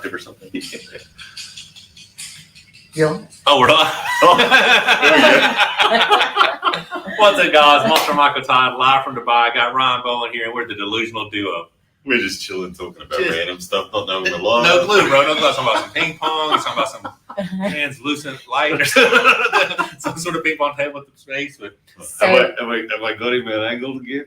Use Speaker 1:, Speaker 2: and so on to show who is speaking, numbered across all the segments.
Speaker 1: destructive or something.
Speaker 2: Yeah.
Speaker 1: Oh, we're on. What's up, guys? Monster Michael Todd, live from Dubai. I got Ryan Bowen here, and we're the Delusional Duo.
Speaker 3: We're just chilling, talking about random stuff, not knowing the line.
Speaker 1: No clue, bro. No clue. Talking about some ping pong. Talking about some translucent light or some sort of ping pong table with the space. But
Speaker 3: have I got him at angle again?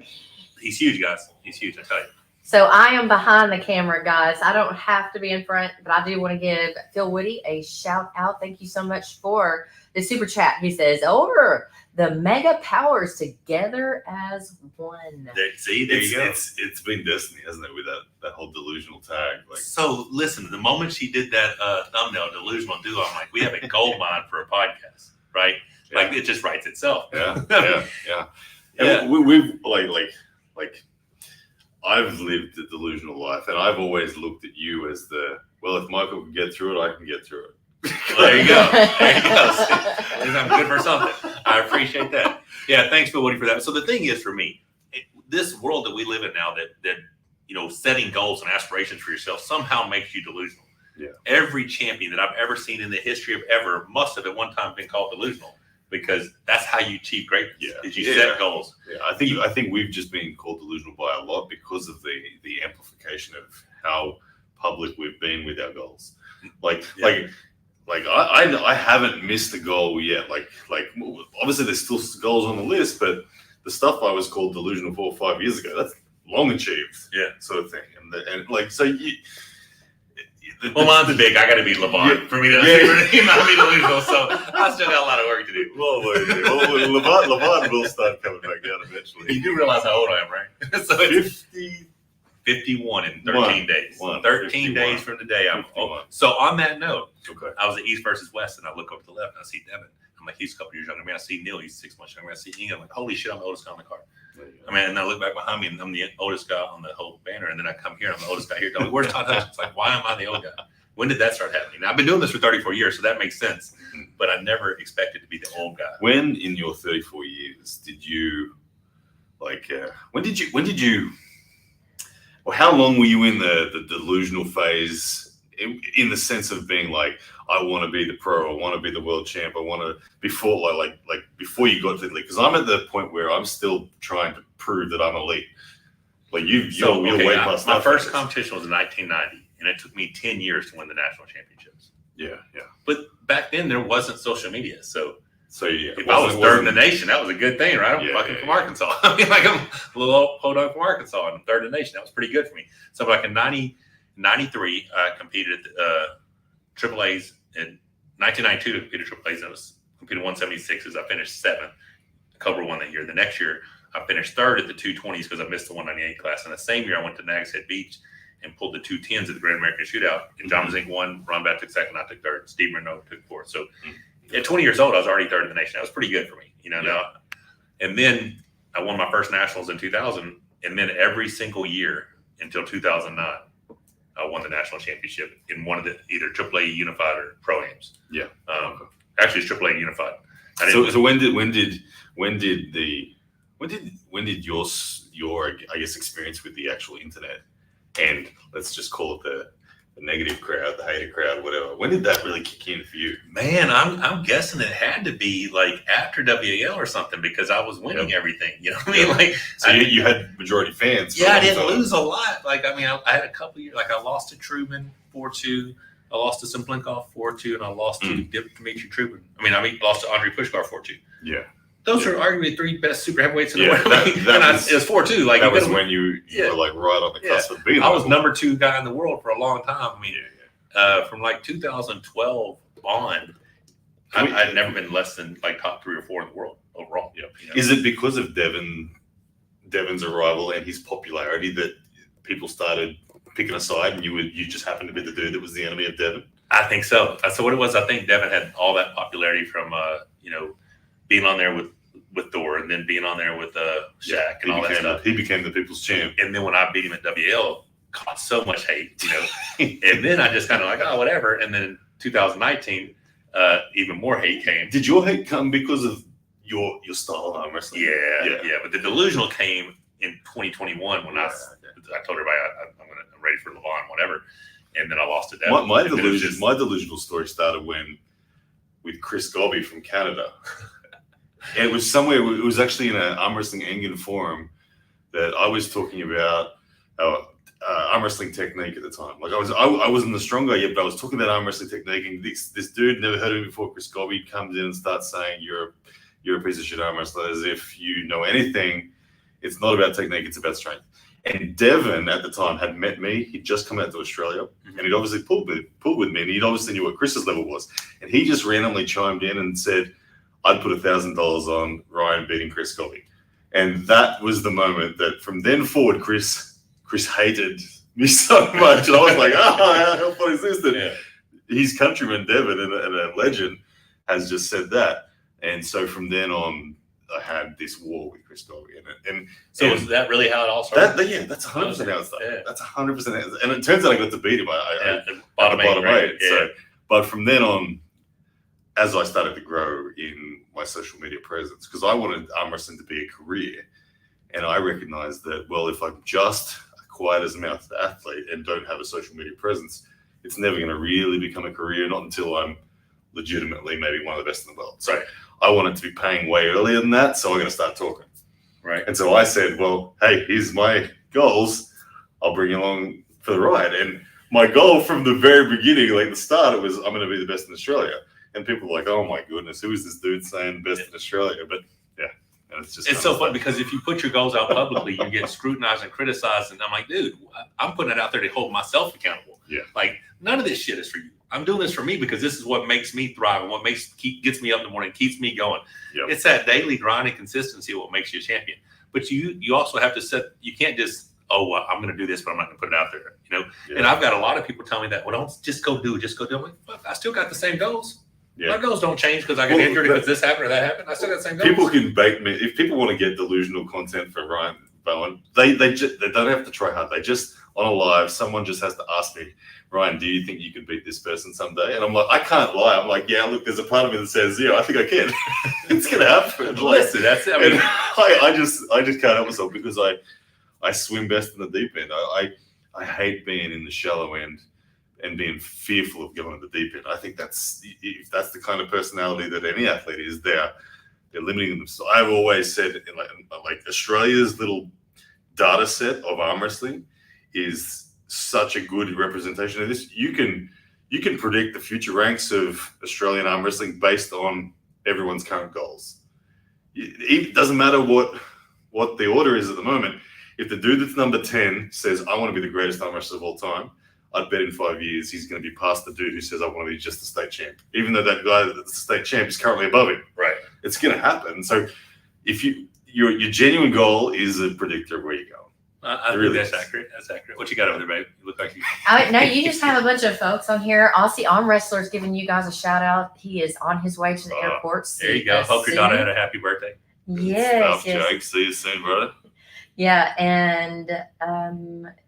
Speaker 1: he's huge, guys. He's huge, I tell you.
Speaker 2: So I am behind the camera, guys. I don't have to be in front, but I do want to give Phil Woody a shout out. Thank you so much for the super chat. He says, "Over the mega powers together as one."
Speaker 1: There you go.
Speaker 3: It's been destiny, hasn't it, with that whole delusional tag? Like,
Speaker 1: so listen, the moment she did that thumbnail, Delusional Duo, I'm like, we have a gold mine for a podcast, right?
Speaker 3: Yeah.
Speaker 1: Like it just writes itself.
Speaker 3: Yeah.
Speaker 1: Yeah.
Speaker 3: And we've like I've lived a delusional life, and I've always looked at you as if Michael can get through it, I can get through it.
Speaker 1: There you go. There you go. I'm good for something. I appreciate that. Yeah, thanks, Phil Woody, for that. So the thing is, for me, this world that we live in now, that setting goals and aspirations for yourself somehow makes you delusional.
Speaker 3: Yeah.
Speaker 1: Every champion that I've ever seen in the history of ever must have at one time been called delusional, because that's how you achieve greatness.
Speaker 3: Yeah.
Speaker 1: Is you set goals.
Speaker 3: Yeah, I think we've just been called delusional by a lot because of the amplification of how public we've been with our goals. I haven't missed a goal yet. Like obviously there's still goals on the list, but the stuff I was called delusional 4 or 5 years ago, that's long achieved.
Speaker 1: Yeah,
Speaker 3: sort of thing. And like so you.
Speaker 1: Well, mine's big. I got to be Levant for me to not be delusional. So I still got a lot of work to do.
Speaker 3: Well, Levant will start coming back down eventually.
Speaker 1: You do realize how old I am, right? So 51 in 13 days. 13 days from today. So on that note, I was at East versus West, and I look over to the left, and I see Devin. I'm like, he's a couple years younger than me. I see Neil, he's 6 months younger. I see Ian. I'm like, holy shit, I'm the oldest guy on the card. And I look back behind me, and I'm the oldest guy on the whole banner. And then I come here, and I'm the oldest guy here. Where's Todd Hutchins? It's like, why am I the old guy? When did that start happening? Now, I've been doing this for 34 years, so that makes sense. But I never expected to be the old guy.
Speaker 3: When in your 34 years did you, when did you, or how long were you in the delusional phase in the sense of being like, I want to be the pro, I want to be the world champ, I want to, before before you got to the elite? Because I'm at the point where I'm still trying to prove that I'm elite. Like you're way past that.
Speaker 1: My first competition was in 1990, and it took me 10 years to win the national championships.
Speaker 3: Yeah.
Speaker 1: But back then there wasn't social media, so
Speaker 3: yeah,
Speaker 1: if I was third in the nation, that was a good thing, right? I'm fucking from Arkansas. I mean, like I'm a little old podunk from Arkansas, and I'm third in the nation. That was pretty good for me. So like in 93, I competed at Triple A's. In 1992, I competed Triple A's, and I was competed 176s. I finished 7th. Cobra won that year. The next year, I finished 3rd at the 220s because I missed the 198 class. And the same year, I went to Nags Head Beach and pulled the 210s at the Grand American Shootout. And John Zink won. Ron Bat took 2nd. I took 3rd. Steve Renault took 4th. So at 20 years old, I was already 3rd in the nation. That was pretty good for me, Now, and then I won my first nationals in 2000, and then every single year until 2009, I won the national championship in one of the either AAA Unified or Pro-Ams.
Speaker 3: Yeah.
Speaker 1: Actually, it's AAA Unified.
Speaker 3: So when did your I guess experience with the actual internet, and let's just call it the negative crowd, the hater crowd, whatever. When did that really kick in for you?
Speaker 1: Man, I'm guessing it had to be like after WAL or something, because I was winning everything. You know what I mean? Like,
Speaker 3: so you had majority fans.
Speaker 1: Yeah, I didn't lose a lot. Like, I mean, I had a couple years. Like, I lost to Truman 4-2. I lost to Simplinkov 4-2, and I lost to Dmitry Truman. I lost to Andrei Pushkar 4-2.
Speaker 3: Yeah.
Speaker 1: Those are arguably the 3 best super heavyweights in the world. It was 4-2. Like,
Speaker 3: that was when you were like right on the cusp of being.
Speaker 1: I was number 2 guy in the world for a long time. I mean, from like 2012 on, I'd never been less than like top 3 or 4 in the world overall.
Speaker 3: Yeah. Is it because of Devon's arrival and his popularity that people started picking a side, and you just happened to be the dude that was the enemy of Devon?
Speaker 1: I think so. That's what it was. I think Devon had all that popularity from being on there with Thor, and then being on there with Shaq and all that stuff.
Speaker 3: He became the people's champ.
Speaker 1: And then when I beat him at WL, caught so much hate, and then I just kind of like, oh, whatever. And then in 2019, even more hate came.
Speaker 3: Did your hate come because of your style of arm wrestling?
Speaker 1: Yeah. But the delusional came in 2021 when I told everybody I'm ready for Levant, whatever. and then I lost to Devon.
Speaker 3: My delusional story started with Chris Gobby from Canada. And it was somewhere. It was actually in an arm wrestling Engen forum that I was talking about arm wrestling technique at the time. Like I wasn't the strong guy yet, but I was talking about arm wrestling technique, and this dude, never heard of him before, Chris Gobby, comes in and starts saying you're a piece of shit arm wrestler, as if you know anything. It's not about technique, it's about strength. And Devon at the time had met me. He'd just come out to Australia, and he'd obviously pulled with me, and he'd obviously knew what Chris's level was. And he just randomly chimed in and said, I'd put $1,000 on Ryan beating Chris Gobby. And that was the moment that from then forward, Chris hated me so much. And I was like, how helpful is this? That his countryman, Devon, and a legend, has just said that. And so from then on, I had this war with Chris Gobby. And
Speaker 1: so is that really how it all started?
Speaker 3: That's 100% how it started.
Speaker 1: Yeah.
Speaker 3: That's 100%. And it turns out I got to beat him. I
Speaker 1: bottom eight. Right? Yeah.
Speaker 3: So, but from then on, as I started to grow in my social media presence, because I wanted arm wrestling to be a career, and I recognized that, well, if I'm just a quiet as a mouse athlete and don't have a social media presence, it's never going to really become a career, not until I'm legitimately maybe one of the best in the world. So I wanted to be paying way earlier than that, so I'm going to start talking.
Speaker 1: Right.
Speaker 3: And so I said, well, hey, here's my goals. I'll bring you along for the ride. And my goal from the very beginning, like the start, it was I'm going to be the best in Australia. And people were like, oh my goodness, who is this dude saying best in Australia? But yeah, and it's
Speaker 1: so fun because if you put your goals out publicly, you get scrutinized and criticized. And I'm like, dude, I'm putting it out there to hold myself accountable.
Speaker 3: Yeah.
Speaker 1: Like none of this shit is for you. I'm doing this for me because this is what makes me thrive and what gets me up in the morning, keeps me going. Yep. It's that daily grind and consistency what makes you a champion. But you also have to you can't just, I'm going to do this, but I'm not going to put it out there. You know. Yeah. And I've got a lot of people tell me that, well, don't just go do it. Just go do it. I'm like, fuck, I still got the same goals. Yeah. My goals don't change because I get injured because this happened or that happened. I still got the same goals.
Speaker 3: People can bait me. If people want to get delusional content for Ryan Bowen, they don't have to try hard. They just, on a live, someone just has to ask me, Ryan, do you think you can beat this person someday? And I'm like, I can't lie. I'm like, yeah, look, there's a part of me that says, yeah, I think I can. It's going to happen.
Speaker 1: Listen, that's it. I mean,
Speaker 3: I just can't help myself because I swim best in the deep end. I hate being in the shallow end and being fearful of going to the deep end. I think if that's the kind of personality that any athlete is, they're limiting themselves. I've always said, in like Australia's little data set of arm wrestling is such a good representation of this. You can predict the future ranks of Australian arm wrestling based on everyone's current goals. It doesn't matter what the order is at the moment. If the dude that's number 10 says, I want to be the greatest arm wrestler of all time, I'd bet in 5 years he's going to be past the dude who says, I want to be just the state champ. Even though that guy that's the state champ is currently above him.
Speaker 1: Right.
Speaker 3: It's going to happen. So if your genuine goal is a predictor of where you're going.
Speaker 1: I think that's accurate. That's accurate. What you got over there, babe? You look like you.
Speaker 2: No, you just have a bunch of folks on here. Aussie Arm Wrestler's giving you guys a shout out. He is on his way to the airport.
Speaker 1: There you go. Hope your daughter had a happy birthday.
Speaker 2: Yes.
Speaker 3: Jake. See you soon, brother.
Speaker 2: Yeah, and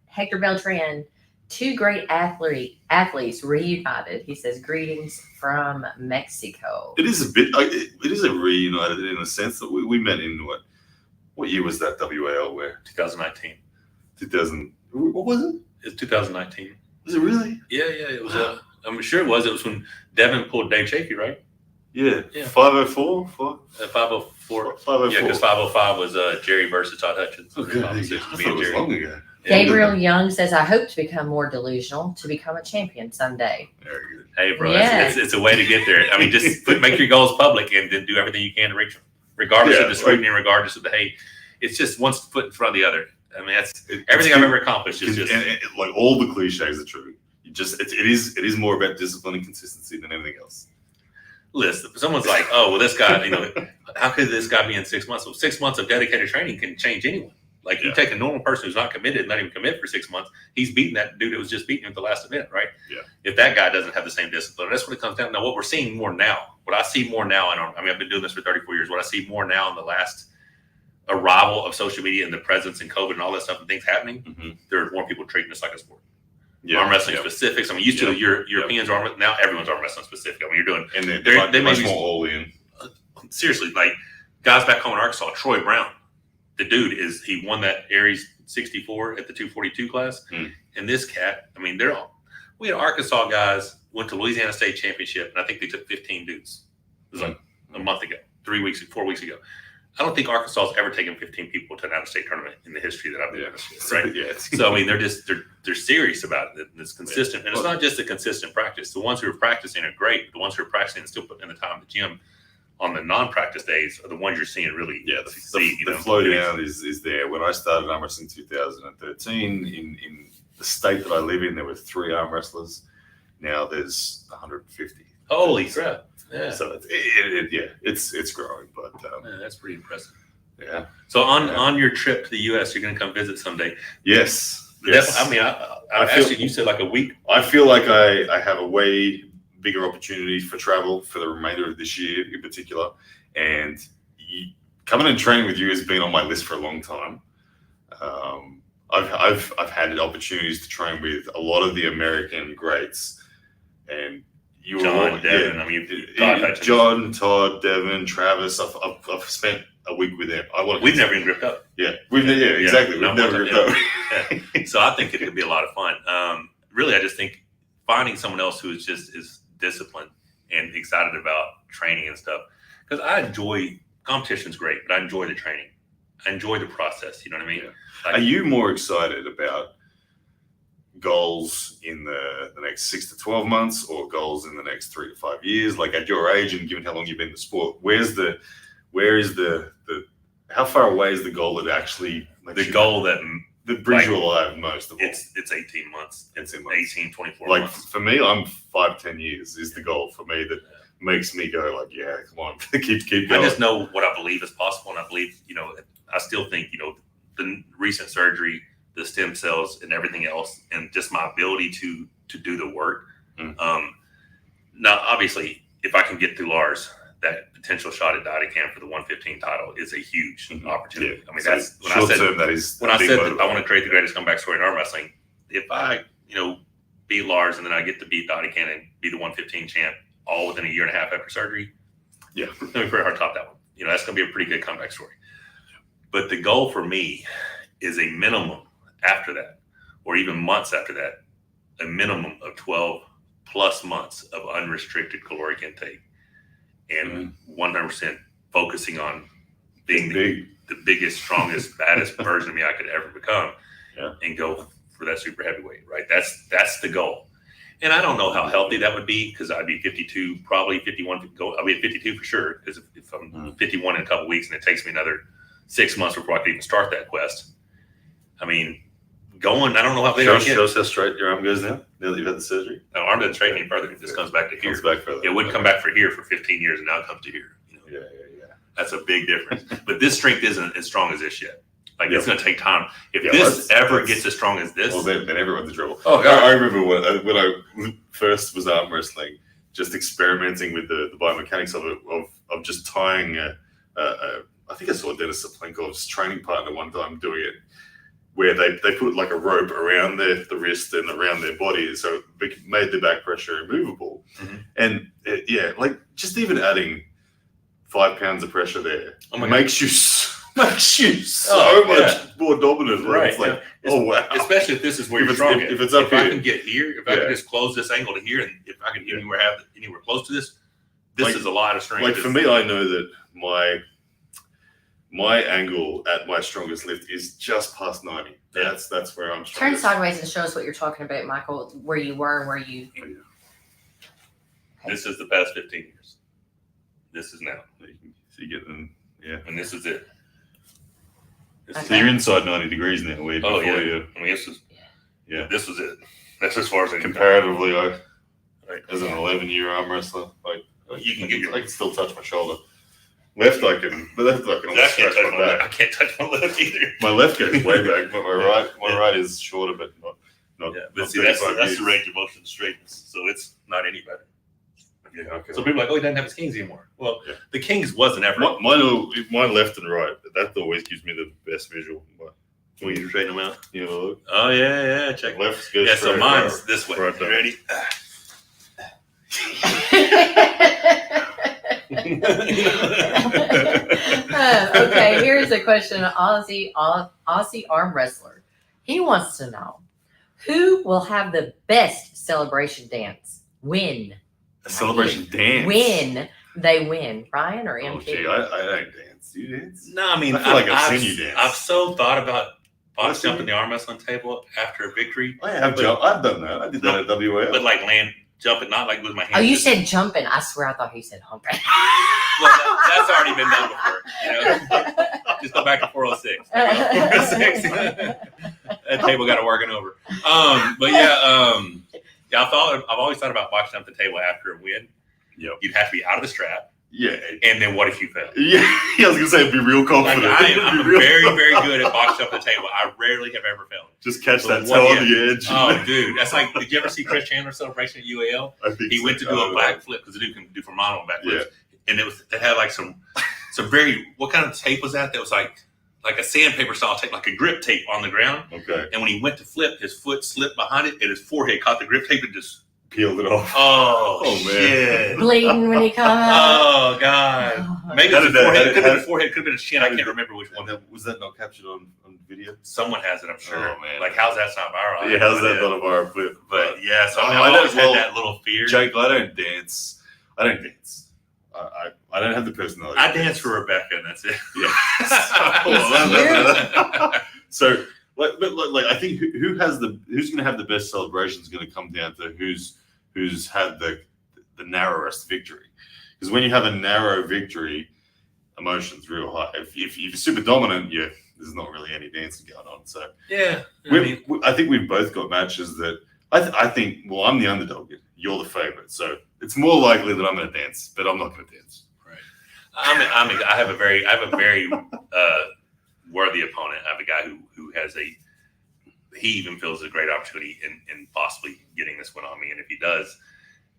Speaker 2: Hector Beltran, two great athletes reunited. He says, greetings from Mexico.
Speaker 3: It is a reunited in a sense that we met in what year was that WAL where?
Speaker 1: 2019.
Speaker 3: 2000. What was it?
Speaker 1: It's 2019.
Speaker 3: Was it really?
Speaker 1: Yeah. It was. I'm sure it was. It was when Devon pulled Dave Chafee, right?
Speaker 3: Yeah. 504.
Speaker 1: 504.
Speaker 3: 504.
Speaker 1: Yeah, because 505 was Jerry versus Todd Hutchins.
Speaker 3: Okay. I thought it was long ago.
Speaker 2: Gabriel Young says, I hope to become more delusional to become a champion someday.
Speaker 3: Very good.
Speaker 1: Hey, bro, it's a way to get there. I mean, just make your goals public and then do everything you can to reach them, regardless of the scrutiny, regardless of the hate. It's just one foot in front of the other. I mean, that's everything I've ever accomplished. Is just
Speaker 3: like all the cliches are true. It is more about discipline and consistency than anything else.
Speaker 1: Listen, if someone's like, oh, well, this guy, how could this guy be in 6 months? Well, 6 months of dedicated training can change anyone. Like you take a normal person who's not committed, not even commit for 6 months, he's beating that dude that was just beating him at the last event, right?
Speaker 3: Yeah.
Speaker 1: If that guy doesn't have the same discipline, that's what it comes down to. Now, what we're seeing more now, what I see more now, I've been doing this for 34 years. What I see more now in the last arrival of social media and the presence in COVID and all that stuff and things happening, there are more people treating this like a sport. Yeah. Arm wrestling specifics. I mean, used to Europeans arm wrestling. Now everyone's arm wrestling specific. I mean, you're doing,
Speaker 3: and they're much more all in.
Speaker 1: Seriously, like guys back home in Arkansas, Troy Brown. The dude he won that Aries 64 at the 242 class. And this cat, I mean, We had Arkansas guys went to Louisiana State Championship, and I think they took 15 dudes. It was like a month ago, 4 weeks ago. I don't think Arkansas has ever taken 15 people to an out-of-state tournament in the history that I've been in this, right? So I mean, they're serious about it. And it's consistent, and it's not just a consistent practice. The ones who are practicing are great. The ones who are practicing and still putting in the time in the gym on the non-practice days are the ones you're seeing really succeed.
Speaker 3: The flow down is there. When I started arm wrestling in 2013, in the state that I live in, there were 3 arm wrestlers. Now there's 150.
Speaker 1: Holy crap! Yeah.
Speaker 3: So it's growing, but
Speaker 1: that's pretty impressive.
Speaker 3: Yeah.
Speaker 1: So on your trip to the U.S., you're going to come visit someday.
Speaker 3: Yes.
Speaker 1: I mean, I actually, you said like a week.
Speaker 3: I feel like I have a way bigger opportunity for travel for the remainder of this year in particular, and coming and training with you has been on my list for a long time. I've had opportunities to train with a lot of the American greats, and you
Speaker 1: John, Devon. I mean,
Speaker 3: John, Todd, Devon, Travis. I've spent a week with them.
Speaker 1: We've never even ripped up.
Speaker 3: Yeah, exactly. We've never ripped up.
Speaker 1: Yeah. So I think it could be a lot of fun. Really, I just think finding someone else who is disciplined and excited about training and stuff, because I enjoy competition's great, but I enjoy the training. I enjoy the process. You know what I mean?
Speaker 3: Yeah. Are you more excited about goals in the next 6 to 12 months or goals in the next 3 to 5 years? Like at your age and given how long you've been in the sport, how far away is the goal that actually that brings you alive most of all?
Speaker 1: It's 18 months. It's 18, 24
Speaker 3: like
Speaker 1: months.
Speaker 3: For me, I'm 5-10 years is the goal for me that makes me go like, yeah, come on, keep going.
Speaker 1: I just know what I believe is possible, and I believe, I still think, the recent surgery, the stem cells and everything else, and just my ability to do the work. Now, obviously, if I can get through Lars, that potential shot at Didicam for the 115 title is a huge opportunity.
Speaker 3: Yeah.
Speaker 1: I mean,
Speaker 3: So
Speaker 1: that's when I said
Speaker 3: that
Speaker 1: I want to create the greatest comeback story in arm wrestling. If I, beat Lars and then I get to beat Didicam and be the 115 champ all within a year and a half after surgery,
Speaker 3: yeah,
Speaker 1: it's going to be pretty hard to top that one. That's going to be a pretty good comeback story. But the goal for me is a minimum after that, or even months after that, a minimum of 12 plus months of unrestricted caloric intake and 100% focusing on being the biggest, strongest, baddest version of me I could ever become, and go for that super heavyweight, right? That's the goal. And I don't know how healthy that would be, because I'd be 52, probably 51. I'll be at 52 for sure, because if I'm 51 in a couple weeks and it takes me another 6 months before I can even start that quest. I mean, I don't know how big I get.
Speaker 3: Show us how straight your arm goes now that you've had the surgery.
Speaker 1: No, arm doesn't straighten any further. It just comes back to here. It would come back for here for 15 years, and now it comes to here.
Speaker 3: Yeah.
Speaker 1: That's a big difference. But this strength isn't as strong as this yet. Like, it's going to take time. If this gets as strong as this,
Speaker 3: well, then everyone's in trouble.
Speaker 1: Oh, God.
Speaker 3: I remember when I first was arm wrestling, just experimenting with the biomechanics of it, of just tying I think I saw Dennis Saplenkov's training partner one time doing it, where they put like a rope around the wrist and around their body, so it made the back pressure immovable. And like just even adding 5 pounds of pressure there makes you so much more dominant.
Speaker 1: Right.
Speaker 3: It's like, oh wow.
Speaker 1: Especially if this is where you're strong.
Speaker 3: If it's up
Speaker 1: here.
Speaker 3: I
Speaker 1: can get here, if I can just close this angle to here, and if I can anywhere close to this is a lot of strength.
Speaker 3: Like for me, I know that my angle at my strongest lift is just past 90. That's where I'm strongest.
Speaker 2: Turn sideways and show us what you're talking about, Michael, where you were and where you...
Speaker 1: This is the past 15 years. This is now.
Speaker 3: So you get them,
Speaker 1: and this is it.
Speaker 3: So you're inside 90 degrees now. I mean,
Speaker 1: this was it. That's as far as
Speaker 3: comparatively. As an 11-year arm wrestler,
Speaker 1: you can get
Speaker 3: I can still touch my shoulder. Left I can almost stretch my back.
Speaker 1: I can't touch my left either.
Speaker 3: My left goes way back, but my right is shorter, but not.
Speaker 1: But see, that's the range of motion straightness, so it's not any better.
Speaker 3: Yeah, okay.
Speaker 1: So people are like, he doesn't have his kings anymore. Well, the kings wasn't ever.
Speaker 3: Mine left and right. That always gives me the best visual.
Speaker 1: When you straighten them out.
Speaker 3: Look.
Speaker 1: Oh yeah. Check.
Speaker 3: Left goes straight.
Speaker 1: So mine's this way.
Speaker 3: Right,
Speaker 1: you ready?
Speaker 2: Okay, here's a question. Aussie arm wrestler. He wants to know, Who will have the best celebration dance? Win.
Speaker 3: A celebration dance.
Speaker 2: Win. They win. Ryan or
Speaker 3: Oh,
Speaker 2: MT?
Speaker 3: gee, I don't dance. Do you dance?
Speaker 1: No, I mean,
Speaker 3: I feel like I've seen you dance.
Speaker 1: I've so thought about box
Speaker 3: I've
Speaker 1: jumping the arm wrestling table after a victory.
Speaker 3: I have I've done that. I did that at WAL.
Speaker 1: But like jumping, not like with my hands.
Speaker 2: Oh, you said jumping. I swear I thought he said humping.
Speaker 1: Well, that's already been done before. You know, just go back to 406. 406. That table got it working over. But yeah, I've always thought about boxing up the table after a win.
Speaker 3: Yep.
Speaker 1: You'd have to be out of the strap.
Speaker 3: Yeah.
Speaker 1: And then what if you fail?
Speaker 3: Yeah. I was gonna say be real confident.
Speaker 1: I'm very, very good at boxing up the table. I rarely have ever failed.
Speaker 3: Just catch that toe on the edge.
Speaker 1: Oh, dude, that's like. Did you ever see Chris Chandler's celebration at UAL?
Speaker 3: I think
Speaker 1: he went to do a backflip because the dude can do phenomenal backflips, and it had like some very. What kind of tape was that? That was like a sandpaper style tape, like a grip tape on the ground.
Speaker 3: Okay.
Speaker 1: And when he went to flip, his foot slipped behind it, and his forehead caught the grip tape and just
Speaker 3: peeled it off.
Speaker 1: Oh man.
Speaker 3: Shit.
Speaker 2: Bleeding when he comes out.
Speaker 1: Oh God. Maybe it was his forehead, could have been his chin. I can't remember which one.
Speaker 3: Was that not captured on video?
Speaker 1: Someone has it, I'm sure.
Speaker 3: Oh man.
Speaker 1: Like, how's that not viral?
Speaker 3: Yeah, how's that not a viral?
Speaker 1: But yeah, so I've always had that little fear.
Speaker 3: Jake, I don't dance. I don't have the personality.
Speaker 1: I dance for Rebecca, and that's it.
Speaker 3: Yeah. So, I think who's going to have the best celebration is going to come down to who's had the narrowest victory. Because when you have a narrow victory, emotion's real high. If you're super dominant, there's not really any dancing going on. So
Speaker 1: yeah,
Speaker 3: I think we've both got matches that I think. Well, I'm the underdog. You're the favorite, so it's more likely that I'm going to dance, but I'm not going to dance.
Speaker 1: Right. I have a very worthy opponent. I have a guy who has he even feels a great opportunity in possibly getting this win on me, and if he does,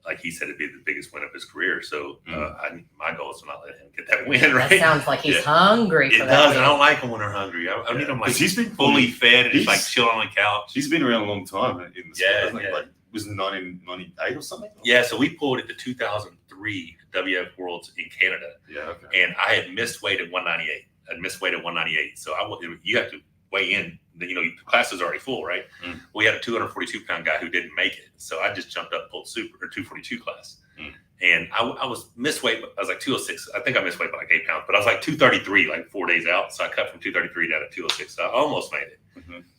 Speaker 1: like he said, it'd be the biggest win of his career. So my goal is to not let him get that win. Right?
Speaker 2: That sounds like he's hungry.
Speaker 1: It does. I don't like him when they're hungry. I need him like
Speaker 3: he's been
Speaker 1: fully fed and he's like chilling on the couch.
Speaker 3: He's been around a long time in the sport.
Speaker 1: Yeah.
Speaker 3: Like, was it 1998 or something?
Speaker 1: Yeah, so we pulled it to 2003 WF Worlds in Canada.
Speaker 3: Yeah, okay.
Speaker 1: And I had missed weight at 198. I'd missed weight at 198. So you have to weigh in. The class is already full, right?
Speaker 3: Mm.
Speaker 1: We had a 242-pound guy who didn't make it. So I just jumped up, pulled super or 242 class.
Speaker 3: Mm.
Speaker 1: And I was missed weight. I was like 206. I think I missed weight by like 8 pounds, but I was like 233 like 4 days out. So I cut from 233 down to 206. So I almost made it,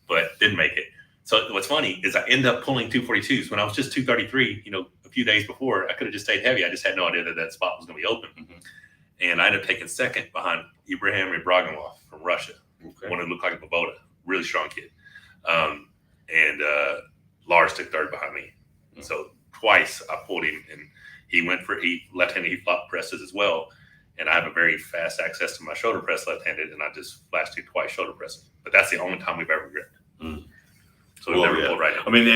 Speaker 1: but didn't make it. So what's funny is I end up pulling 242s when I was just 233. A few days before, I could have just stayed heavy. I just had no idea that spot was going to be open. Mm-hmm. And I ended up taking second behind Ibrahim Ibragimov from Russia. Okay. One who looked like a Boboda, really strong kid. And Lars took third behind me. Mm-hmm. So twice I pulled him, and he left-handed, he flop presses as well. And I have a very fast access to my shoulder press left-handed, and I just flashed it twice shoulder pressing. But that's the only time we've ever gripped. Mm. So we've never pulled right now.
Speaker 3: I mean,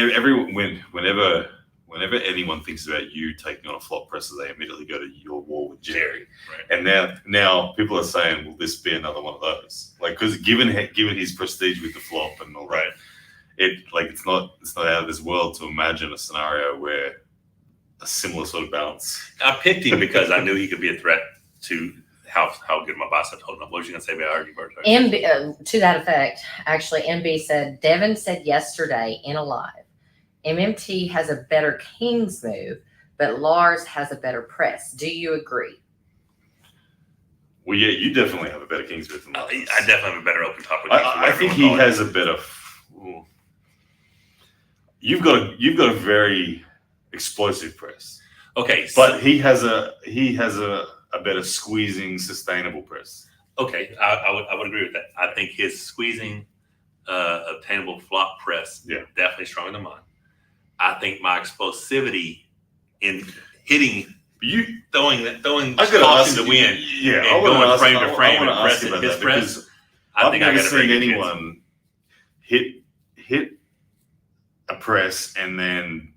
Speaker 3: whenever anyone thinks about you taking on a flop presser, they immediately go to your war with Jerry.
Speaker 1: Right.
Speaker 3: And now people are saying, will this be another one of those? Like, because given his prestige with the flop and all that, it's not out of this world to imagine a scenario where a similar sort of balance.
Speaker 1: I picked him because I knew he could be a threat to how good my biceps holding up. What was you going to say about RG Bird?
Speaker 2: MB, to that effect, actually, MB said, Devon said yesterday in a live, MMT has a better King's move, but Lars has a better press. Do you agree?
Speaker 3: Well, yeah, you definitely have a better King's move than Lars.
Speaker 1: I definitely have a better open top.
Speaker 3: I think he has a better. You've got a very explosive press.
Speaker 1: Okay,
Speaker 3: but he has a better squeezing, sustainable press.
Speaker 1: Okay, I would agree with that. I think his squeezing, obtainable flop press, definitely stronger than mine. I think my explosivity in hitting, throwing caution to win, and going frame to frame and pressing his press.
Speaker 3: I've never seen anyone hit a press and then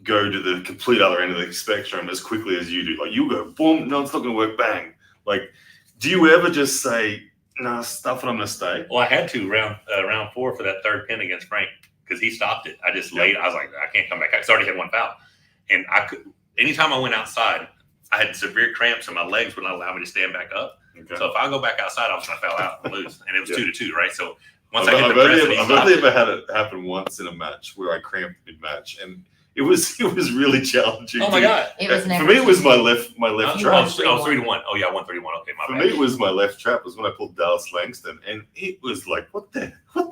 Speaker 3: go to the complete other end of the spectrum as quickly as you do. Like, you go, boom, no, it's not going to work, bang. Like, do you ever just say, nah, stuff it, I'm going to stay?
Speaker 1: Well, I had to round 4 for that third pin against Frank because he stopped it. I just laid. I was like, I can't come back. I already had one foul. And anytime I went outside, I had severe cramps and my legs would not allow me to stand back up. Okay. So if I go back outside, I was going to foul out and lose. And it was 2-2, right? So Once I hit the press,
Speaker 3: I've only ever had it happen once in a match where I cramped mid-match, and it was really challenging.
Speaker 1: Oh my god!
Speaker 2: It was
Speaker 3: For me, it was my left
Speaker 2: You
Speaker 3: trap.
Speaker 2: won
Speaker 1: 3-1. Oh yeah, 1-3-1. Okay, my
Speaker 3: For
Speaker 1: bad.
Speaker 3: me, it was my left trap. Was when I pulled Dallas Langston, and it was like, what the hell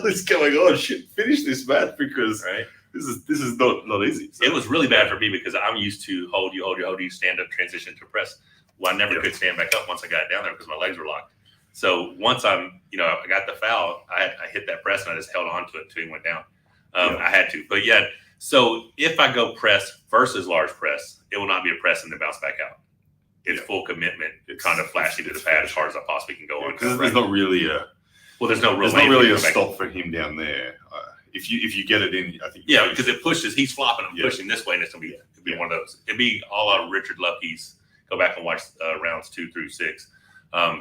Speaker 3: is going on? Shit, finish this match because
Speaker 1: Right.
Speaker 3: this is not easy. So,
Speaker 1: It was really bad for me because I'm used to hold you, stand up, transition to press. Well, I never could stand back up once I got down there because my legs were locked. So once I got the foul, I hit that press and I just held on to it until he went down. I had to, but yeah. So if I go press versus large press, it will not be a press and then bounce back out. It's full commitment. It's kind of flashing to the pad as hard as I possibly can go on.
Speaker 3: Because there's not really a
Speaker 1: there's not
Speaker 3: really a stop for him down there. If you get it in, I think
Speaker 1: because it pushes. He's flopping and pushing this way, and it's gonna be one of those. It'd be all out of Richard Luckey's. Go back and watch rounds 2 through 6.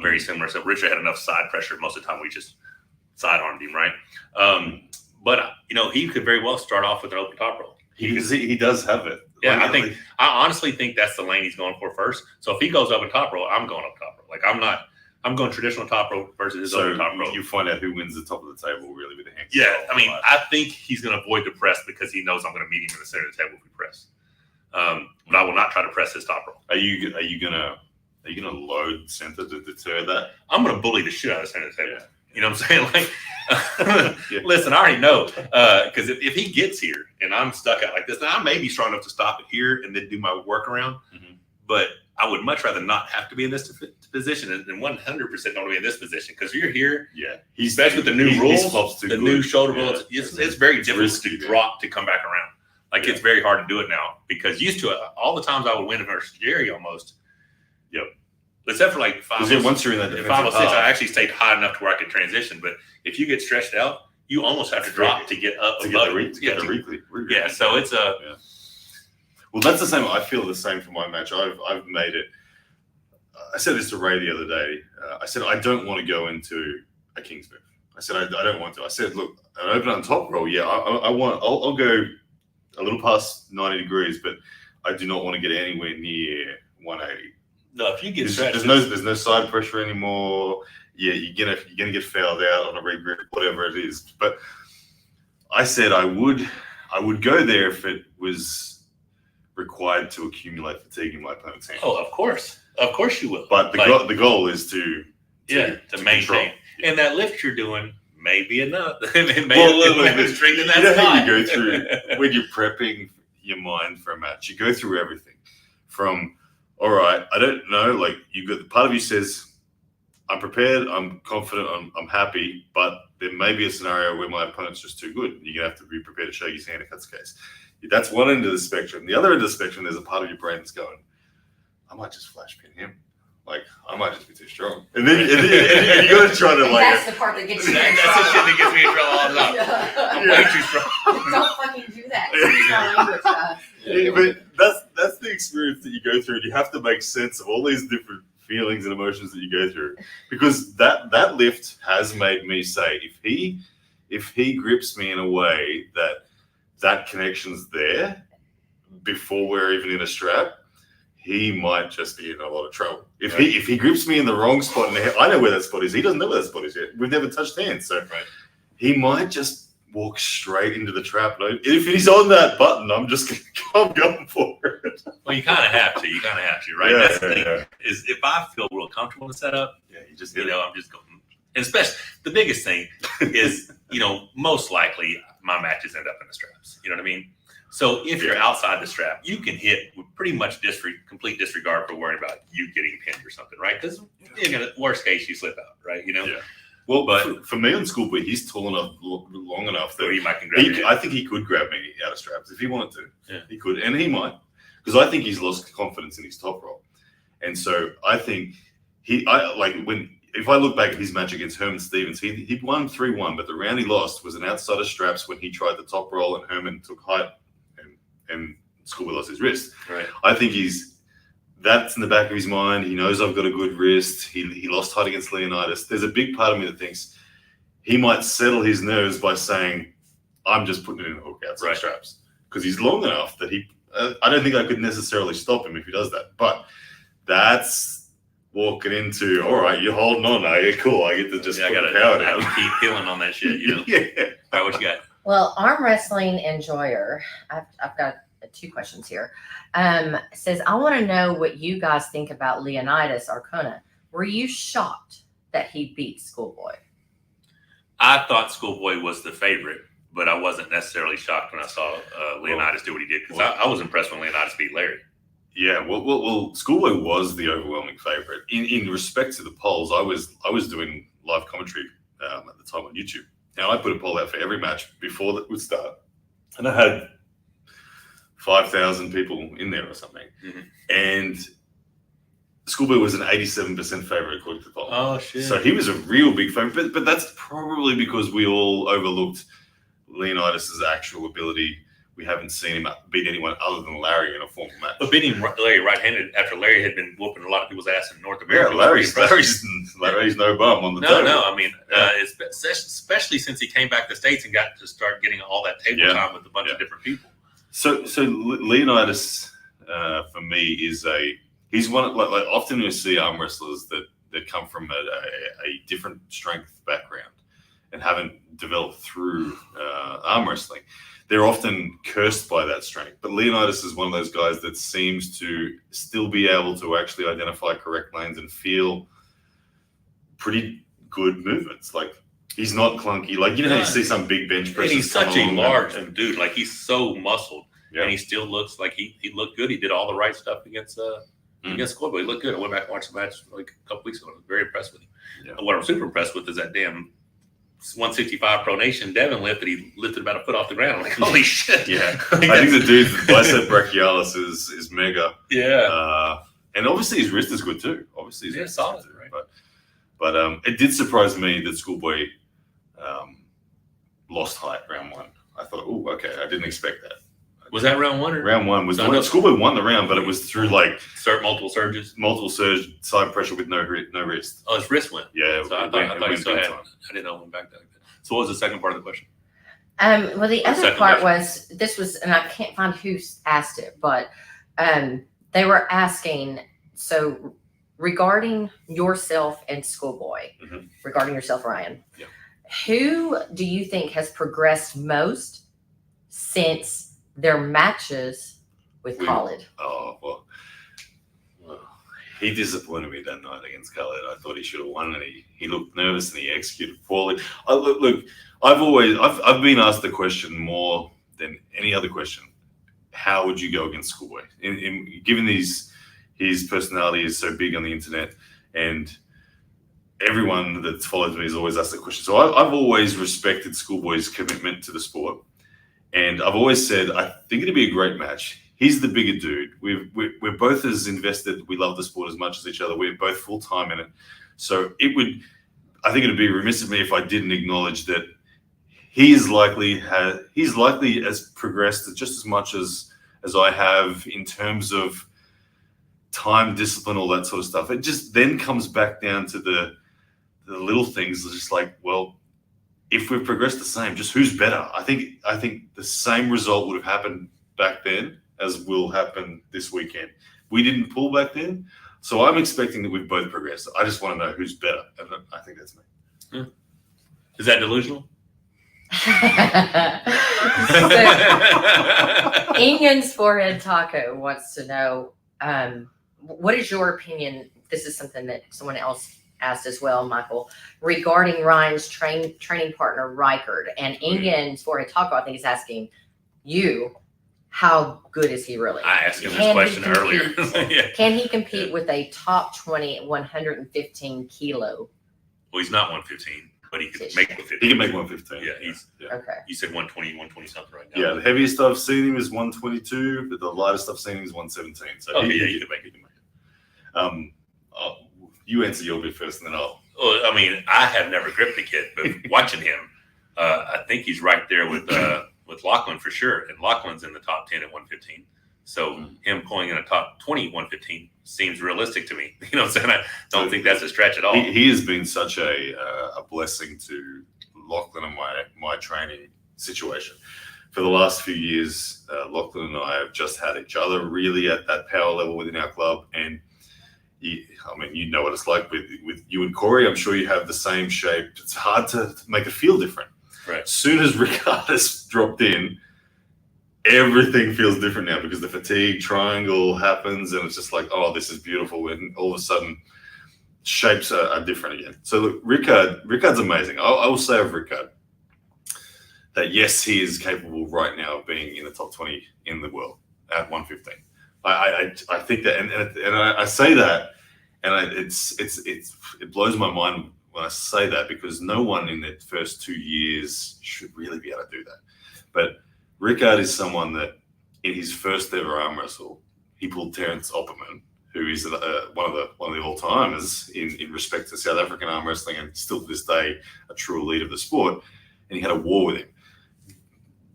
Speaker 1: Very similar. So Richard had enough side pressure most of the time. We just sidearmed him, right? But he could very well start off with an open top roll.
Speaker 3: He does have it.
Speaker 1: Yeah, I honestly think that's the lane he's going for first. So if he goes up and top roll, I'm going up top roll. Like I'm going traditional top roll versus his open top roll.
Speaker 3: You find out who wins the top of the table really with the hands.
Speaker 1: Yeah, I mean, I think he's going to avoid the press because he knows I'm going to meet him in the center of the table if we press. But I will not try to press his top roll.
Speaker 3: Are you gonna load center to deter that?
Speaker 1: I'm going to bully the shit out of the center of the table.
Speaker 3: Yeah.
Speaker 1: You know what I'm saying? Like, listen, I already know because if he gets here and I'm stuck out like this, now I may be strong enough to stop it here and then do my workaround. Mm-hmm. But I would much rather not have to be in this position and 100% don't want to be in this position because you're here.
Speaker 3: Yeah,
Speaker 1: especially with the new rules, the new shoulder rolls. It's very difficult to drop to come back around. Like it's very hard to do it now because used to it, all the times I would win versus Jerry almost. Yep. Except for like 506.
Speaker 3: Once you're in that
Speaker 1: 506, I actually stayed high enough to where I could transition. But if you get stretched out, you almost have to drop to get up.
Speaker 3: To get the
Speaker 1: yeah, so it's a.
Speaker 3: Yeah. Well, that's the same. I feel the same for my match. I've made it. I said this to Ray the other day. I said I don't want to go into a King's move. I said I don't want to. I said, look, an open on top roll. Yeah, I'll go a little past 90 degrees, but I do not want to get anywhere near 180.
Speaker 1: No, if you get stretched,
Speaker 3: there's no side pressure anymore. Yeah, you're gonna get fouled out on a regrip, whatever it is. But I said I would go there if it was required to accumulate fatigue in my opponent's hand.
Speaker 1: Oh, of course you will.
Speaker 3: But the goal is to
Speaker 1: maintain. And that lift you're doing may be enough.
Speaker 3: Strengthen
Speaker 1: that
Speaker 3: how you go through when you're prepping your mind for a match. You go through everything from, all right, I don't know, like you got the part of you says, I'm prepared, I'm confident, I'm happy, but there may be a scenario where my opponent's just too good. You're gonna have to be prepared to shake his hand if that's the case. That's one end of the spectrum. The other end of the spectrum, there's a part of your brain that's going, I might just flash pin him. Like, I might just be too strong. And then you got to try to like.
Speaker 2: That's the part that gets you in trouble.
Speaker 1: That's the shit that gets me in trouble all the time. I'm way too strong.
Speaker 2: Don't fucking do that.
Speaker 3: But that's the experience that you go through. And you have to make sense of all these different feelings and emotions that you go through. Because that lift has made me say, if he grips me in a way that connection's there before we're even in a strap, he might just be in a lot of trouble. If he grips me in the wrong spot, and I know where that spot is, he doesn't know where that spot is yet. We've never touched hands, so he might just walk straight into the trap. If he's on that button, I'm going for it.
Speaker 1: Well, you kind of have to. Right? That's the thing. Is if I feel real comfortable in the setup, I'm just going. And especially the biggest thing is, most likely my matches end up in the straps. You know what I mean? So if you're outside the strap, you can hit with pretty much complete disregard for worrying about you getting pinned or something, right? Because worst case, you slip out, right? Yeah.
Speaker 3: Well, but for me on schoolboy, he's tall enough, long enough that
Speaker 1: he might can grab
Speaker 3: I think he could grab me out of straps if he wanted to. Yeah. He could, and he might, because I think he's lost confidence in his top roll, and so I think if I look back at his match against Herman Stevens, he won 3-1, but the round he lost was an outside of straps when he tried the top roll and Herman took height and Schoolboy lost his wrist.
Speaker 1: Right.
Speaker 3: I think that's in the back of his mind. He knows I've got a good wrist. He lost height against Leonidas. There's a big part of me that thinks he might settle his nerves by saying, I'm just putting it in the hook outside straps. Because he's long enough that I don't think I could necessarily stop him if he does that. But that's walking into, all right, you're holding on, are you? Cool, I get to just put the power down.
Speaker 1: Keep peeling on that shit, you know?
Speaker 3: Yeah.
Speaker 1: All right, what you got?
Speaker 2: Well, arm wrestling enjoyer, I've got 2 questions here. Says, I want to know what you guys think about Leonidas Arcona. Were you shocked that he beat Schoolboy?
Speaker 1: I thought Schoolboy was the favorite, but I wasn't necessarily shocked when I saw Leonidas do what he did, because I was impressed when Leonidas beat Larry.
Speaker 3: Yeah, well, Schoolboy was the overwhelming favorite. In respect to the polls, I was doing live commentary at the time on YouTube. Now I put a poll out for every match before that would start, and I had 5,000 people in there or something, and Schoolboy was an 87% favorite according to the poll.
Speaker 1: Oh shit!
Speaker 3: So he was a real big favorite, but that's probably because we all overlooked Leonidas's actual ability. We haven't seen him beat anyone other than Larry in a formal match.
Speaker 1: But beating Larry right-handed after Larry had been whooping a lot of people's ass in North America.
Speaker 3: Yeah, Larry's no bum on the table.
Speaker 1: No. I mean, especially since he came back to the States and got to start getting all that table time with a bunch of different people.
Speaker 3: So Leonidas, for me, he's one like often you see arm wrestlers that come from a different strength background and haven't developed through arm wrestling. They're often cursed by that strength. But Leonidas is one of those guys that seems to still be able to actually identify correct lanes and feel pretty good movements. Like, he's not clunky. Like, you know how you see some big bench pressers.
Speaker 1: And he's such a large dude. Like, he's so muscled. Yeah. And he still looks like he looked good. He did all the right stuff against Schoolboy. He looked good. I went back and watched the match like a couple weeks ago. I was very impressed with him. Yeah. But what I'm super impressed with is that damn 165 pronation Devon lifted. He lifted about a foot off the ground. I'm like, holy shit.
Speaker 3: Yeah. I think the dude's bicep brachialis is mega.
Speaker 1: Yeah.
Speaker 3: And obviously his wrist is good too. Obviously his wrist
Speaker 1: solid,
Speaker 3: is good too,
Speaker 1: right?
Speaker 3: But it did surprise me that Schoolboy lost height round 1. I thought, oh, okay, I didn't expect that.
Speaker 1: Was that round 1?
Speaker 3: Round 1 was Schoolboy won the round, but it was through like
Speaker 1: multiple surges,
Speaker 3: side pressure with no wrist.
Speaker 1: Oh, his wrist went.
Speaker 3: Yeah,
Speaker 1: so I thought he still had. I didn't know it went back that. So what was the second part of the question?
Speaker 2: Well, the other part was, and I can't find who asked it, but they were asking, so regarding yourself and Schoolboy, regarding yourself, Ryan, who do you think has progressed most since their matches with Khalid?
Speaker 3: Oh, well, he disappointed me that night against Khalid. I thought he should have won, and he looked nervous and he executed poorly. Look, I've been asked the question more than any other question. How would you go against Schoolboy? Given his personality is so big on the internet, and everyone that's followed me has always asked the question. So I've always respected Schoolboy's commitment to the sport. And I've always said, I think it'd be a great match. He's the bigger dude. We're both as invested. We love the sport as much as each other. We're both full time in it. So I think it'd be remiss of me if I didn't acknowledge that he's likely has progressed just as much as I have in terms of time, discipline, all that sort of stuff. It just then comes back down to the little things. It's just like, well, if we've progressed the same, just who's better? I think the same result would have happened back then as will happen this weekend. We didn't pull back then, so I'm expecting that we've both progressed. I just want to know who's better, and I think that's me.
Speaker 1: Is that delusional?
Speaker 2: Ingen's Forehead Taco wants to know, what is your opinion? This is something that someone else asked as well, Michael, regarding Ryan's training partner, Riekard. And Ingen's Forehead Taco, I think, is asking you, how good is he really?
Speaker 1: I asked him this question earlier.
Speaker 2: Can he compete with a top 20 at 115 kilo?
Speaker 1: Well, he's not 115, but he can make 115.
Speaker 3: He can make 115.
Speaker 1: Yeah,
Speaker 2: okay.
Speaker 1: You said 120 something right now.
Speaker 3: Yeah, the heaviest I've seen him is 122, but the lightest I've seen him is 117. So
Speaker 1: he can make it.
Speaker 3: You answer your bit first, and then I'll.
Speaker 1: Well, I mean, I have never gripped a kid, but watching him, I think he's right there with Lachlan for sure. And Lachlan's in the top 10 at 115. So him pulling in a top 20 115 seems realistic to me. You know what I'm saying? I don't think that's a stretch at all.
Speaker 3: He has been such a blessing to Lachlan and my training situation. For the last few years, Lachlan and I have just had each other really at that power level within our club, and I mean, you know what it's like with you and Corey. I'm sure you have the same shape. It's hard to make it feel different.
Speaker 1: Right.
Speaker 3: As soon as Riekard has dropped in, everything feels different now because the fatigue triangle happens, and it's just like, oh, this is beautiful. And all of a sudden, shapes are different again. So look, Riekard's amazing. I will say of Riekard that yes, he is capable right now of being in the top 20 in the world at 115. I think that, and I say that, and it blows my mind when I say that, because no one in their first 2 years should really be able to do that. But Riekard is someone that in his first ever arm wrestle, he pulled Terence Opperman, who is one of the all-timers in respect to South African arm wrestling, and still to this day a true elite of the sport, and he had a war with him.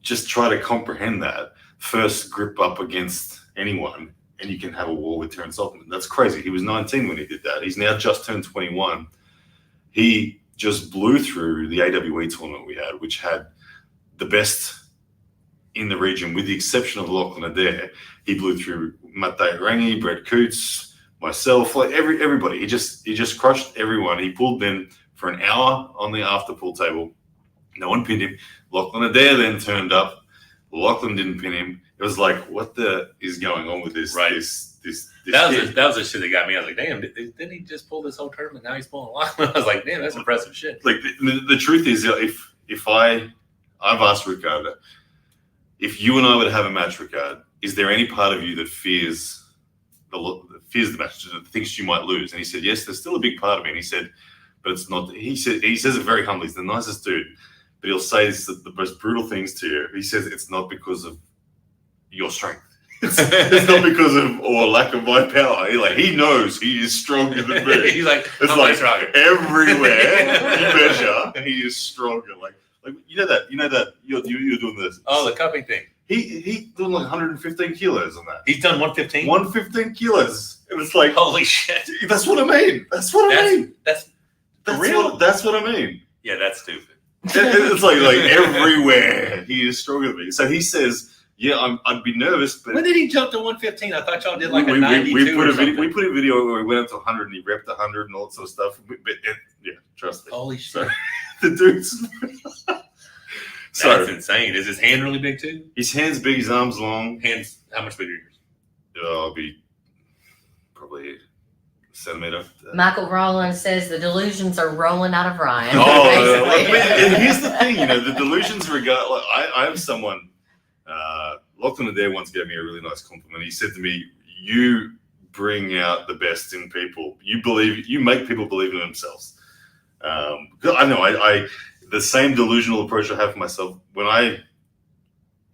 Speaker 3: Just try to comprehend that. First grip up against anyone, and you can have a war with Terence Opperman. That's crazy. He was 19 when he did that. He's now just turned 21. He just blew through the AWE tournament we had, which had the best in the region, with the exception of Lachlan Adair. He blew through Matej Rangi, Brett Coots, myself, like everybody. He just crushed everyone. He pulled them for an hour on the after pool table. No one pinned him. Lachlan Adair then turned up. Lachlan didn't pin him. It was like, what the is going on with this?
Speaker 1: Right.
Speaker 3: This
Speaker 1: That
Speaker 3: kid?
Speaker 1: was the shit that got me. I was like, damn, didn't he just pull this whole tournament? Now he's pulling a lot. I was like, damn, that's impressive shit.
Speaker 3: Like the truth is, if I've asked Riekard, if you and I were to have a match, Riekard, is there any part of you that fears the match, that thinks you might lose? And he said, yes, there's still a big part of me. And he said, but it's not. He says it very humbly. He's the nicest dude, but he'll say the most brutal things to you. He says it's not because of your strength. It's not because of or lack of my power. He knows he is stronger than me.
Speaker 1: He's like,
Speaker 3: it's
Speaker 1: I'm
Speaker 3: like
Speaker 1: stronger.
Speaker 3: Everywhere you measure, he is stronger. Like you know that you're doing this.
Speaker 1: Oh, the cupping thing.
Speaker 3: He doing like 115 kilos on that.
Speaker 1: He's done 115.
Speaker 3: 115 kilos. And it's like,
Speaker 1: holy shit.
Speaker 3: That's what I mean. That's what I mean.
Speaker 1: That's
Speaker 3: real. That's what I mean.
Speaker 1: Yeah, that's stupid.
Speaker 3: It's like everywhere he is stronger than me. So he says, yeah, I'd be nervous, but
Speaker 1: when did he jump to 115? I thought y'all did like a 92
Speaker 3: we put
Speaker 1: or
Speaker 3: a video.
Speaker 1: something.
Speaker 3: We put a video where we went up to 100 and he repped 100 and all that sort of stuff. Yeah, trust me.
Speaker 1: Holy shit.
Speaker 3: The dude's
Speaker 1: That's insane. Is his hand really big too?
Speaker 3: His hand's big, his arm's long.
Speaker 1: Hands, how much bigger?
Speaker 3: It'll be probably a centimeter.
Speaker 2: Michael Rollins says the delusions are rolling out of Ryan.
Speaker 3: Oh, and here's the thing, the delusions regard. Like, I'm someone. Lachlan Adair once gave me a really nice compliment. He said to me, "You bring out the best in people. You make people believe in themselves." I know. I the same delusional approach I have for myself when I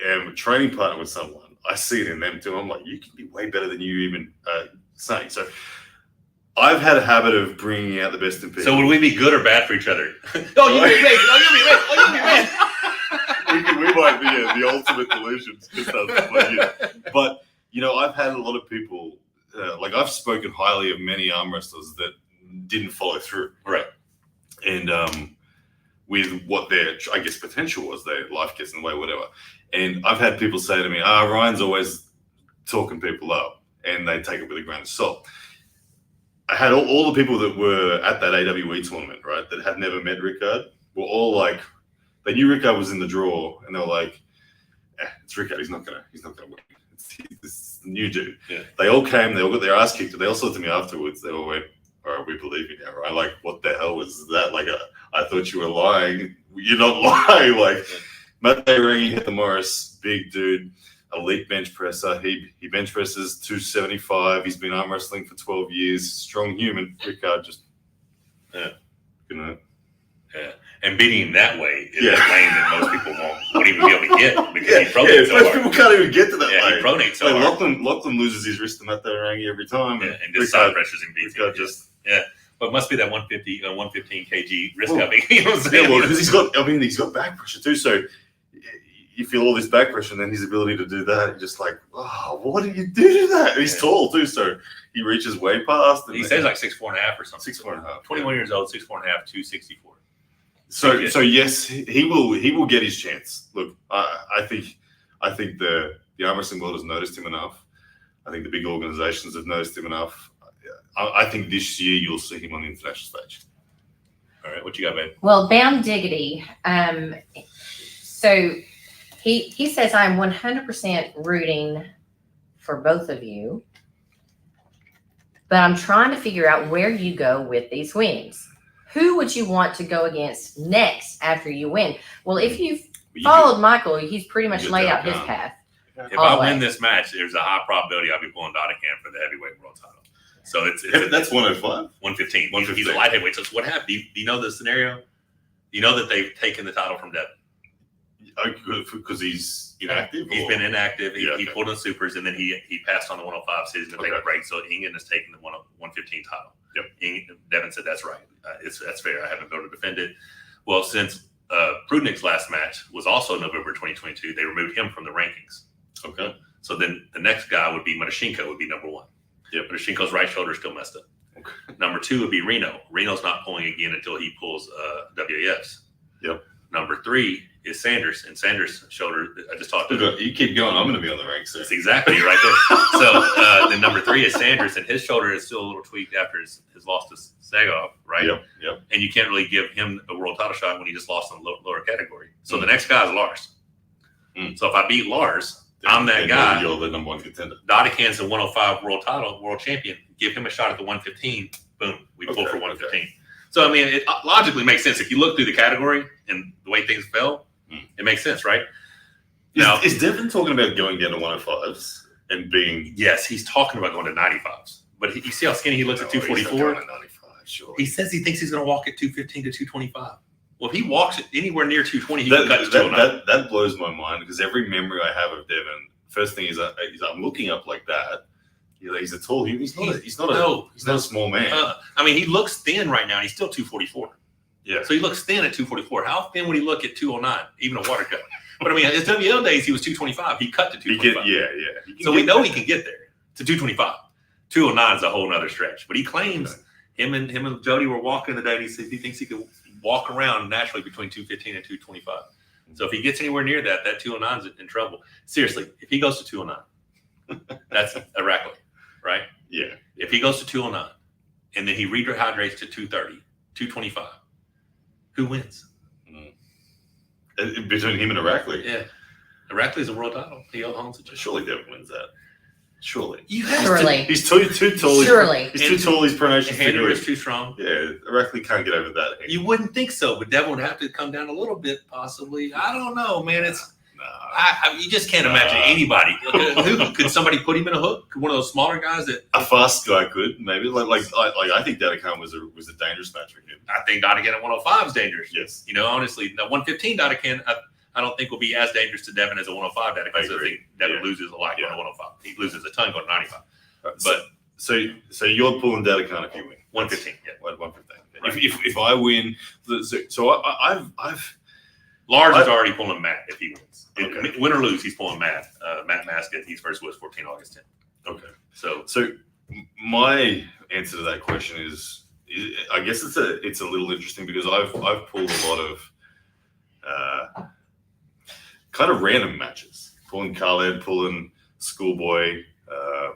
Speaker 3: am a training partner with someone. I see it in them too. I'm like, you can be way better than you even saying. So I've had a habit of bringing out the best in people.
Speaker 1: So would we be good or bad for each other? Oh, you be amazing. Oh, you be amazing. Oh, you be amazing.
Speaker 3: We might be the ultimate delusions. But I've had a lot of people. I've spoken highly of many arm wrestlers that didn't follow through.
Speaker 1: Right.
Speaker 3: And with what their, I guess, potential was, their life gets in the way, whatever. And I've had people say to me, Ryan's always talking people up, and they take it with a grain of salt. I had all the people that were at that AWE tournament, right, that had never met Riekard, were all like, they knew Riekard was in the draw, and they were like, it's Riekard, he's not gonna win. It's the new dude.
Speaker 1: Yeah.
Speaker 3: They all came, they all got their ass kicked, but they all said to me afterwards, they all went, all right, we believe you now, right? Like, what the hell was that? Like, I thought you were lying. You're not lying. Like, Matej Rangi hit the Morris, big dude, elite bench presser. He bench presses 275. He's been arm wrestling for 12 years. Strong human. Riekard just,
Speaker 1: Yeah.
Speaker 3: Yeah.
Speaker 1: And beating him that way is a lane that most people won't even be able to get because he pronates so
Speaker 3: most
Speaker 1: hard.
Speaker 3: people can't even get to that
Speaker 1: Yeah,
Speaker 3: lane.
Speaker 1: he pronates so
Speaker 3: Like,
Speaker 1: hard.
Speaker 3: Lachlan loses his wrist to Matej Rangi every time.
Speaker 1: Yeah, and just side pressures him.
Speaker 3: Riekard just.
Speaker 1: Yeah. But it must be that 115 kg wrist cupping. You know what I'm
Speaker 3: Yeah,
Speaker 1: saying?
Speaker 3: well, because he's got back pressure too. So you feel all this back pressure, and then his ability to do that, you're just like, oh, what do you do to that? And he's tall too, so he reaches way past. And
Speaker 1: He says like 6'4.5" or something.
Speaker 3: 6'4.5".
Speaker 1: 21 years old, 6'4.5", 264.
Speaker 3: So yes, he will get his chance. Look, I think the arm wrestling world has noticed him enough. I think the big organizations have noticed him enough. I think this year you'll see him on the international stage.
Speaker 1: All right, what you got, babe?
Speaker 2: Well, Bam Diggity. So he says I'm 100% rooting for both of you, but I'm trying to figure out where you go with these wins. Who would you want to go against next after you win? Well, if you've followed Michael, he's pretty much laid out his path.
Speaker 1: If I win this match, there's a high probability I'll be pulling Dodecan for the heavyweight world title. So
Speaker 3: that's 105?
Speaker 1: 115. He's a light heavyweight. So what happened? Do you know the scenario? Do you know that they've taken the title from Devon?
Speaker 3: Because he's inactive?
Speaker 1: He's been inactive. He pulled in the supers, and then he passed on the 105, so he's going to take a break. So Ingen is taking the 115 title. Yep. Devon said, that's right. That's fair. I haven't been able to defend it. Well, since Prudnick's last match was also November 2022, they removed him from the rankings.
Speaker 3: Okay.
Speaker 1: So then the next guy would be Matoshenko, would be number 1. Yep. Matoshenko's right shoulder is still messed up. Okay. Number 2 would be Reno. Reno's not pulling again until he pulls WAFs.
Speaker 3: Yep.
Speaker 1: Number 3 is Sanders, and Sanders' shoulder. I just talked to
Speaker 3: you. Keep going. I'm going to be on the ranks.
Speaker 1: That's exactly right there. So then number 3 is Sanders, and his shoulder is still a little tweaked after his loss to Sagov, right?
Speaker 3: Yep.
Speaker 1: And you can't really give him a world title shot when he just lost in the lower category. So the next guy is Lars. So if I beat Lars, I'm that guy.
Speaker 3: You're the number 1 contender.
Speaker 1: Dodecan's the 105 world champion. Give him a shot at the 115. Boom, we pull for 115. Okay. So I mean, it logically makes sense if you look through the category and the way things fell. It makes sense, right?
Speaker 3: Now, is Devon talking about going down to 105s and being?
Speaker 1: Yes, he's talking about going to 95s. But you see how skinny he looks at 244?
Speaker 3: 95, sure.
Speaker 1: He says he thinks he's going to walk at 215 to 225. Well, if he walks anywhere near 220, he can cut to 209.
Speaker 3: That blows my mind because every memory I have of Devon, first thing is I'm looking up like that. He's a tall. He's not a small man.
Speaker 1: I mean, he looks thin right now, and he's still 244.
Speaker 3: Yeah.
Speaker 1: So he looks thin at 244. How thin would he look at 209? Even a water cut. But I mean, his WL days, he was 225. He cut to 225. So we know he can get there to 225. 209 is a whole nother stretch. But he claims him and Jody were walking the day, and he says he thinks he could walk around naturally between 215 and 225. So if he gets anywhere near that 209 is in trouble. Seriously, if he goes to 209, that's Iraqi, right?
Speaker 3: Yeah.
Speaker 1: If he goes to 209 and then he rehydrates to 230, 225, who wins?
Speaker 3: Between him and Iraqi?
Speaker 1: Yeah. Iraqi is a world title. He owns it.
Speaker 3: Surely Devon wins that. Surely.
Speaker 2: Surely.
Speaker 3: He's too tall.
Speaker 2: Surely.
Speaker 3: He's too tall. His pronounced
Speaker 1: Hander is too strong.
Speaker 3: Yeah. Iraqi can't get over that.
Speaker 1: You wouldn't think so, but Devon would have to come down a little bit, possibly. I don't know, man. It's you just can't imagine anybody. Who could somebody put him in a hook? Could one of those smaller guys that
Speaker 3: a fast guy could maybe I think Dodecan was a dangerous match for him.
Speaker 1: I think Dodecan at 105 is dangerous.
Speaker 3: Yes,
Speaker 1: honestly, the 115 Dodecan I don't think will be as dangerous to Devon as a 105 Dodecan. I think Devon loses a lot going to 105. He loses a ton going to 95. But
Speaker 3: so you're pulling Dodecan if you win
Speaker 1: 115. Yeah,
Speaker 3: 115. Right. If I win, so I've.
Speaker 1: Lars is already pulling Matt if he wins. Okay. Win or lose, he's pulling Matt. Matt Maskett, he's first was 14 August 10.
Speaker 3: Okay. So my answer to that question is I guess it's a little interesting because I've pulled a lot of kind of random matches. Pulling Khaled, pulling Schoolboy,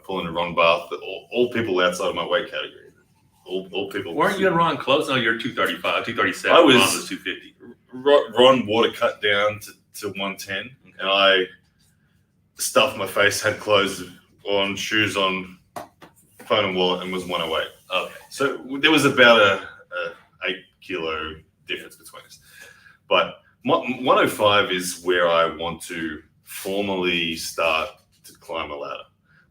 Speaker 3: pulling Ron Barth, all people outside of my weight category. All people.
Speaker 1: Weren't you and Ron close? No, you're 235, 237.
Speaker 3: Ron
Speaker 1: was 250.
Speaker 3: Ron water cut down to 110, and I stuffed my face, had clothes on, shoes on, phone and wallet, and was 108.
Speaker 1: Okay.
Speaker 3: So there was about a 8 kilo difference between us. But 105 is where I want to formally start to climb a ladder.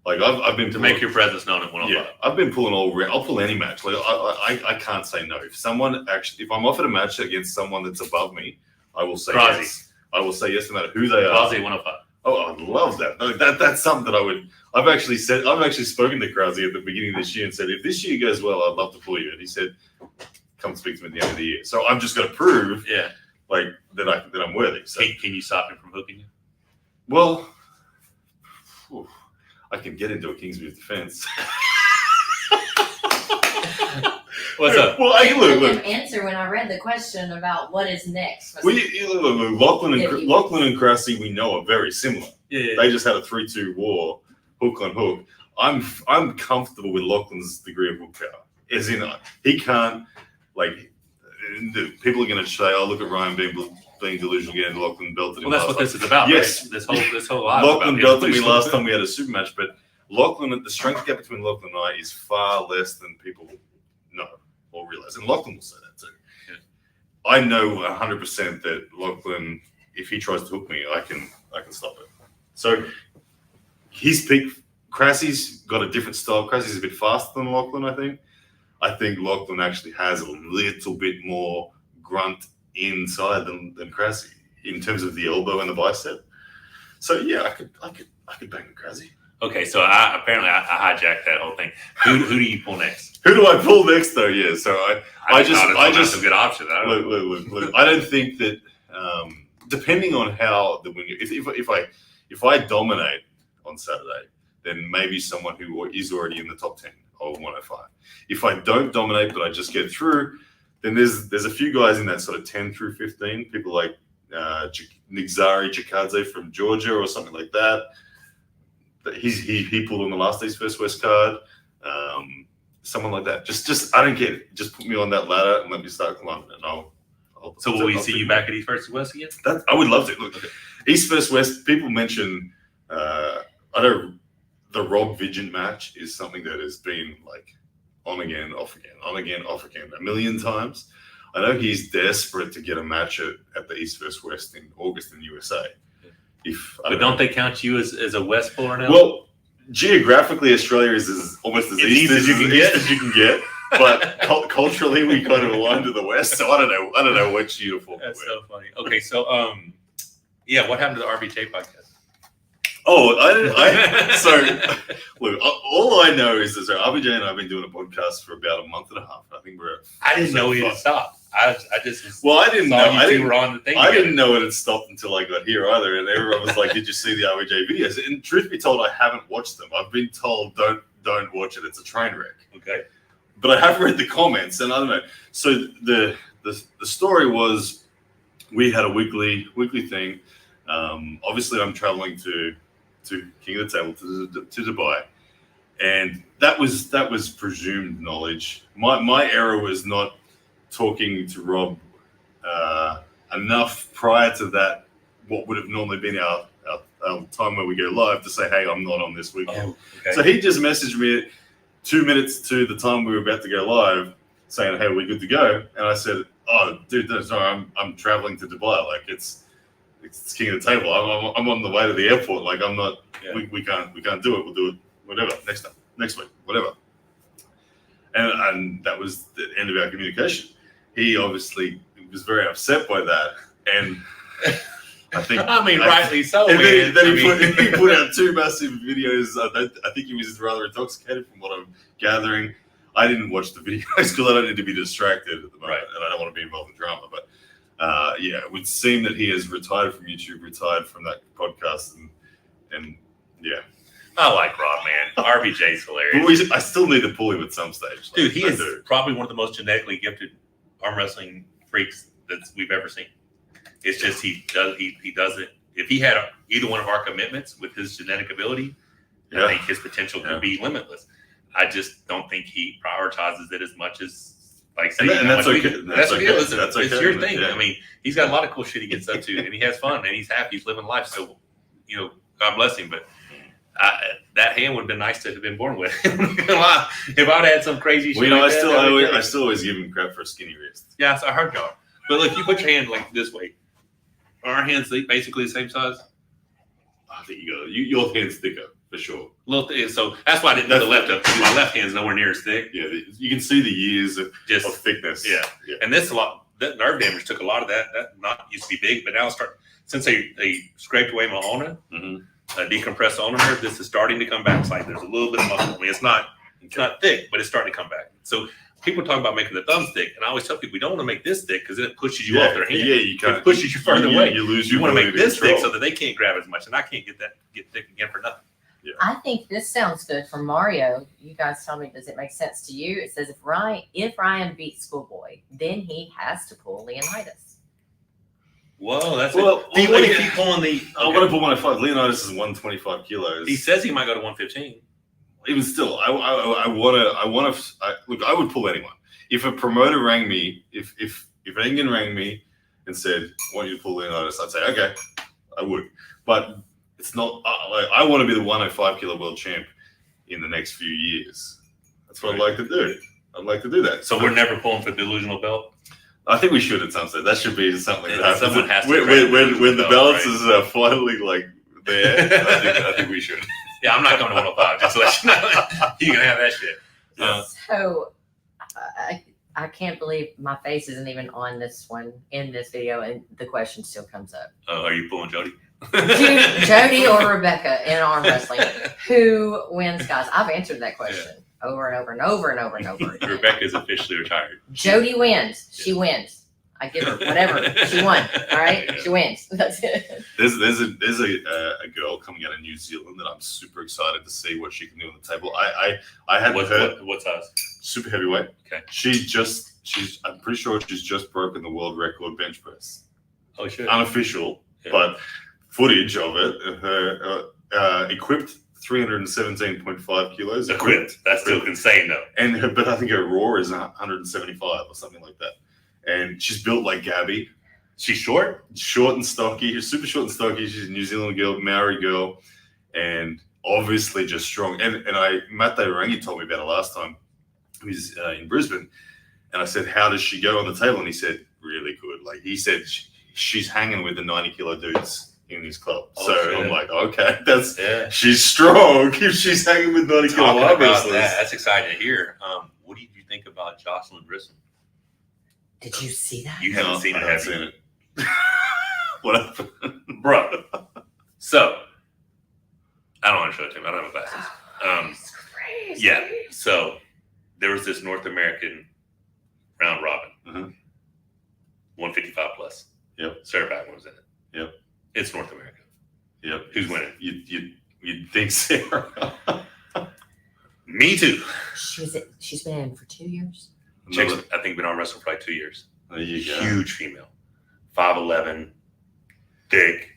Speaker 3: Like I've been
Speaker 1: to make your presence known at 105.
Speaker 3: Yeah, I've been pulling I'll pull any match. Like I can't say no. If I'm offered a match against someone that's above me, I will say yes. I will say yes no matter who they are.
Speaker 1: Krause 105.
Speaker 3: Oh, I'd love that. That's something that I would. I've actually spoken to Krause at the beginning of this year and said, if this year goes well, I'd love to pull you. And he said, come speak to me at the end of the year. So I'm just going to prove, like that I'm worthy. So
Speaker 1: can you stop him from hooking you?
Speaker 3: Well, I can get into a Kingsbury defense.
Speaker 1: What's up?
Speaker 2: Well, I didn't answer when I read the question about what is next.
Speaker 3: Well, Lachlan and Krause, we know, are very similar.
Speaker 1: Yeah.
Speaker 3: They just had a 3-2 war. hook on hook. I'm comfortable with Lachlan's degree of hook power. As in, he can't, like, people are going to say, "Oh, look at Ryan being delusional again." Lachlan belted him.
Speaker 1: Well, that's what this is about.
Speaker 3: Yes,
Speaker 1: right? This whole live
Speaker 3: Lachlan
Speaker 1: about
Speaker 3: belted me last time we had a super match, but the strength gap between Lachlan and I is far less than people know or realize, and Lachlan will say that too.
Speaker 1: Yeah.
Speaker 3: I know 100% that Lachlan, if he tries to hook me, I can stop it. So his peak. Crassie's got a different style. Crassie's a bit faster than Lachlan, I think. I think Lachlan actually has a little bit more grunt inside than Crassie in terms of the elbow and the bicep. So yeah, I could bang with Crassie.
Speaker 1: Okay, so I hijacked that whole thing. Who do you pull next?
Speaker 3: Who do I pull next though? Yeah, so I just
Speaker 1: a good option.
Speaker 3: Look. I don't think that depending on how the wing, if I dominate on Saturday, then maybe someone who is already in the top 10 of 105. If I don't dominate, but I just get through, then there's a few guys in that sort of 10 through 15, people like Nixari Chikadze from Georgia or something like that. He pulled on the last East First West card. Someone like that. Just I don't get it. Just put me on that ladder and let me start climbing, and I'll
Speaker 1: So will we see you back at East First West again?
Speaker 3: I would love to. Look, East First West. People mention. I don't. The Rob Vigent match is something that has been like on again, off again, on again, off again a million times. I know he's desperate to get a match at the East First West in August in USA.
Speaker 1: But don't they count you as a West puller now?
Speaker 3: Well, geographically, Australia is almost as east as you can get. But culturally, we kind of align to the West. So I don't know which uniform.
Speaker 1: That's so funny. Okay, so yeah, what happened to the RBJ podcast?
Speaker 3: Oh, so look, all I know is that RBJ and I have been doing a podcast for about a month and a half. I think we're.
Speaker 1: I didn't know it had stopped. I just.
Speaker 3: Well, I didn't know.
Speaker 1: I
Speaker 3: didn't know it had stopped until I got here either. And everyone was like, "Did you see the RBJ videos?" And truth be told, I haven't watched them. I've been told don't watch it. It's a train wreck.
Speaker 1: Okay.
Speaker 3: But I have read the comments, and I don't know. So the story was, we had a weekly thing. Obviously, I'm traveling to King of the Table to Dubai, and that was presumed knowledge. My error was not talking to Rob enough prior to that. What would have normally been our time where we go live to say, "Hey, I'm not on this weekend."
Speaker 1: Oh, okay.
Speaker 3: So he just messaged me 2 minutes to the time we were about to go live, saying, "Hey, we're good to go." And I said, "Oh, dude, sorry, I'm traveling to Dubai. Like it's King of the Table. I'm on the way to the airport. Like I'm not. Yeah. We can't do it. We'll do it whatever next week, whatever." And that was the end of our communication. He obviously was very upset by that, and I think.
Speaker 1: Rightly so.
Speaker 3: And then he put out 2 massive videos. I think he was rather intoxicated, from what I'm gathering. I didn't watch the videos because I don't need to be distracted at the moment, and I don't want to be involved in drama, but. Yeah, it would seem that he has retired from YouTube, retired from that podcast, and yeah.
Speaker 1: I like Rob, man. RBJ's hilarious.
Speaker 3: But I still need to pull him at some stage.
Speaker 1: Dude, he is probably one of the most genetically gifted arm wrestling freaks that we've ever seen. It's just he does it. If he had either one of our commitments with his genetic ability, I think his potential could be limitless. I just don't think he prioritizes it as much as.
Speaker 3: And that's okay.
Speaker 1: That's okay. Listen,
Speaker 3: that's okay.
Speaker 1: It's your thing.
Speaker 3: Yeah.
Speaker 1: I mean, he's got a lot of cool shit he gets up to, and he has fun, and he's happy. He's living life. So, God bless him. But that hand would have been nice to have been born with. If I'd had some crazy shit.
Speaker 3: Well, I still always give him crap for a skinny wrist.
Speaker 1: Yeah, so I heard y'all. But look, you put your hand like this way. Are our hands basically the same size?
Speaker 3: I think your hand's thicker. For sure.
Speaker 1: So that's why I didn't know the left up. My left hand's nowhere near as thick.
Speaker 3: Yeah, you can see the years of thickness.
Speaker 1: Yeah. And this that nerve damage took a lot of that. That not used to be big, but now since they scraped away my ulna, decompressed ulnar nerve, this is starting to come back. It's like there's a little bit of muscle. I mean, it's not thick, but it's starting to come back. So people talk about making the thumbs thick, and I always tell people we don't want to make this thick because it pushes you off their hand.
Speaker 3: Yeah, you can't.
Speaker 1: It pushes you further away.
Speaker 3: You lose.
Speaker 1: You want to make this thick so that they can't grab as much, and I can't get thick again for nothing.
Speaker 3: Yeah.
Speaker 2: I think this sounds good for Mario. You guys tell me, does it make sense to you? It says if Ryan beats Schoolboy, then he has to pull Leonidas.
Speaker 1: Whoa, that's
Speaker 3: Well,
Speaker 1: do you want to
Speaker 3: again,
Speaker 1: keep pulling the?
Speaker 3: I want to put 105. Leonidas is 125 kilos.
Speaker 1: He says he might go to 115.
Speaker 3: Even still, I want to. Look, I would pull anyone. If a promoter rang me, if Engen rang me and said, "I want you to pull Leonidas," I'd say, "Okay, I would." But it's not. I want to be the 105 kilo world champ in the next few years. That's what I'd like to do. I'd like to do that.
Speaker 1: So we're never pulling for the delusional belt.
Speaker 3: I think we should at some stage. That should be something that happens.
Speaker 1: Someone has to
Speaker 3: when the
Speaker 1: belt,
Speaker 3: balance
Speaker 1: right?
Speaker 3: is finally like there. I think we should.
Speaker 1: Yeah, I'm not going to 105. Just to let you know, you can have that shit.
Speaker 2: So I can't believe my face isn't even on this one in this video, and the question still comes up.
Speaker 1: Are you pulling Jody?
Speaker 2: Jody or Rebecca in arm wrestling? Who wins, guys? I've answered that question over and over and over and over and over.
Speaker 1: Rebecca's officially retired.
Speaker 2: Jody wins. She wins. I give her whatever. She won. All right, she wins. That's it.
Speaker 3: There's a girl coming out of New Zealand that I'm super excited to see what she can do on the table. I hadn't heard
Speaker 1: What size?
Speaker 3: super heavyweight.
Speaker 1: Okay.
Speaker 3: I'm pretty sure she's just broken the world record bench press.
Speaker 1: Oh, shit.
Speaker 3: Unofficial,
Speaker 1: Yeah.
Speaker 3: but footage of it. Her equipped 317.5 kilos.
Speaker 1: Equipped. That's still insane, though.
Speaker 3: But I think her raw is 175 or something like that. And she's built like Gabby.
Speaker 1: She's short?
Speaker 3: Short and stocky. She's super short and stocky. She's a New Zealand girl, Maori girl, and obviously just strong. And Matt Rangi told me about it last time. He was in Brisbane. And I said, how does she go on the table? And he said, really good. Like he said, she's hanging with the 90 kilo dudes in his club.
Speaker 1: Oh,
Speaker 3: so
Speaker 1: shit.
Speaker 3: I'm like, okay,
Speaker 1: Yeah.
Speaker 3: she's strong if she's hanging with 90 kilo
Speaker 1: Talking
Speaker 3: arm
Speaker 1: about
Speaker 3: wrestlers.
Speaker 1: that, that's exciting to hear. What do you think about Jocelyn Grissom?
Speaker 2: Did you see that?
Speaker 1: You haven't seen it,
Speaker 3: I haven't
Speaker 1: have you?
Speaker 3: seen it. What happened?
Speaker 1: Bro. So, I don't want to show it to him. I don't have glasses.
Speaker 2: It's crazy.
Speaker 1: Yeah. So, there was this North American round robin.
Speaker 3: Uh-huh.
Speaker 1: 155 plus.
Speaker 3: Yep.
Speaker 1: Sarah Backward was in it.
Speaker 3: Yep.
Speaker 1: It's North America.
Speaker 3: Yep.
Speaker 1: Who's winning?
Speaker 3: You'd think Sarah.
Speaker 1: Me too.
Speaker 2: She's been in for 2 years.
Speaker 1: Chick's, I think, been on wrestling for like 2 years.
Speaker 3: There you go.
Speaker 1: Huge female. 5'11", thick.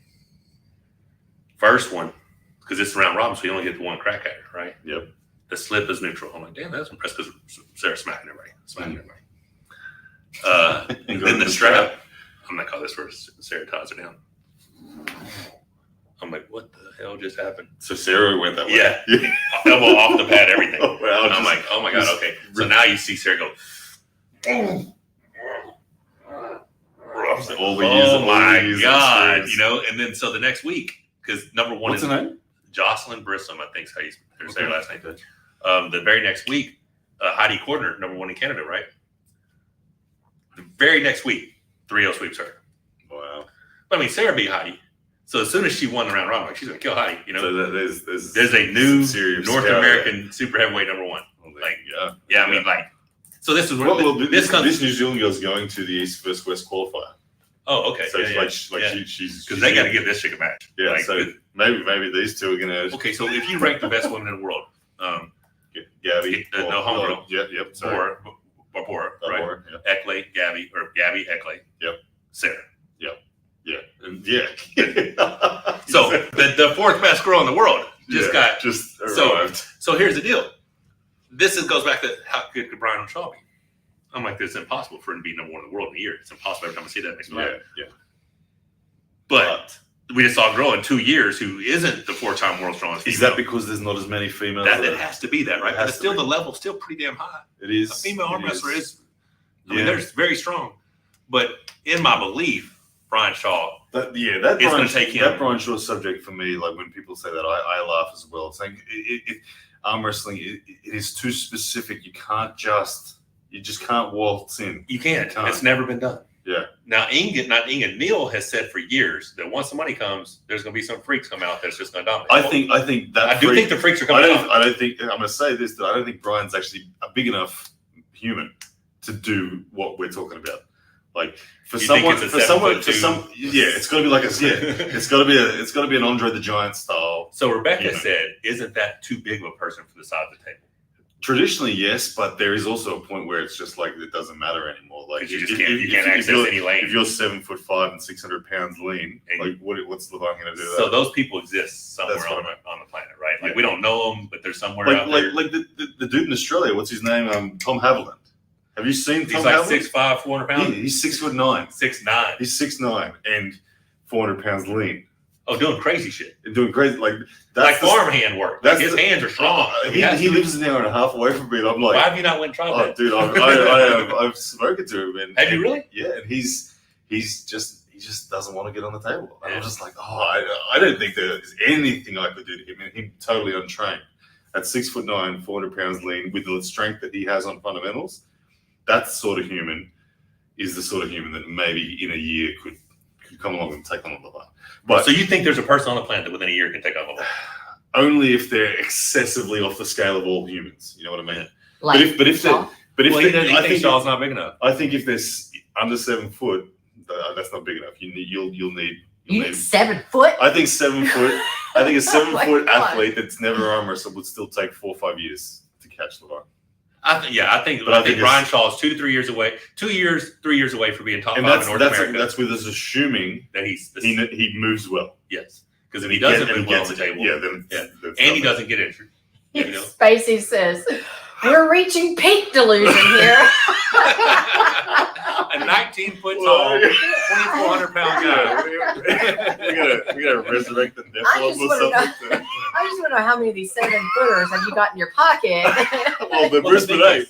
Speaker 1: First one, because it's round robin, so you only get the one crack at her, right?
Speaker 3: Yep.
Speaker 1: The slip is neutral. I'm like, damn, that's impressive because Sarah's smacking everybody. And then the strap. I'm like, oh, this where Sarah ties her down. I'm like, what the hell just happened?
Speaker 3: So Sarah went that way.
Speaker 1: Yeah. Elbow off the pad, everything.
Speaker 3: Oh, wow,
Speaker 1: I'm like, oh my God, okay. So now you see Sarah go,
Speaker 3: all the years,
Speaker 1: oh my
Speaker 3: years
Speaker 1: God,
Speaker 3: experience.
Speaker 1: you know, and then so the next week, because number one
Speaker 3: What's
Speaker 1: is
Speaker 3: her name?
Speaker 1: Jocelyn Grissom, I think is how you say her last name.
Speaker 3: Okay.
Speaker 1: The very next week, Heidi Corner, number one in Canada, right? The very next week, 3-0 sweeps her.
Speaker 3: Wow.
Speaker 1: But I mean, Sarah beat Heidi. So as soon as she won the round robin, like, she's going to kill Heidi, you know?
Speaker 3: So
Speaker 1: there's a new
Speaker 3: serious
Speaker 1: North
Speaker 3: scout
Speaker 1: American super heavyweight number one. Like, yeah, I mean, like, so this is where
Speaker 3: this
Speaker 1: comes.
Speaker 3: New Zealand girl's going to the East vs West qualifier.
Speaker 1: Oh, okay.
Speaker 3: So
Speaker 1: yeah,
Speaker 3: she's
Speaker 1: because they got to give this chick a match.
Speaker 3: Yeah,
Speaker 1: Like,
Speaker 3: so maybe these two are gonna.
Speaker 1: okay, so if you rank the best women in the world,
Speaker 3: Gabby,
Speaker 1: no homegirl.
Speaker 3: Yep. Sorry.
Speaker 1: Barbora, right?
Speaker 3: Barbora, yeah.
Speaker 1: Eckley, Gabby, Eckley.
Speaker 3: Yep.
Speaker 1: Sarah.
Speaker 3: Yeah. And yeah.
Speaker 1: So the fourth best girl in the world just
Speaker 3: arrived.
Speaker 1: So here's the deal. This goes back to how good could Brian Shaw be? I'm like, it's impossible for him to be number one in the world in a year. It's impossible. Every time I see that, it makes me laugh.
Speaker 3: Yeah.
Speaker 1: But we just saw a girl in 2 years who isn't the 4-time world strongest female.
Speaker 3: Is that because there's not as many females?
Speaker 1: That it has to be that, right?
Speaker 3: It
Speaker 1: But
Speaker 3: has
Speaker 1: it's still
Speaker 3: to be.
Speaker 1: the level's still pretty damn high.
Speaker 3: It is.
Speaker 1: A female arm wrestler is. I
Speaker 3: Yeah.
Speaker 1: mean, they're very strong. But in my belief, Brian Shaw.
Speaker 3: That
Speaker 1: It's
Speaker 3: Brian,
Speaker 1: gonna take him.
Speaker 3: That Brian Shaw subject for me, like when people say that, I laugh as well. Saying arm wrestling, it is too specific. You just can't waltz in.
Speaker 1: You can't.
Speaker 3: Can't.
Speaker 1: It's never been done.
Speaker 3: Yeah.
Speaker 1: Now, Neil has said for years that once the money comes, there's going to be some freaks come out that's just going to dominate.
Speaker 3: I think that
Speaker 1: I do think the freaks are coming out.
Speaker 3: I don't think I'm going to say this, that I don't think Brian's actually a big enough human to do what we're talking about. Like for
Speaker 1: You think
Speaker 3: someone,
Speaker 1: it's a
Speaker 3: for someone,
Speaker 1: 7'2"?
Speaker 3: for some, yeah, it's got to be like it's got to be an Andre the Giant style.
Speaker 1: So Rebecca
Speaker 3: You know.
Speaker 1: said, "Isn't that too big of a person for the side of the table?"
Speaker 3: Traditionally, yes, but there is also a point where it's just like it doesn't matter anymore. Like
Speaker 1: you just can't access any lane.
Speaker 3: If you're 7'5" and 600 pounds lean, like what's Levine going to do?
Speaker 1: So those people exist somewhere on the planet, right? Like we don't know them, but they're somewhere out there.
Speaker 3: Like the dude in Australia. What's his name? Tom Haviland. Have you seen Tom
Speaker 1: Haviland?
Speaker 3: He's
Speaker 1: like 6'5", 400 pounds.
Speaker 3: He's 6'9".
Speaker 1: 6'9".
Speaker 3: He's 6'9" and 400 pounds lean.
Speaker 1: Oh, doing crazy shit.
Speaker 3: Doing crazy like
Speaker 1: farmhand work. Like his hands are strong.
Speaker 3: He lives an hour and a half away from me. And I'm like,
Speaker 1: why have you not went and tried that?
Speaker 3: Dude, I've spoken to him. And,
Speaker 1: have you really?
Speaker 3: Yeah, and he just doesn't want to get on the table. And I'm just like, I don't think there's anything I could do to him. And him totally untrained at 6'9", 400 pounds lean with the strength that he has on fundamentals. That sort of human is the sort of human that maybe in a year could come along and take on Levine. But
Speaker 1: so you think there's a person on the planet that within a year can take on Levine?
Speaker 3: Only if they're excessively off the scale of all humans. You know what I mean?
Speaker 2: Like
Speaker 3: but if
Speaker 1: I think Shaw's not big enough.
Speaker 3: I think if they're under 7 foot, that's not big enough. You'll need
Speaker 2: 7 foot.
Speaker 3: I think 7 foot. I think a 7 foot
Speaker 2: God.
Speaker 3: athlete that's never arm wrestled would still take 4 or 5 years to catch Levine.
Speaker 1: I think Brian Shaw is 2 to 3 years away. 3 years away from being top 5 in North America.
Speaker 3: That's with us assuming
Speaker 1: that
Speaker 3: he moves well.
Speaker 1: Yes, because if he doesn't move well on the table, and he doesn't get injured.
Speaker 2: Spacey says, "We're reaching peak delusion here."
Speaker 1: A 19-foot tall, 2,400 pound guy.
Speaker 3: We gotta resurrect the Nephilim or something.
Speaker 2: I just want to know how many of these 7-footers have you got in your pocket?
Speaker 3: Well, the Brisbane 8.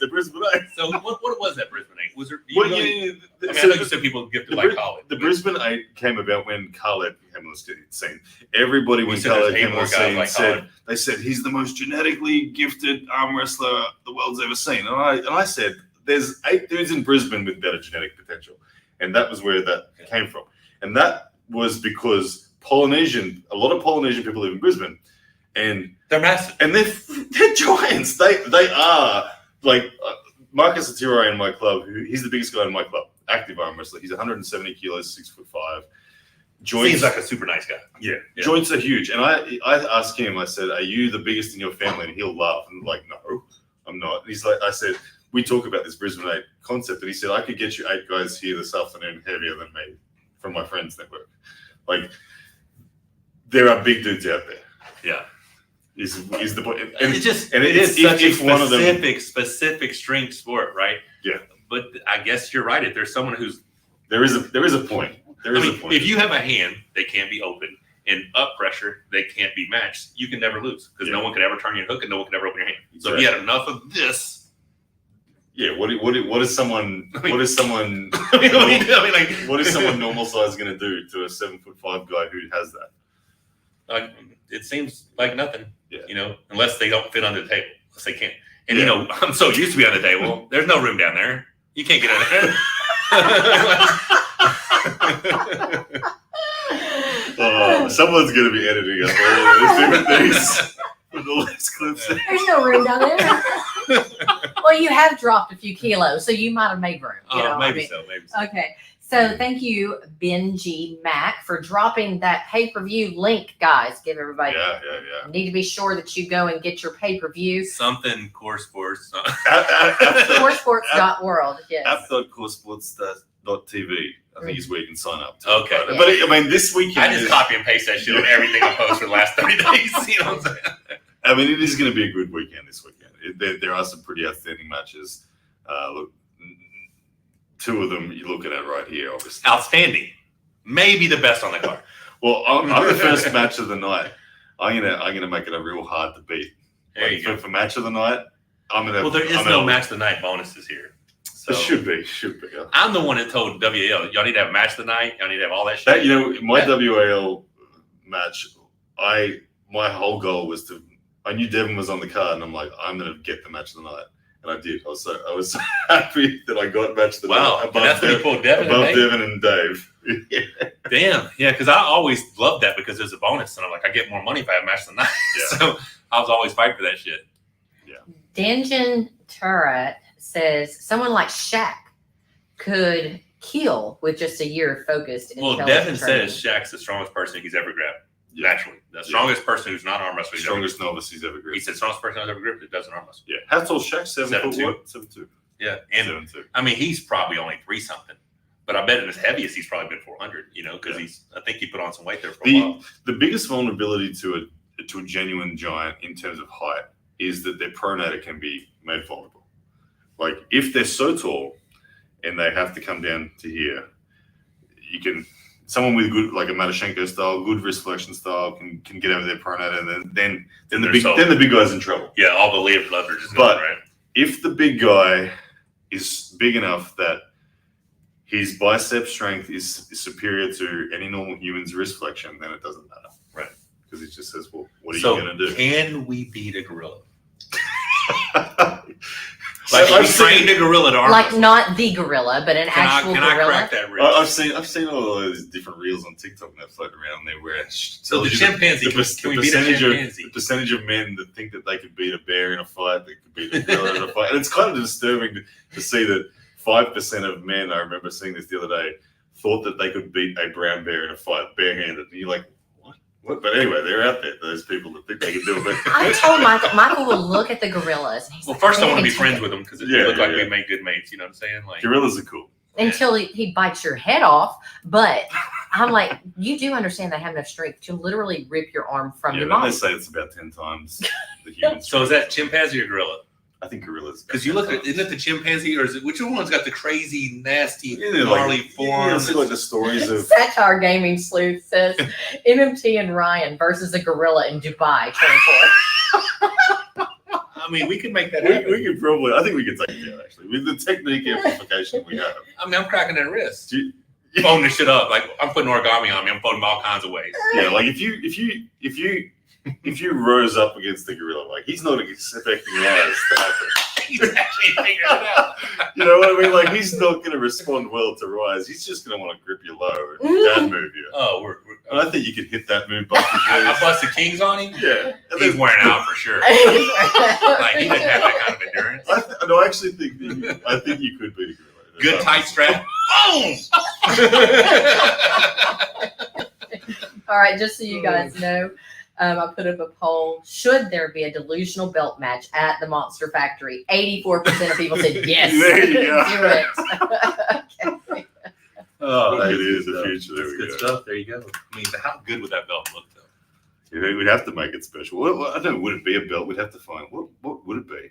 Speaker 1: So what was that Brisbane 8? Was there? I thought you said people gifted like Khaled.
Speaker 3: The Brisbane 8 came about when Khaled came on the scene. Everybody when Khaled came on the scene said he's the most genetically gifted arm wrestler the world's ever seen. And I said there's 8 dudes in Brisbane with better genetic potential, and that was where that came from. And that was because a lot of Polynesian people live in Brisbane. And
Speaker 1: they're massive,
Speaker 3: and they're giants. They are like Marcus Atirai in my club. He's the biggest guy in my club, active arm wrestler. He's 170 kilos, 6'5". Joints,
Speaker 1: seems like a super nice guy.
Speaker 3: Yeah, joints are huge. And I asked him. I said, "Are you the biggest in your family?" And he'll laugh and like, "No, I'm not." And he's like, I said, "We talk about this Brisbane 8 concept," and he said, "I could get you 8 guys here this afternoon heavier than me from my friends network." Like there are big dudes out there.
Speaker 1: Yeah.
Speaker 3: Is the point?
Speaker 1: And it is such a specific strength sport, right?
Speaker 3: Yeah.
Speaker 1: But I guess you're right. If there's someone who's
Speaker 3: there is a point.
Speaker 1: If you have a hand that can't be open and up pressure they can't be matched, you can never lose because no one can ever turn your hook and no one can ever open your hand. So if you had enough of this.
Speaker 3: Yeah. What is someone? What is someone? What is someone normal size going to do to a 7'5" guy who has that?
Speaker 1: It seems like nothing.
Speaker 3: Yeah.
Speaker 1: Unless they don't fit under the table, unless they can't. And I'm so used to be on the table. There's no room down there. You can't get in there.
Speaker 3: Someone's gonna be editing up all those different things for the last clips.
Speaker 2: There's no room down there. Well, you have dropped a few kilos, so you might have made room.
Speaker 1: Maybe so.
Speaker 2: Okay. So thank you, Benji Mac, for dropping that pay-per-view link, guys. Give everybody.
Speaker 3: Yeah.
Speaker 2: You need to be sure that you go and get your pay-per-view.
Speaker 1: Something Core Sports.
Speaker 2: Coresports.world. Yes.
Speaker 3: app.coresports.tv. I think is where you can sign up.
Speaker 1: Okay.
Speaker 3: Yeah. But this weekend.
Speaker 1: I just copy and paste that shit on everything I post for the last 30 days. You know what I'm saying?
Speaker 3: I mean, it is going to be a good weekend this weekend. There are some pretty outstanding matches. Look. 2 of them you're looking at right here, obviously.
Speaker 1: Outstanding. Maybe the best on the card.
Speaker 3: Well, on the first match of the night, I'm gonna make it a real hard to beat.
Speaker 1: There you go.
Speaker 3: For match of the night,
Speaker 1: there is no match of the night bonuses here. So
Speaker 3: it should be.
Speaker 1: I'm the one that told WAL, y'all need to have match of the night. Y'all need to have all that shit.
Speaker 3: My WAL match, my whole goal was I knew Devon was on the card, and I'm like, I'm gonna get the match of the night. And I did. I was so happy that I got match of the night.
Speaker 1: Wow, that's when you pulled Devon
Speaker 3: and Dave.
Speaker 1: Damn, yeah, because I always loved that because there's a bonus, and I'm like, I get more money if I have match of the night. Yeah. So I was always fighting for that shit.
Speaker 3: Yeah.
Speaker 2: Danjan Turret says someone like Shaq could kill with just a year of focused.
Speaker 1: Well, Devin says Shaq's the strongest person he's ever grabbed. naturally. The strongest person who's not arm wrestling.
Speaker 3: Strongest novice he's ever gripped.
Speaker 1: He said strongest person I've ever gripped that doesn't arm wrestle.
Speaker 3: Yeah. How tall Shaq? 7'2".
Speaker 1: Yeah, and
Speaker 3: 7'2".
Speaker 1: I mean he's probably only 3 something, but I bet at his heaviest he's probably been 400. You know, because I think he put on some weight there for a while.
Speaker 3: The biggest vulnerability to a genuine giant in terms of height is that their pronator can be made vulnerable. Like if they're so tall and they have to come down to here, someone with good, like a Matashenko style, good wrist flexion style can get over their pronator, and then the big guy's in trouble.
Speaker 1: Yeah, all the leverage is
Speaker 3: but
Speaker 1: gone, right?
Speaker 3: If the big guy is big enough that his bicep strength is superior to any normal human's wrist flexion, then it doesn't matter,
Speaker 1: right?
Speaker 3: Because he just says, "Well, what are you going to do?"
Speaker 1: Can we beat a gorilla?
Speaker 3: Like
Speaker 1: I've trained a gorilla to arm
Speaker 2: like
Speaker 1: wrestle.
Speaker 2: not the gorilla, but an actual
Speaker 1: Can
Speaker 2: gorilla.
Speaker 1: I crack that rib?
Speaker 3: I've seen all those different reels on TikTok that float around there where
Speaker 1: So the chimpanzee, can we beat a chimpanzee?
Speaker 3: The percentage of men that think that they could beat a bear in a fight, that could beat a gorilla in a fight, and it's kind of disturbing to see that 5% of men, I remember seeing this the other day, thought that they could beat a brown bear in a fight barehanded, and you're like, what? But anyway, they're out there. Those people that think they can do it.
Speaker 2: I told Michael will look at the gorillas. And he's like,
Speaker 1: first I want to be friends with them because it look like
Speaker 3: yeah.
Speaker 1: we make good mates. You know what I'm saying? Like
Speaker 3: gorillas are cool.
Speaker 2: Until he bites your head off. But I'm like, you do understand they have enough strength to literally rip your arm from your body.
Speaker 3: They say it's about 10 times the human.
Speaker 1: So is that chimpanzee or gorilla?
Speaker 3: I think gorillas.
Speaker 1: Because you look at, isn't it the chimpanzee, or is it which one's got the crazy, nasty,
Speaker 3: Yeah,
Speaker 1: gnarly
Speaker 3: like,
Speaker 1: form?
Speaker 3: Yeah, see like the stories of.
Speaker 2: Satire Gaming Sleuth says MMT and Ryan versus a gorilla in Dubai 24.
Speaker 1: I mean, we could make that
Speaker 3: We
Speaker 1: happen.
Speaker 3: could probably. I think we could take it down actually with the technique amplification we have.
Speaker 1: I mean, I'm cracking that wrist.
Speaker 3: Do you-
Speaker 1: Folding this shit up. Like I'm putting origami on me. I'm folding all kinds of ways.
Speaker 3: Yeah, like if you rose up against the gorilla, like he's not expecting Lars to happen.
Speaker 1: He's actually figuring it out.
Speaker 3: You know what I mean? Like he's not going to respond well to Rise. He's just going to want to grip you low and dad move you.
Speaker 1: Oh,
Speaker 3: And I think you could hit that move. Bust
Speaker 1: I busted Kings on him.
Speaker 3: Yeah, and
Speaker 1: He's
Speaker 3: then,
Speaker 1: wearing out for sure. Like he doesn't have that kind of endurance.
Speaker 3: I actually think that I think you could beat a gorilla.
Speaker 1: Good tight strap. Boom.
Speaker 2: All right, just so you guys know, I put up a poll. Should there be a delusional belt match at the Monster Factory? 84% of people said yes.
Speaker 3: There you go.
Speaker 2: Do it. Okay.
Speaker 1: Oh,
Speaker 3: It is the future. There
Speaker 1: That's
Speaker 3: we
Speaker 1: good
Speaker 3: go.
Speaker 1: stuff. There you go. I mean, how good would that belt look, though?
Speaker 3: You know, we'd have to make it special. Well, I don't know. Would it be a belt? We'd have to find what would it be?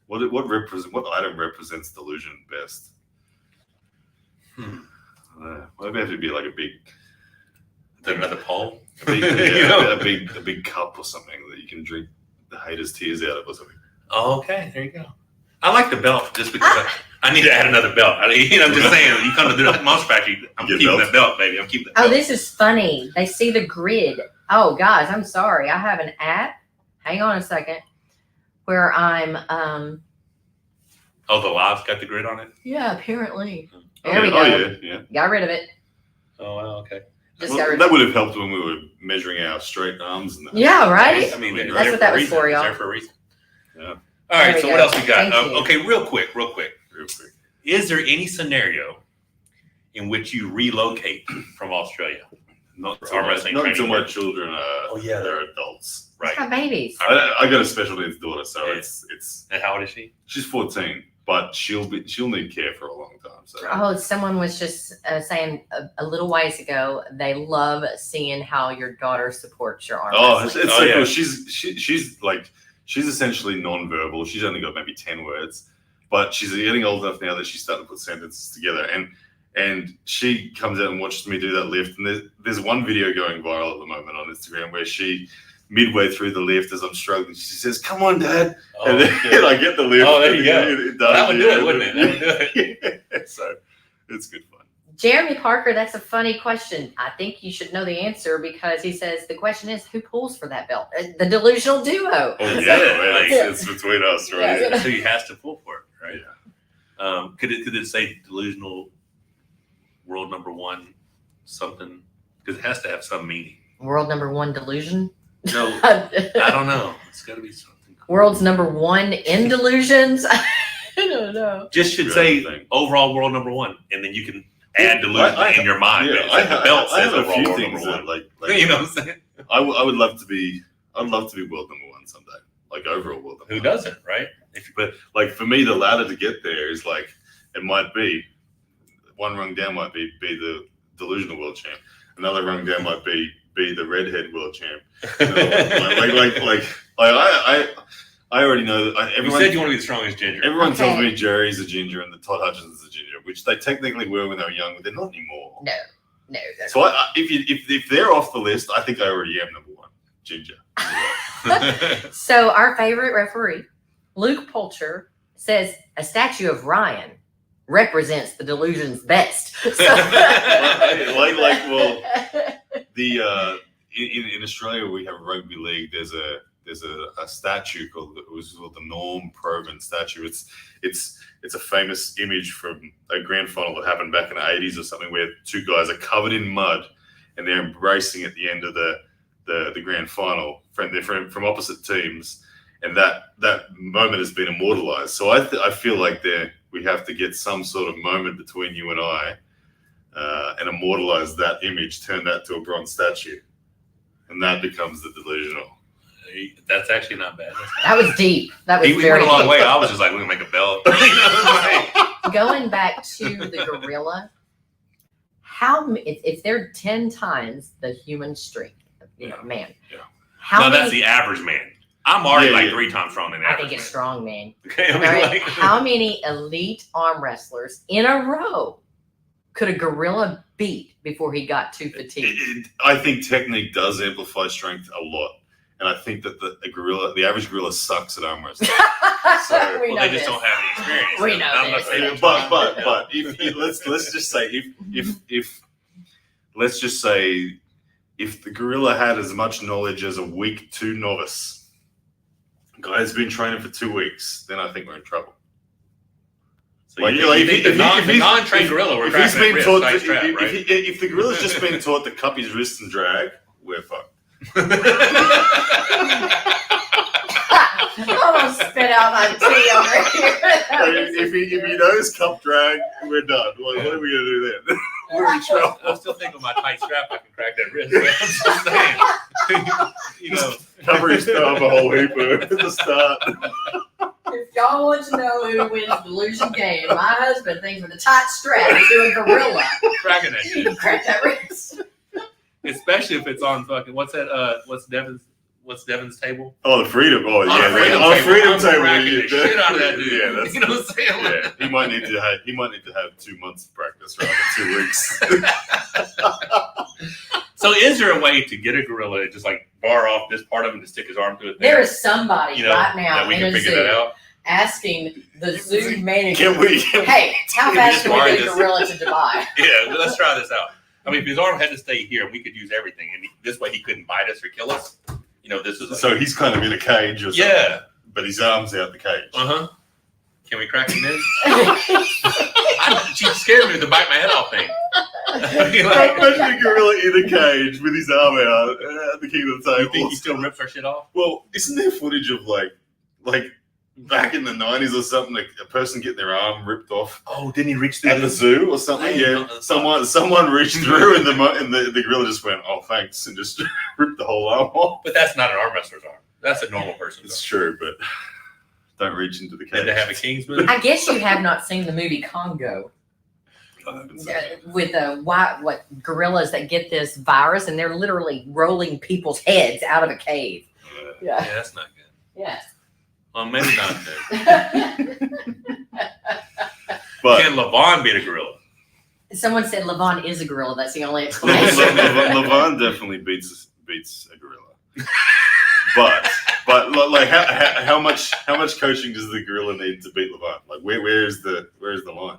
Speaker 3: What item represents delusion best? Maybe have to be like a big.
Speaker 1: Is that another poll?
Speaker 3: A big,
Speaker 1: You know?
Speaker 3: a big cup or something that you can drink the haters' tears out of or something.
Speaker 1: Oh, okay. There you go. I like the belt just because I need to add another belt. I'm just saying, you come to the Monster Factory, I'm
Speaker 3: Get
Speaker 1: keeping
Speaker 3: belt?
Speaker 1: that belt, baby. I'm keeping that
Speaker 2: Oh,
Speaker 1: belt.
Speaker 2: this is funny. They see the grid. Oh, guys, I'm sorry. I have an app. Hang on a second. Where I'm,
Speaker 1: Oh, the live's got the grid on it?
Speaker 2: yeah, apparently.
Speaker 3: Oh,
Speaker 2: There we
Speaker 3: yeah,
Speaker 2: go.
Speaker 3: Oh, yeah.
Speaker 2: Got rid of it.
Speaker 1: Oh, well, okay.
Speaker 2: Just
Speaker 3: Well,
Speaker 2: got rid
Speaker 3: that
Speaker 2: of it.
Speaker 3: would have helped when we were measuring our straight arms and that.
Speaker 2: Yeah, right?
Speaker 1: I mean,
Speaker 3: That's
Speaker 1: they're
Speaker 2: what
Speaker 1: there
Speaker 2: that
Speaker 1: a
Speaker 2: was
Speaker 1: reason.
Speaker 2: for, y'all.
Speaker 1: They're there for a reason.
Speaker 3: Yeah.
Speaker 1: All
Speaker 2: There
Speaker 1: right,
Speaker 2: we
Speaker 1: so
Speaker 2: go.
Speaker 1: what else we got?
Speaker 2: Thank you.
Speaker 1: Okay, real quick.
Speaker 3: Real quick.
Speaker 1: Is there any scenario in which you relocate from Australia?
Speaker 3: Not
Speaker 1: For
Speaker 3: until
Speaker 1: arm wrestling
Speaker 3: not until
Speaker 1: training.
Speaker 3: my children are they're adults.
Speaker 2: He's got babies.
Speaker 3: I got a special needs daughter, so
Speaker 1: Yeah.
Speaker 3: it's
Speaker 1: And how old is she?
Speaker 3: she's 14, but she'll need care for a long time. So
Speaker 2: Oh, someone was just saying a little ways ago, they love seeing how your daughter supports your arm
Speaker 3: it's
Speaker 2: wrestling.
Speaker 3: so
Speaker 1: yeah.
Speaker 3: cool. She's essentially non-verbal. She's only got maybe 10 words, but she's getting old enough now that she's starting to put sentences together. And she comes out and watches me do that lift. And there's one video going viral at the moment on Instagram where she, midway through the lift, as I'm struggling, she says, "Come on, Dad."
Speaker 1: Oh,
Speaker 3: And then I get the lift.
Speaker 1: Oh, there you go.
Speaker 3: It does,
Speaker 1: That would do
Speaker 3: yeah.
Speaker 1: it, wouldn't it? That would do it.
Speaker 3: Yeah. So it's good fun.
Speaker 2: Jeremy Parker, that's a funny question. I think you should know the answer because he says the question is who pulls for that belt? The Delusional Duo.
Speaker 3: Oh,
Speaker 1: Yeah,
Speaker 3: yeah, man.
Speaker 1: like-
Speaker 3: It's between us, right?
Speaker 2: Yeah.
Speaker 1: So he has to pull for it, right?
Speaker 3: Yeah.
Speaker 1: Could it say delusional world number one something? Because it has to have some meaning.
Speaker 2: World number one delusion.
Speaker 1: No, I don't know. It's got to be something cool.
Speaker 2: World's number one in delusions. I don't know.
Speaker 1: Just should
Speaker 3: Good
Speaker 1: say
Speaker 3: thing.
Speaker 1: overall world number one, and then you can add delusion in your mind.
Speaker 3: Yeah,
Speaker 1: I
Speaker 3: have a few things that, like
Speaker 1: you know what I'm saying?
Speaker 3: I would love to be. I'd love to be world number one someday, like overall world number
Speaker 1: Who
Speaker 3: one.
Speaker 1: doesn't, right?
Speaker 3: But like for me, the ladder to get there is like it might be one rung down might be the delusional world champ. Another rung down might be the redhead world champ. I already know that.
Speaker 1: Everyone said you want to be the strongest ginger.
Speaker 3: Everyone tells me Jerry's a ginger and the Todd Hutchins is a ginger, which they technically were when they were young, but they're not anymore.
Speaker 2: No.
Speaker 3: So if they're off the list, I think I already am number one ginger.
Speaker 2: So our favorite referee, Luke Pulcher, says a statue of Ryan represents the delusion's best. So,
Speaker 3: in Australia we have rugby league. There's a statue called the Norm Provan statue. It's a famous image from a grand final that happened back in the 80s or something, where two guys are covered in mud and they're embracing at the end of the grand final. They're from opposite teams, and that moment has been immortalized. So I feel like we have to get some sort of moment between you and I, and immortalize that image, turn that to a bronze statue, and that becomes the delusional.
Speaker 1: That's actually not bad.
Speaker 2: That was deep. That was
Speaker 1: he
Speaker 2: very
Speaker 1: went a long
Speaker 2: deep.
Speaker 1: way. I was just like, we're gonna make a belt.
Speaker 2: Going back to the gorilla, if they're 10 times the human strength, man.
Speaker 1: Yeah.
Speaker 2: How many,
Speaker 1: that's the average man. I'm already 3 times stronger than the
Speaker 2: I
Speaker 1: average
Speaker 2: think it's
Speaker 1: man.
Speaker 2: strong, man.
Speaker 1: Okay,
Speaker 2: All right. How many elite arm wrestlers in a row could a gorilla beat before he got too fatigued?
Speaker 3: I think technique does amplify strength a lot. And I think that the average gorilla sucks at arm wrestling. So,
Speaker 1: they just don't have any experience.
Speaker 2: We know this.
Speaker 3: But let's just say if the gorilla had as much knowledge as a week 2 novice, guy's been training for 2 weeks, then I think we're in trouble.
Speaker 1: So you think the non-trained gorilla, we're cracking that wrist, nice trap, right?
Speaker 3: If the gorilla's just been taught to cup his wrists and drag, we're fucked.
Speaker 2: Almost spit out my tea over here.
Speaker 3: If he knows cup drag, we're done. Like, what are we gonna do then? We're in trouble.
Speaker 1: I'm still thinking of my tight strap. I can crack that wrist. I'm just saying.
Speaker 3: Cover his thumb a whole heap at the start.
Speaker 2: If y'all want to know who wins the delusion game, my husband thinks with a tight strap to a gorilla,
Speaker 1: cracking that shit.
Speaker 2: You can crack that wrist.
Speaker 1: Especially if it's on fucking what's Devon's table?
Speaker 3: Oh, the freedom. Oh, yeah.
Speaker 1: The
Speaker 3: freedom table.
Speaker 1: The shit out of that dude.
Speaker 3: Yeah, that's,
Speaker 1: you know what I'm saying?
Speaker 3: Yeah, he might need to have 2 months of practice rather than 2 weeks.
Speaker 1: So, is there a way to get a gorilla to just like bar off this part of him to stick his arm through it?
Speaker 2: There is somebody right now
Speaker 1: that we
Speaker 2: in
Speaker 1: can
Speaker 2: a
Speaker 1: figure
Speaker 2: zoo
Speaker 1: that out.
Speaker 2: asking the zoo manager,
Speaker 3: Can we
Speaker 2: hey, how fast can we get a gorilla to Dubai?
Speaker 1: Yeah, let's try this out. I mean, if his arm had to stay here, we could use everything, and this way he couldn't bite us or kill us. This is like,
Speaker 3: so he's kind of in a cage or something. Yeah, but his arm's out the cage.
Speaker 1: Can we crack him in? She scared me to bite my head off thing.
Speaker 3: Imagine a gorilla in a cage with his arm out at the king of the table.
Speaker 1: You think he still rips our shit off?
Speaker 3: Well, isn't there footage of like back in the 90s or something, a person getting their arm ripped off?
Speaker 1: Oh, didn't he reach through
Speaker 3: at the zoo or something? Yeah, someone reached through and the gorilla just went, "Oh, thanks," and just ripped the whole arm off.
Speaker 1: But that's not an arm wrestler's arm. That's a normal person's
Speaker 3: It's true, but don't reach into the cage.
Speaker 1: Did they have a Kingsman?
Speaker 2: I guess you have not seen the movie Congo. With what gorillas that get this virus and they're literally rolling people's heads out of a cave.
Speaker 1: Yeah, that's not good.
Speaker 2: Yes.
Speaker 1: Well, maybe not good. But can Levon beat a gorilla?
Speaker 2: Someone said Levon is a gorilla. That's the only explanation.
Speaker 3: Levon definitely beats a gorilla. But like how much coaching does the gorilla need to beat Levon? Like where's the line?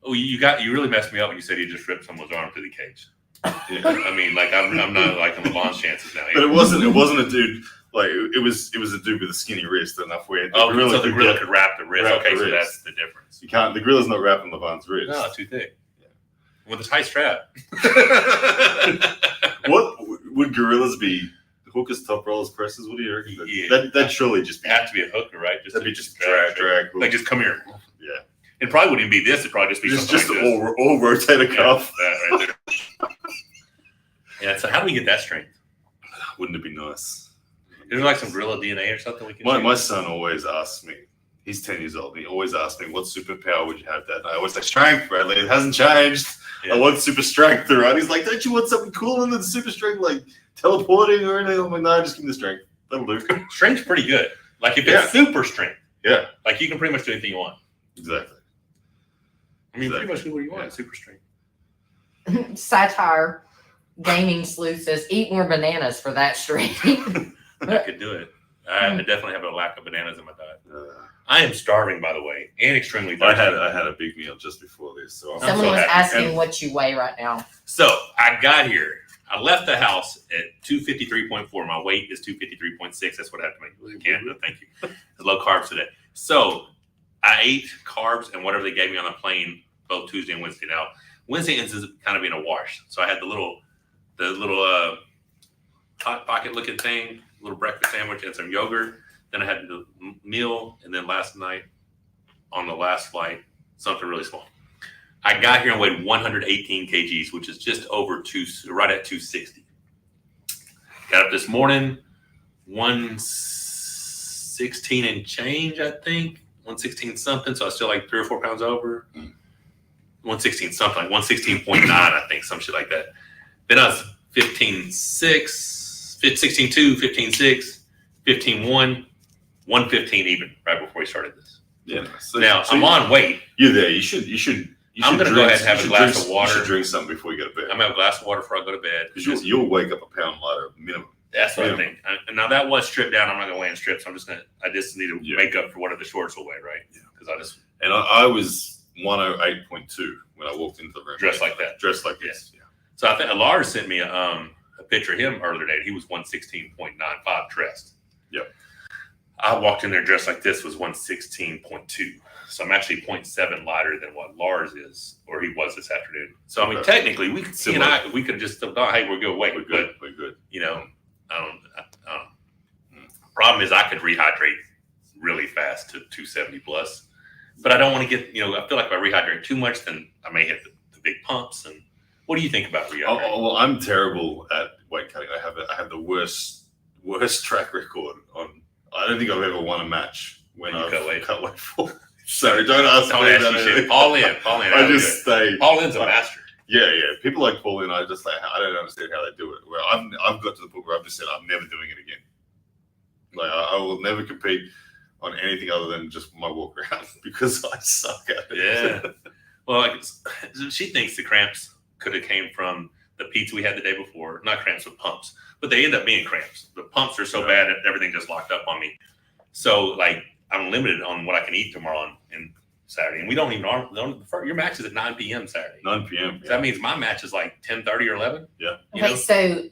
Speaker 1: Oh, you really messed me up when you said he just ripped someone's arm through the cage. Yeah. I mean, like I'm not liking Levon's chances now.
Speaker 3: But it wasn't a dude. Like it was a dude with a skinny wrist enough where
Speaker 1: the gorilla could wrap the wrist. Okay, so that's the difference.
Speaker 3: You can't. The gorilla's not wrapping Levon's wrist.
Speaker 1: No, too thick. Yeah. With a tight strap.
Speaker 3: What would gorillas be? Hookers, top rollers, presses. What do you reckon?
Speaker 1: Yeah.
Speaker 3: That'd surely just be.
Speaker 1: Have to be a hooker, right?
Speaker 3: That'd be just drag.
Speaker 1: Like just come here.
Speaker 3: Yeah.
Speaker 1: It probably wouldn't even be this. It'd probably just be
Speaker 3: just
Speaker 1: something like this.
Speaker 3: all rotator cuff.
Speaker 1: That right there. Yeah. So how do we get that strength?
Speaker 3: Wouldn't it be nice?
Speaker 1: Is there like some gorilla DNA or something we can?
Speaker 3: My son always asks me. He's 10 years old. And he always asks me, "What superpower would you have, Dad?" And I always say, "Strength, Bradley. It hasn't changed. I want super strength, right?" He's like, "Don't you want something cooler than super strength, like teleporting or anything?" I'm like, "No, just give me the strength. That'll do."
Speaker 1: Strength's pretty good. Like if it's super strength,
Speaker 3: yeah,
Speaker 1: like you can pretty much do anything you want.
Speaker 3: Exactly.
Speaker 1: I mean, pretty much do what you want. Super strength.
Speaker 2: Satire Gaming Sleuth says, "Eat more bananas for that strength."
Speaker 1: I could do it. I definitely have a lack of bananas in my diet. I am starving, by the way, and extremely thirsty.
Speaker 3: I had a big meal just before this, so
Speaker 2: Someone was asking what you weigh right now.
Speaker 1: So I got here. I left the house at 253.4. My weight is 253.6. That's what I have to make. Canada, thank you. Low carbs today. So I ate carbs and whatever they gave me on the plane both Tuesday and Wednesday. Now Wednesday ends up kind of being a wash. So I had the little hot pocket looking thing, little breakfast sandwich and some yogurt. Then I had the meal, and then last night on the last flight, something really small. I got here and weighed 118 kgs, which is just over right at 260. Got up this morning, 116 and change, I think. 116 something, so I was still like 3 or 4 pounds over. 116 something, like 116.9, I think, some shit like that. Then I was 15.6, 16.2, 15.6, 15.1, 115 even right before we started this.
Speaker 3: Yeah. So
Speaker 1: I'm on weight.
Speaker 3: You're there. You should.
Speaker 1: I'm going to go ahead and have a glass of water.
Speaker 3: You should drink something before you go to bed.
Speaker 1: I'm going to have a glass of water before I go to bed.
Speaker 3: Because you'll wake up a pound lighter minimum.
Speaker 1: That's what I think. Now that was stripped down. I'm not going to weigh in strips. I just need to make up for whatever the shorts will weigh, right? Yeah. Because
Speaker 3: I was 108.2 when I walked into the room.
Speaker 1: Dressed like that.
Speaker 3: Dressed like this. Yeah.
Speaker 1: So I think Lars sent me a picture of him earlier today. He was 116.95 dressed.
Speaker 3: Yep.
Speaker 1: I walked in there dressed like this, was 116.2. So I'm actually 0.7 lighter than what Lars is, or he was this afternoon. So I mean, technically, we could we could just thought, hey, we're good weight. We're good. You know, I don't. Problem is, I could rehydrate really fast to 270 plus, but I don't want to get. I feel like if I rehydrate too much, then I may hit the big pumps. And what do you think about rehydrating?
Speaker 3: Well, I'm terrible at weight cutting. I have the worst track record on. I don't think I've ever won a match when I've cut weight for. So don't ask me that.
Speaker 1: Paul Lynn.
Speaker 3: I just stay.
Speaker 1: Paul Lynn's a master.
Speaker 3: Yeah. People like Paul Lynn, I don't understand how they do it. Where I've got to the point where I've just said I'm never doing it again. Like I will never compete on anything other than just my walk around because I suck at it.
Speaker 1: Yeah. Well, she thinks the cramps could have came from the pizza we had the day before. Not cramps, but pumps. But they end up being cramps. The pumps are so bad that everything just locked up on me. So I'm limited on what I can eat tomorrow and Saturday. And we don't even your match is at 9 p.m. Saturday.
Speaker 3: 9 p.m.
Speaker 1: So that means my match is like 10:30 or 11.
Speaker 3: Yeah.
Speaker 2: Okay, so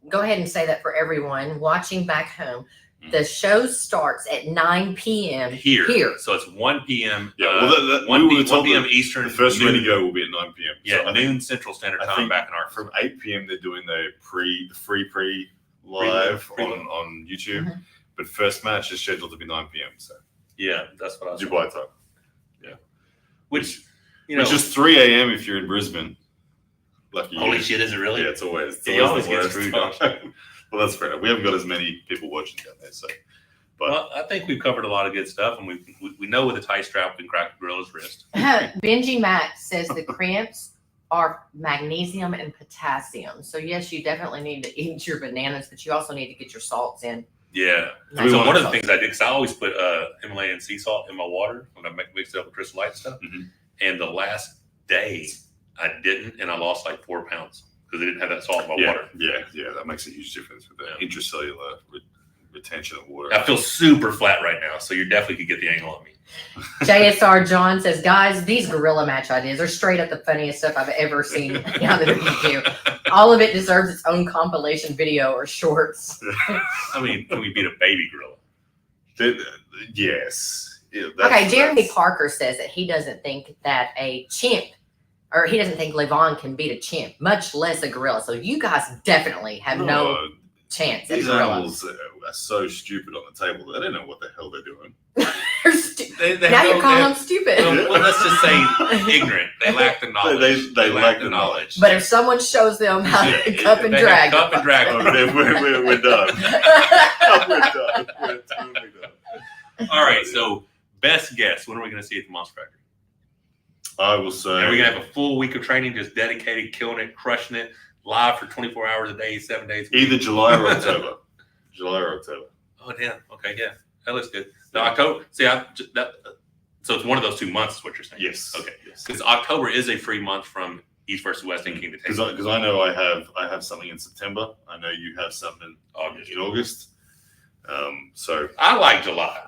Speaker 2: go ahead and say that for everyone watching back home. The show starts at 9 p.m. here.
Speaker 1: So it's 1 p.m.
Speaker 3: Yeah,
Speaker 1: 1 p.m. Eastern.
Speaker 3: The first ready go will be at 9 p.m.
Speaker 1: Yeah,
Speaker 3: so
Speaker 1: noon Central Standard Time back in our.
Speaker 3: From 8 p.m. they're doing the free live on YouTube.
Speaker 2: Mm-hmm.
Speaker 3: But first match is scheduled to be 9 p.m. So
Speaker 1: yeah, that's what I was.
Speaker 3: Dubai time. Yeah,
Speaker 1: which
Speaker 3: is 3 a.m. if you're in Brisbane. Lucky
Speaker 1: holy
Speaker 3: you.
Speaker 1: Shit, is it really?
Speaker 3: Yeah, it's always.
Speaker 1: You always get screwed.
Speaker 3: Well, that's fair. We haven't got as many people watching down there, so. But
Speaker 1: well, I think we've covered a lot of good stuff, and we know with a tight strap we can crack a gorilla's wrist.
Speaker 2: Benji Max says the cramps are magnesium and potassium. So yes, you definitely need to eat your bananas, but you also need to get your salts in.
Speaker 1: Yeah. So one of the things I did, because I always put Himalayan sea salt in my water when I mix it up with Crystal Light stuff. Mm-hmm. And the last day I didn't, and I lost like 4 pounds because I didn't have that salt in my water.
Speaker 3: Yeah, that makes a huge difference with the intracellular retention of water.
Speaker 1: I feel super flat right now, so you definitely could get the angle on me.
Speaker 2: JSR John says, guys, these gorilla match ideas are straight up the funniest stuff I've ever seen on the video. All of it deserves its own compilation video or shorts.
Speaker 1: I mean, can we beat a baby gorilla?
Speaker 3: Yes. Yeah,
Speaker 2: okay, Jeremy Parker says that he doesn't think that a chimp, or he doesn't think Levon can beat a chimp, much less a gorilla. So you guys definitely have no chance.
Speaker 3: These animals are so stupid on the table. They don't know what the hell they're doing.
Speaker 2: Now you're calling them stupid.
Speaker 1: Well, let's just say ignorant. They lack the knowledge.
Speaker 3: They lack the knowledge.
Speaker 2: But if someone shows them how to cup and
Speaker 1: They
Speaker 2: drag,
Speaker 1: have cup and drag.
Speaker 3: Oh, then we're done. We're done. We're totally done.
Speaker 1: All right, so best guess. When are we going to see it at the Monster Factory?
Speaker 3: I will say.
Speaker 1: Are we going to have a full week of training, just dedicated, killing it, crushing it, live for 24 hours a day, 7 days a week?
Speaker 3: Either July or October. July or October.
Speaker 1: Oh, damn. Okay, yeah. That looks good. The October, so it's one of those 2 months is what you're saying?
Speaker 3: Yes.
Speaker 1: Okay.
Speaker 3: Yes.
Speaker 1: Because October is a free month from East versus West and King to take.
Speaker 3: Because I know I have something in September. I know you have something in August. So
Speaker 1: I like July.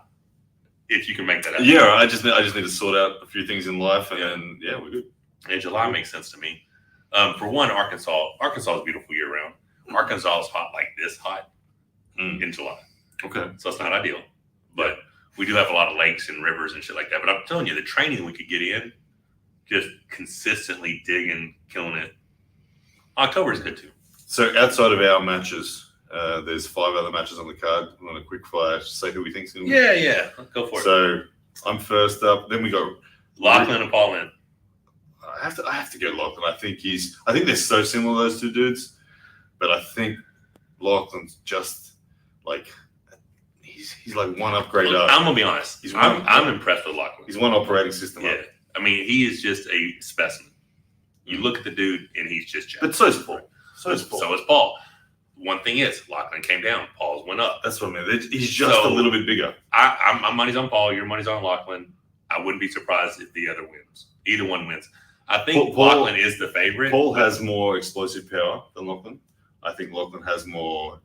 Speaker 1: If you can make that up.
Speaker 3: yeah, I just need to sort out a few things in life, and then we're good.
Speaker 1: Yeah, July makes sense to me. For one, Arkansas is beautiful year round. Arkansas is hot like this hot in July.
Speaker 3: Okay.
Speaker 1: So it's not ideal. But we do have a lot of lakes and rivers and shit like that. But I'm telling you, the training we could get in, just consistently digging, killing it. October is good too.
Speaker 3: So outside of our matches, there's 5 other matches on the card. On a quick fire, say who we think's going to win.
Speaker 1: Yeah. Go for it.
Speaker 3: So I'm first up. Then we got
Speaker 1: Lachlan and Paul Lynn.
Speaker 3: I have to go Lachlan. I think they're so similar, those two dudes. But I think Lachlan's just like he's like one upgrade up.
Speaker 1: I'm gonna be honest. I'm impressed with Lachlan.
Speaker 3: He's one operating system up.
Speaker 1: I mean, he is just a specimen. You look at the dude, and he's just jacked.
Speaker 3: But so is Paul.
Speaker 1: So is Paul. One thing is, Lachlan came down. Paul's went up.
Speaker 3: That's what I mean. He's just a little bit bigger.
Speaker 1: My money's on Paul. Your money's on Lachlan. I wouldn't be surprised if the other wins. Either one wins. I think Lachlan is the favorite.
Speaker 3: Paul has more explosive power than Lachlan. I think Lachlan has more.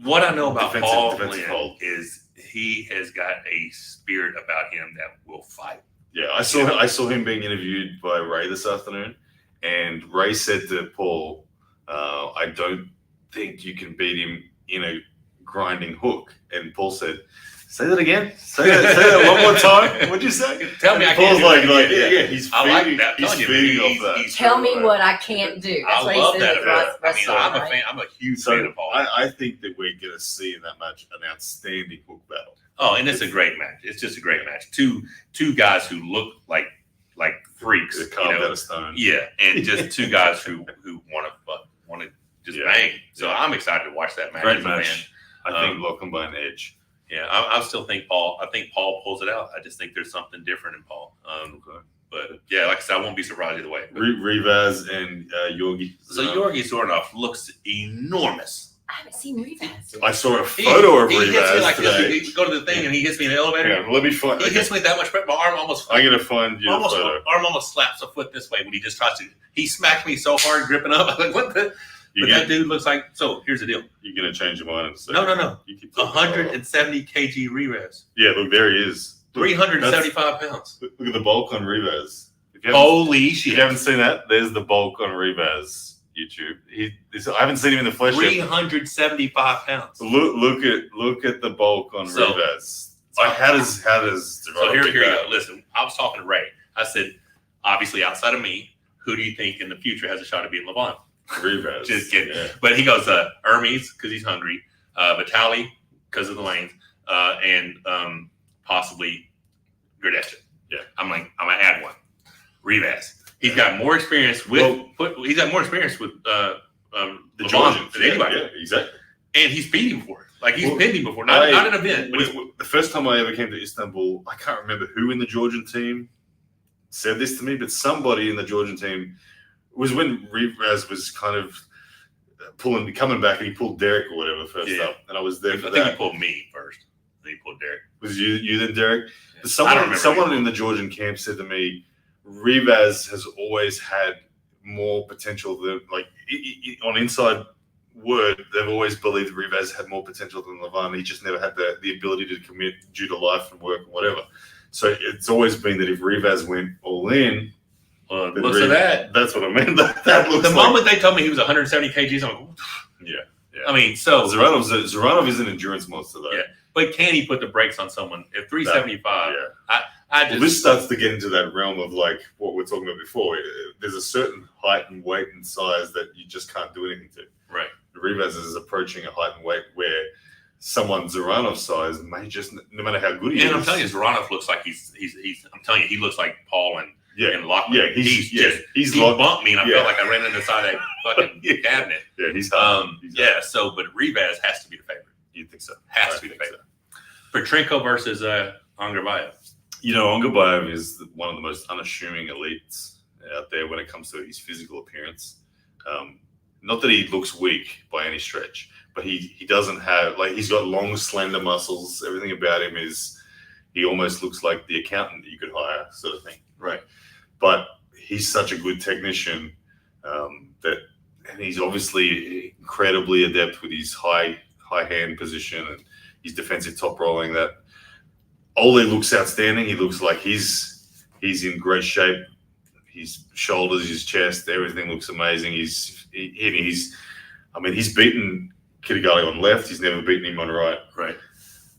Speaker 1: What I know about Paul
Speaker 3: Lynn
Speaker 1: is he has got a spirit about him that will fight.
Speaker 3: Yeah, I saw him being interviewed by Ray this afternoon, and Ray said to Paul, "I don't think you can beat him in a grinding hook." And Paul said, "Say that again. Say that one more time. What'd you say?"
Speaker 1: Tell me, I
Speaker 3: Paul's
Speaker 1: can't
Speaker 3: like, he's
Speaker 1: I like
Speaker 3: feeding,
Speaker 1: that.
Speaker 3: he's feeding off that.
Speaker 2: tell me what I can't do. That's what he said.
Speaker 1: I'm a fan. I'm a huge fan of Paul.
Speaker 3: I think that we're going to see in that match an outstanding hook battle.
Speaker 1: Oh, and it's a great match. It's just a great match. Two guys who look like freaks.
Speaker 3: They're carved out of stone.
Speaker 1: Yeah, and just 2 guys who want to just bang. So I'm excited to watch that match.
Speaker 3: Great match. I think Lachlan by an edge.
Speaker 1: Yeah, I still think Paul. I think Paul pulls it out. I just think there's something different in Paul.
Speaker 3: Okay.
Speaker 1: But yeah, like I said, I won't be surprised either way.
Speaker 3: Rivaz and Yorgi.
Speaker 1: So Yorgi Zornoff looks enormous.
Speaker 2: I haven't seen Rivaz.
Speaker 3: I saw a photo of
Speaker 1: He hits me
Speaker 3: Rivaz
Speaker 1: like
Speaker 3: today.
Speaker 1: this. You go to the thing and he hits me in the elevator.
Speaker 3: Yeah, let me find.
Speaker 1: He hits me that much. My arm almost.
Speaker 3: I'm gonna find you a photo.
Speaker 1: Arm almost slaps a foot this way when he just tries to. He smacked me so hard, gripping up. I'm like, what the? But that dude looks like. So here's the deal.
Speaker 3: You're gonna change your mind in a second.
Speaker 1: No.
Speaker 3: You keep
Speaker 1: 170 kg Rivaz.
Speaker 3: Yeah, look, there he is.
Speaker 1: 375 pounds.
Speaker 3: Look at the bulk on Rivaz.
Speaker 1: Holy
Speaker 3: If
Speaker 1: shit!
Speaker 3: you haven't seen that, there's the bulk on Rivaz YouTube. I haven't seen him in the flesh yet.
Speaker 1: 375 pounds.
Speaker 3: Look at the bulk on Rivaz. How does
Speaker 1: So here you go. Listen, I was talking to Ray. I said, obviously, outside of me, who do you think in the future has a shot of beating Levon?
Speaker 3: Rivaz.
Speaker 1: Just kidding.
Speaker 3: Yeah.
Speaker 1: But he goes, Hermes, because he's hungry, Vitali, because of the lanes, and possibly Gradesha.
Speaker 3: Yeah.
Speaker 1: I'm going to add one. Rivaz. He's got more experience with
Speaker 3: the
Speaker 1: Levon
Speaker 3: Georgians
Speaker 1: than anybody.
Speaker 3: Yeah, exactly.
Speaker 1: And he's beat him before it. Like he's pinned him before. Not an event, but
Speaker 3: the first time I ever came to Istanbul, I can't remember who in the Georgian team said this to me, but somebody in the Georgian team was when Rivaz was kind of coming back, and he pulled Derek or whatever first up, and I was there for that.
Speaker 1: I think he pulled me first. Then he pulled Derek.
Speaker 3: Was you then Derek?
Speaker 1: Yeah.
Speaker 3: Someone in the Georgian camp said to me, Rivaz has always had more potential than, like, on inside word, they've always believed Rivaz had more potential than Levon. He just never had the ability to commit due to life and work and whatever. So it's always been that if Rivaz went all in,
Speaker 1: looks at that.
Speaker 3: That's what I mean. That looks
Speaker 1: the moment they told me he was 170 kgs, I'm like,
Speaker 3: yeah.
Speaker 1: I mean, so
Speaker 3: Zuranov is an endurance monster, though.
Speaker 1: Yeah, but can he put the brakes on someone at 375?
Speaker 3: This starts to get into that realm of like what we we're talking about before. There's a certain height and weight and size that you just can't do anything to.
Speaker 1: Right.
Speaker 3: Rivaz is approaching a height and weight where someone Zaranov size may just, no matter how good he is.
Speaker 1: And I'm telling you, Zaranov looks like he's. I'm telling you, he looks like Paul and Lockman.
Speaker 3: Yeah, he
Speaker 1: bumped me, and I felt like I ran into the side of a fucking cabinet.
Speaker 3: Yeah, he's hard.
Speaker 1: So, but Rivas has to be the favorite.
Speaker 3: You think so?
Speaker 1: Has to be the favorite. Petrenko versus Angarbayev.
Speaker 3: Angarbayev is one of the most unassuming elites out there when it comes to his physical appearance. Not that he looks weak by any stretch, but he doesn't have, like, he's got long, slender muscles. Everything about him is, he almost looks like the accountant that you could hire, sort of thing.
Speaker 1: Right.
Speaker 3: But he's such a good technician and he's obviously incredibly adept with his high hand position and his defensive top rolling. That Ole looks outstanding. He looks like he's in great shape. His shoulders, his chest, everything looks amazing. He's beaten Kitagali on left. He's never beaten him on right.
Speaker 1: Right.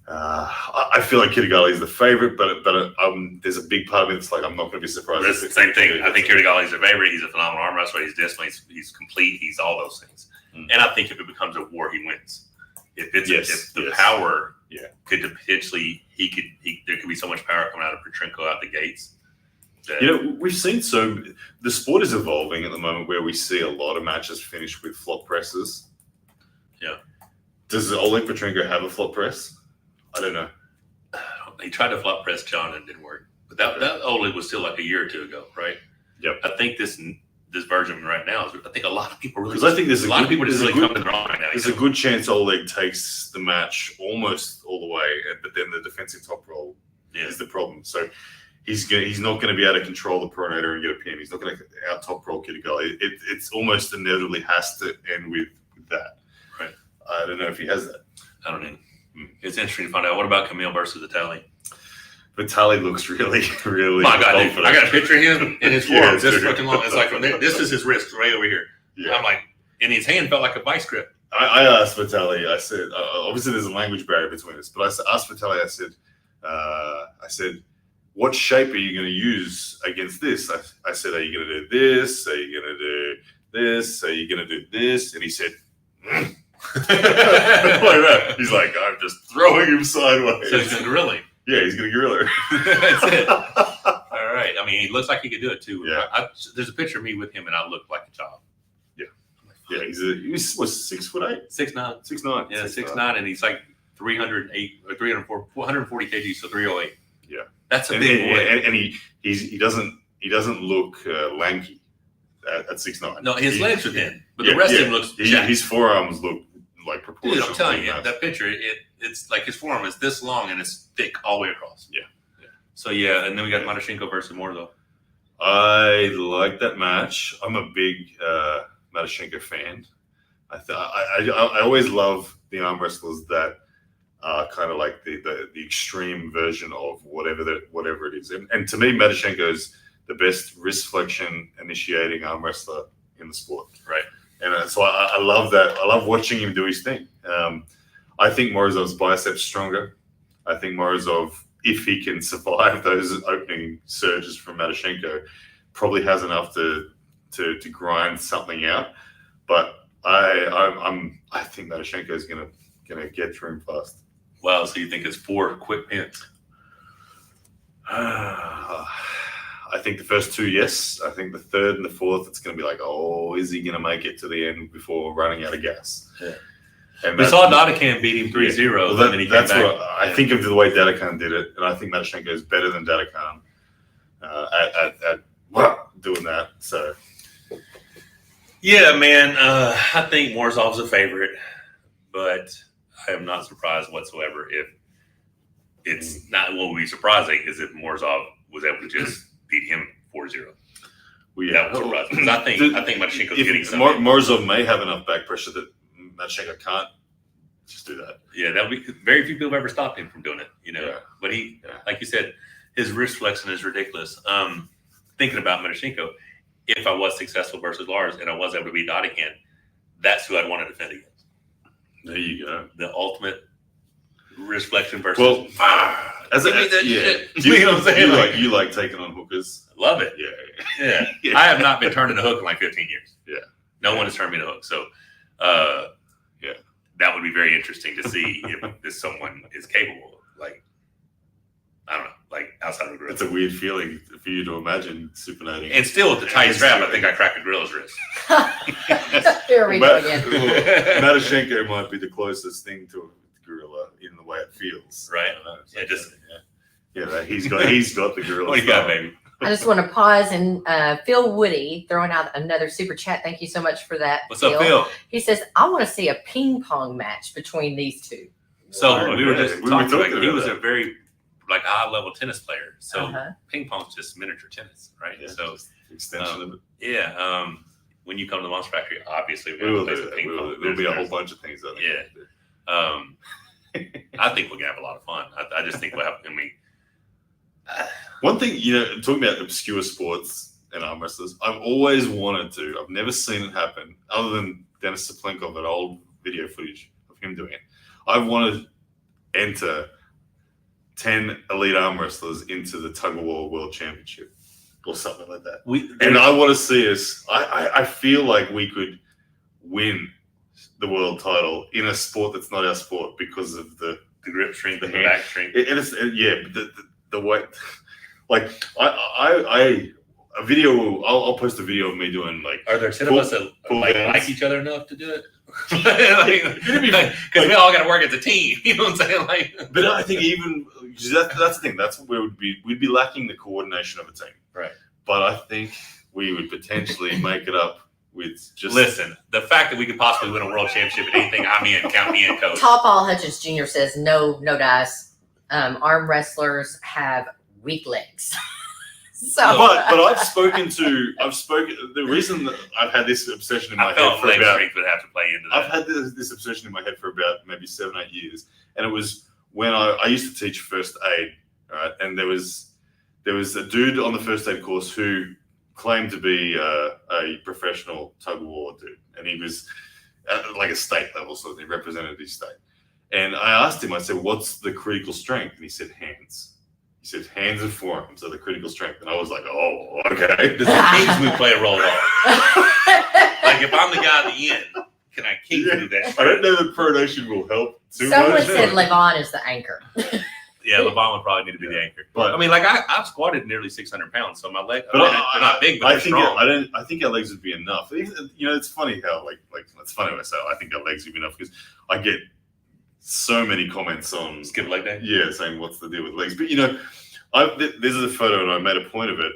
Speaker 3: I feel like Kitagali is the favorite, but there's a big part of me that's like, I'm not going to be surprised.
Speaker 1: That's the same thing. I think Kitagali is the favorite. He's a phenomenal arm wrestler. He's disciplined. He's complete. He's all those things. And I think if it becomes a war, he wins. If the power could potentially, there could be so much power coming out of Petrenko out the gates.
Speaker 3: We've seen the sport is evolving at the moment where we see a lot of matches finish with flop presses.
Speaker 1: Yeah.
Speaker 3: Does Oleg Petrenko have a flop press? I don't know.
Speaker 1: He tried to flop press John and it didn't work. But that Oleg was still like a year or two ago, right?
Speaker 3: Yep.
Speaker 1: I think this version right now is, I think a lot of people really,
Speaker 3: because I think there's
Speaker 1: a lot of people just really coming wrong right now.
Speaker 3: There's a good chance Oleg takes the match almost all the way, but then the defensive top roll is the problem. So he's not going to be able to control the pronator and get a pin. He's not going to out top roll Kitagali. It's almost inevitably has to end with that.
Speaker 1: Right.
Speaker 3: I don't know if he has that.
Speaker 1: I don't know. It's interesting to find out. What about Camille versus Vitali?
Speaker 3: Vitali looks really, really.
Speaker 1: My God, dude, I got a picture of him in his forearms. This fucking long. It's like this is his wrist right over here. Yeah. I'm like, and his hand felt like a vice grip.
Speaker 3: I asked Vitali. I said, obviously there's a language barrier between us, but I asked Vitali. I said, what shape are you going to use against this? I said, are you going to do this? Are you going to do this? Are you going to do this? And he said, like that. He's like, I'm just throwing him sideways.
Speaker 1: So he's going to gorilla him.
Speaker 3: Yeah, he's going to gorilla him.
Speaker 1: That's it. All right. I mean, he looks like he could do it too.
Speaker 3: Yeah.
Speaker 1: There's a picture of me with him, and I look like a child.
Speaker 3: Yeah. Yeah, he's 6'8"?
Speaker 1: 6'9".
Speaker 3: 6'9".
Speaker 1: Yeah, 6'9", and he's like 308 or 304, 440 kg, so 308.
Speaker 3: Yeah.
Speaker 1: That's a big boy.
Speaker 3: And he doesn't look lanky at 6'9".
Speaker 1: No, his legs are thin, but the rest of him looks jacked.
Speaker 3: His forearms look like proportional.
Speaker 1: Dude, I'm telling you, that picture, it's like his forearm is this long and it's thick all the way across.
Speaker 3: Yeah.
Speaker 1: So and then we got Matyshenko versus Morozov.
Speaker 3: I like that match. I'm a big Matyshenko fan. I always love the arm wrestlers that are kind of like the extreme version of whatever it is. And to me, Matyshenko is the best wrist flexion initiating arm wrestler in the sport.
Speaker 1: Right.
Speaker 3: And so I love that. I love watching him do his thing. I think Morozov's biceps stronger. I think Morozov, if he can survive those opening surges from Matyshenko, probably has enough to grind something out. But I think Matyshenko is gonna get through him fast.
Speaker 1: Wow, so you think it's 4 quick pins?
Speaker 3: I think the first 2, yes. I think the third and the fourth, it's going to be like, oh, is he going to make it to the end before running out of gas?
Speaker 1: Yeah. And we saw Dadakan beat him 3-0.
Speaker 3: Yeah. Well,
Speaker 1: and then he
Speaker 3: that's
Speaker 1: came back.
Speaker 3: what I think of the way Dadakan did it, and I think Matyshenko is better than Dadakan at doing that. So,
Speaker 1: yeah, man, I think Morozov's a favorite, but I am not surprised whatsoever if it's not. What would be surprising is if Morozov was able to just beat him 4-0.
Speaker 3: Well,
Speaker 1: that would surprise me. I think Matyshenko's getting something.
Speaker 3: Morozov may have enough back pressure that Matyshenko can't just do that.
Speaker 1: Yeah, that would be very few people have ever stopped him from doing it.
Speaker 3: Yeah.
Speaker 1: But he, like you said, his wrist flexing is ridiculous. Thinking about Matyshenko, if I was successful versus Lars and I was able to beat Dadakan, that's who I'd want to defend against.
Speaker 3: There you go.
Speaker 1: The ultimate wrist flexion versus.
Speaker 3: Well, you
Speaker 1: know what I'm saying?
Speaker 3: You like taking on hookers.
Speaker 1: I love it.
Speaker 3: Yeah.
Speaker 1: I have not been turned into a hook in like 15 years.
Speaker 3: Yeah.
Speaker 1: No one has turned me into a hook. So, that would be very interesting to see if this someone is capable. Like, I don't know, like outside of a gorilla.
Speaker 3: It's a weird feeling for you to imagine supinating.
Speaker 1: And still with the tight strap, I think I cracked a gorilla's wrist.
Speaker 2: Here we go again.
Speaker 3: Matyshenko might be the closest thing to a gorilla in the way it feels.
Speaker 1: Right.
Speaker 3: I don't know.
Speaker 1: Yeah, just
Speaker 3: he's got the gorilla.
Speaker 1: what do you got, baby?
Speaker 2: I just want to pause and Phil Woody throwing out another super chat. Thank you so much for that.
Speaker 1: What's up, Phil?
Speaker 2: He says, I want to see a ping pong match between these two.
Speaker 1: So we were just talking about he was
Speaker 3: that.
Speaker 1: a very like high level tennis player. So ping pong's just miniature tennis, right?
Speaker 3: Yeah,
Speaker 1: so
Speaker 3: extension of it.
Speaker 1: Yeah. When you come to the Monster Factory, obviously
Speaker 3: We will
Speaker 1: play
Speaker 3: do
Speaker 1: some
Speaker 3: that.
Speaker 1: ping pong.
Speaker 3: There'll be a whole bunch of things. I think.
Speaker 1: Yeah. I think we're gonna have a lot of fun. I just think we'll have. I mean,
Speaker 3: one thing, talking about obscure sports and arm wrestlers, I've always wanted to. I've never seen it happen, other than Dennis Saplenkov, that old video footage of him doing it. I've wanted to enter 10 elite arm wrestlers into the tug of war world championship or something like that. And I want to see us. I feel like we could win the world title in a sport that's not our sport because of the
Speaker 1: grip strength, the
Speaker 3: hand.
Speaker 1: back strength.
Speaker 3: The way, like a video. I'll post a video of me doing like.
Speaker 1: Are there 10 of us that like each other enough to do it? Because we all got to work as a team. You know what I'm saying? Like,
Speaker 3: but I think even that's the thing. That's where we'd be lacking the coordination of a team.
Speaker 1: Right.
Speaker 3: But I think we would potentially make it up with just.
Speaker 1: Listen, the fact that we could possibly win a world championship at anything, I'm in. Count me in, coach.
Speaker 2: Top All Hutchins Jr. says no dice. Arm wrestlers have weak legs.
Speaker 3: But I've spoken. The reason that I've had this obsession in my head for
Speaker 1: leg
Speaker 3: about.
Speaker 1: strength would have to play into that.
Speaker 3: I've had this obsession in my head for about maybe 7-8 years, and it was when I used to teach first aid, right? And there was a dude on the first aid course who claimed to be a professional tug of war dude, and he was like a state level, so he represented his state. And I asked him, I said, "What's the critical strength?" And he said, "Hands." He said, "Hands and forearms are the critical strength." And I was like, "Oh, okay."
Speaker 1: Does the king's move play a role at all? Like, if I'm the guy at the end, can I king's move that?
Speaker 3: I don't know that pronation will help too
Speaker 2: Someone
Speaker 3: much.
Speaker 2: said Levon is the anchor.
Speaker 1: Yeah, LeBron would probably need to be the anchor.
Speaker 3: But
Speaker 1: I mean, like I've squatted nearly 600 pounds, so my legs
Speaker 3: but
Speaker 1: they're not big, but they're strong.
Speaker 3: I think our legs would be enough. It's funny how like it's funny when I say I think our legs would be enough because I get so many comments on
Speaker 1: Skip leg day.
Speaker 3: Yeah, saying what's the deal with legs. But this is a photo and I made a point of it.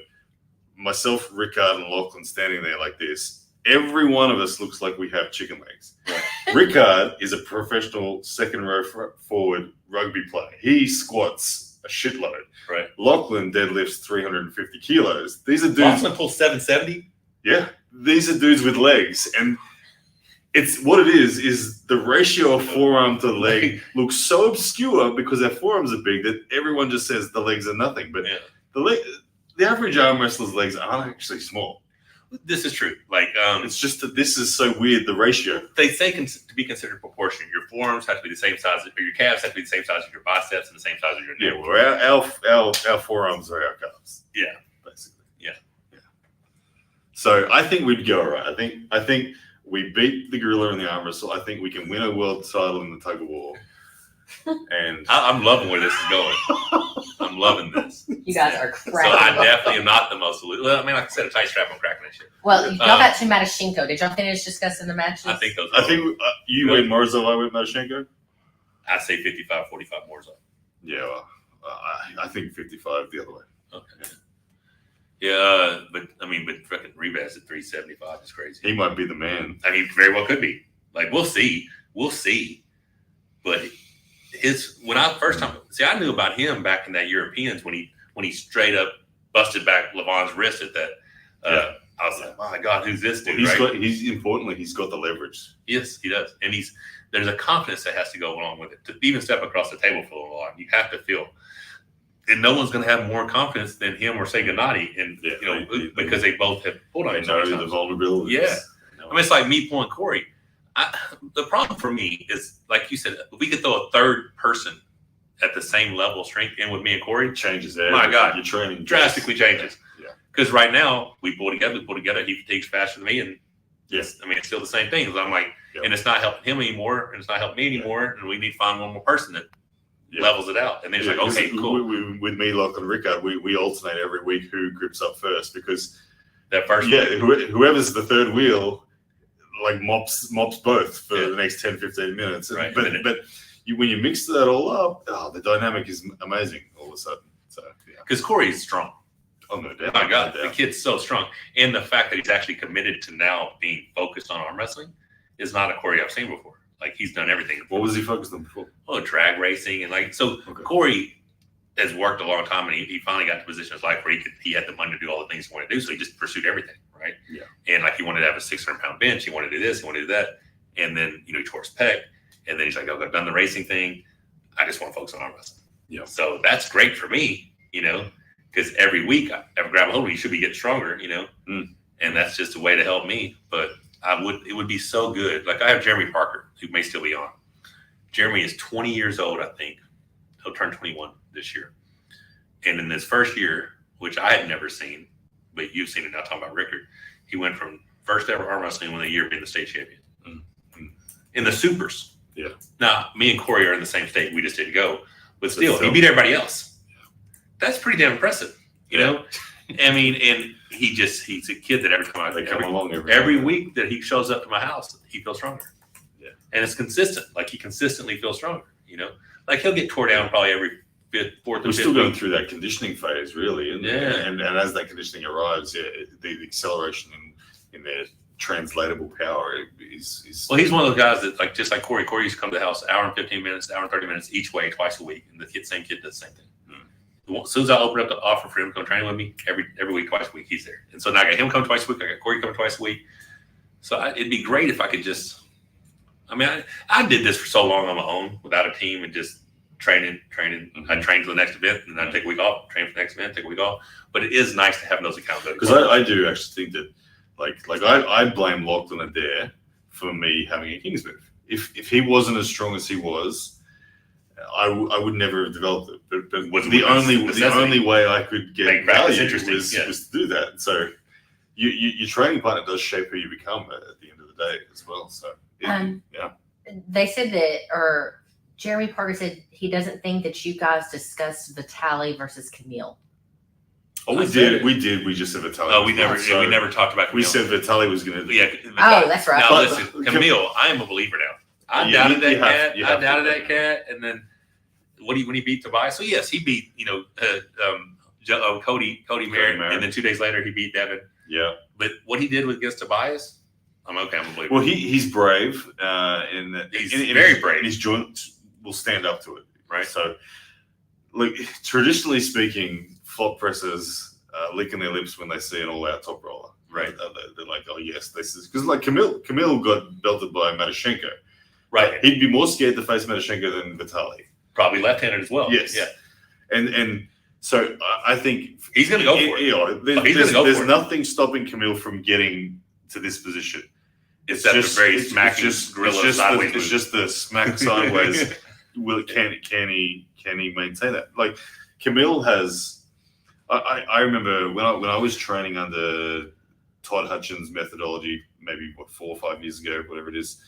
Speaker 3: Myself, Riekard, and Lachlan standing there like this. Every one of us looks like we have chicken legs. Right? Riekard is a professional second row forward rugby player. He squats a shitload.
Speaker 1: Right.
Speaker 3: Lachlan deadlifts 350 kilos. These are dudes.
Speaker 1: Lachlan pulls 770.
Speaker 3: Yeah, these are dudes with legs, and it's what it is the ratio of forearm to leg looks so obscure because our forearms are big that everyone just says the legs are nothing. But the average arm wrestler's legs aren't actually small.
Speaker 1: This is true. Like,
Speaker 3: it's just that this is so weird. The ratio
Speaker 1: they say to be considered proportion. Your forearms have to be the same size, or your calves have to be the same size as your biceps and the same size as your neck.
Speaker 3: Yeah, well, our forearms are our calves.
Speaker 1: Yeah,
Speaker 3: basically.
Speaker 1: Yeah.
Speaker 3: So I think we'd go all right. I think we beat the gorilla in the arm wrestle. I think we can win a world title in the tug of war. And
Speaker 1: I'm loving where this is going. I'm loving this.
Speaker 2: You guys are
Speaker 1: So
Speaker 2: cracking.
Speaker 1: I definitely am not the most elite. Well, I mean, like I said, a tight strap, I'm cracking that shit.
Speaker 2: Well, y'all got to Matyshenko. Did y'all finish discussing the matches?
Speaker 1: I think
Speaker 3: you went Morozov, I went Matyshenko.
Speaker 1: I say 55-45 more so.
Speaker 3: Yeah, well, I think 55 the other way.
Speaker 1: Okay. Yeah, but fucking Ribas at 375 is crazy.
Speaker 3: He might be the man.
Speaker 1: I mean, very well could be. Like, we'll see. But when I first time, I knew about him back in that Europeans when he straight up busted back Levon's wrist at that. I was like, my God, who's this dude?
Speaker 3: He's got the leverage.
Speaker 1: Yes, he does, and there's a confidence that has to go along with it to even step across the table for a while. You have to feel. And no one's going to have more confidence than him or say Gennady, and because they both have pulled on each other.
Speaker 3: The vulnerabilities.
Speaker 1: Yeah, I mean it's like me pulling Corey. The problem for me is, like you said, if we could throw a third person at the same level of strength in with me and Corey,
Speaker 3: changes.
Speaker 1: My God,
Speaker 3: your training
Speaker 1: drastically changes.
Speaker 3: Yeah,
Speaker 1: because right now we pull together. He fatigues faster than me, and yes, I mean it's still the same thing. Because I'm like, and it's not helping him anymore, and it's not helping me anymore, and we need to find one more person that levels it out. And then it's like, okay, cool.
Speaker 3: With me, Lachlan, and Riekard, we alternate every week who grips up first, because
Speaker 1: that first
Speaker 3: whoever's the third wheel like mops both for the next 10, 15 minutes.
Speaker 1: Right.
Speaker 3: But when you mix that all up, the dynamic is amazing all of a sudden. So
Speaker 1: because Corey's strong.
Speaker 3: Oh no doubt.
Speaker 1: My God, the kid's so strong, and the fact that he's actually committed to now being focused on arm wrestling is not a Corey I've seen before. Like, he's done everything.
Speaker 3: What was he focused on before?
Speaker 1: Oh, drag racing and Corey has worked a long time, and he finally got to a position in his life where he had the money to do all the things he wanted to do, so he just pursued everything, right?
Speaker 3: Yeah.
Speaker 1: And like, he wanted to have a 600-pound bench, he wanted to do this, he wanted to do that, and then he tore his pec, and then he's like, I've done the racing thing, I just want to focus on arm wrestling.
Speaker 3: Yeah.
Speaker 1: So that's great for me, because every week I grab a hold of him, you should be getting stronger, and that's just a way to help me. But it would be so good. Like, I have Jeremy Parker, who may still be on. Jeremy is 20 years old, I think. He'll turn 21 this year. And in his first year, which I had never seen, but you've seen it now, talking about Riekard, he went from first ever arm wrestling within a year being the state champion. Mm-hmm. In the supers.
Speaker 3: Yeah. Now,
Speaker 1: me and Corey are in the same state. We just didn't go. But still, he beat everybody else. That's pretty damn impressive, I mean, and he's a kid that every week that he shows up to my house, he feels stronger.
Speaker 3: Yeah.
Speaker 1: And it's consistent. Like, he consistently feels stronger, Like, he'll get tore down probably every fourth or fifth.
Speaker 3: We're still going through that conditioning phase, really. And,
Speaker 1: yeah.
Speaker 3: And as that conditioning arrives, the acceleration in their translatable power is.
Speaker 1: Well, he's one of those guys that, like, just like Corey used to come to the house hour and 15 minutes, hour and 30 minutes each way, twice a week. And the same kid does the same thing. As soon as I open up the offer for him to come train with me, every week, twice a week, he's there. And so now I got him come twice a week. I got Corey come twice a week. So it'd be great if I could just, I did this for so long on my own without a team and just training.
Speaker 3: Mm-hmm.
Speaker 1: I'd train for the next event and then I'd take a week off, train for the next event, take a week off. But it is nice to have those accountability.
Speaker 3: Because I do actually think that, like I blame Lachlan Adair for me having a King's move. If he wasn't as strong as he was, I would never have developed it. But the only way I could get value was to do that. So your training partner does shape who you become at the end of the day as well. So
Speaker 2: they said that, or Jeremy Parker said he doesn't think that you guys discussed Vitaly versus Camille.
Speaker 3: Oh, we did. We just said Vitaly.
Speaker 1: Oh, we never talked about Camille.
Speaker 3: We said Vitaly was going to.
Speaker 1: Yeah.
Speaker 2: Oh, that's right.
Speaker 1: Now listen, Camille, I am a believer now. I doubted that cat, and then when he beat Tobias, so yes, he beat Cody Merritt, and then 2 days later he beat Devin.
Speaker 3: Yeah,
Speaker 1: but what he did against Tobias, I'm a believer.
Speaker 3: Well, he's brave, in that
Speaker 1: he's very brave.
Speaker 3: And his joints will stand up to it,
Speaker 1: right?
Speaker 3: So, like, traditionally speaking, flop pressers licking their lips when they see an all-out top roller,
Speaker 1: right?
Speaker 3: They're like, oh yes, this is because like Camille got belted by Matyshenko.
Speaker 1: Right.
Speaker 3: He'd be more scared to face Matyshenko than Vitaly.
Speaker 1: Probably left-handed as well.
Speaker 3: Yes.
Speaker 1: Yeah.
Speaker 3: And so I think
Speaker 1: he's going to go for it.
Speaker 3: There's nothing stopping Camille from getting to this position.
Speaker 1: It's just the very smacking gorilla sideways.
Speaker 3: It's just the smack sideways. Can he maintain that? Like, Camille has. I remember when I was training under Todd Hutchins' methodology, maybe 4 or 5 years ago, whatever it is.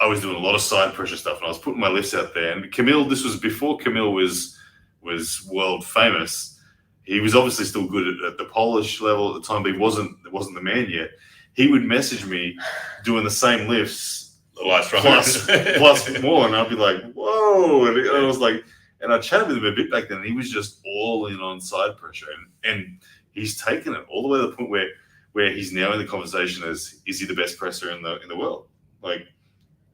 Speaker 3: I was doing a lot of side pressure stuff, and I was putting my lifts out there. And Camille, this was before Camille was world famous. He was obviously still good at the Polish level at the time, but he wasn't the man yet. He would message me doing the same lifts, plus more, and I'd be like, "Whoa!" And I was like, and I chatted with him a bit back then. And he was just all in on side pressure, and he's taken it all the way to the point where he's now in the conversation as, is he the best presser in the world? Like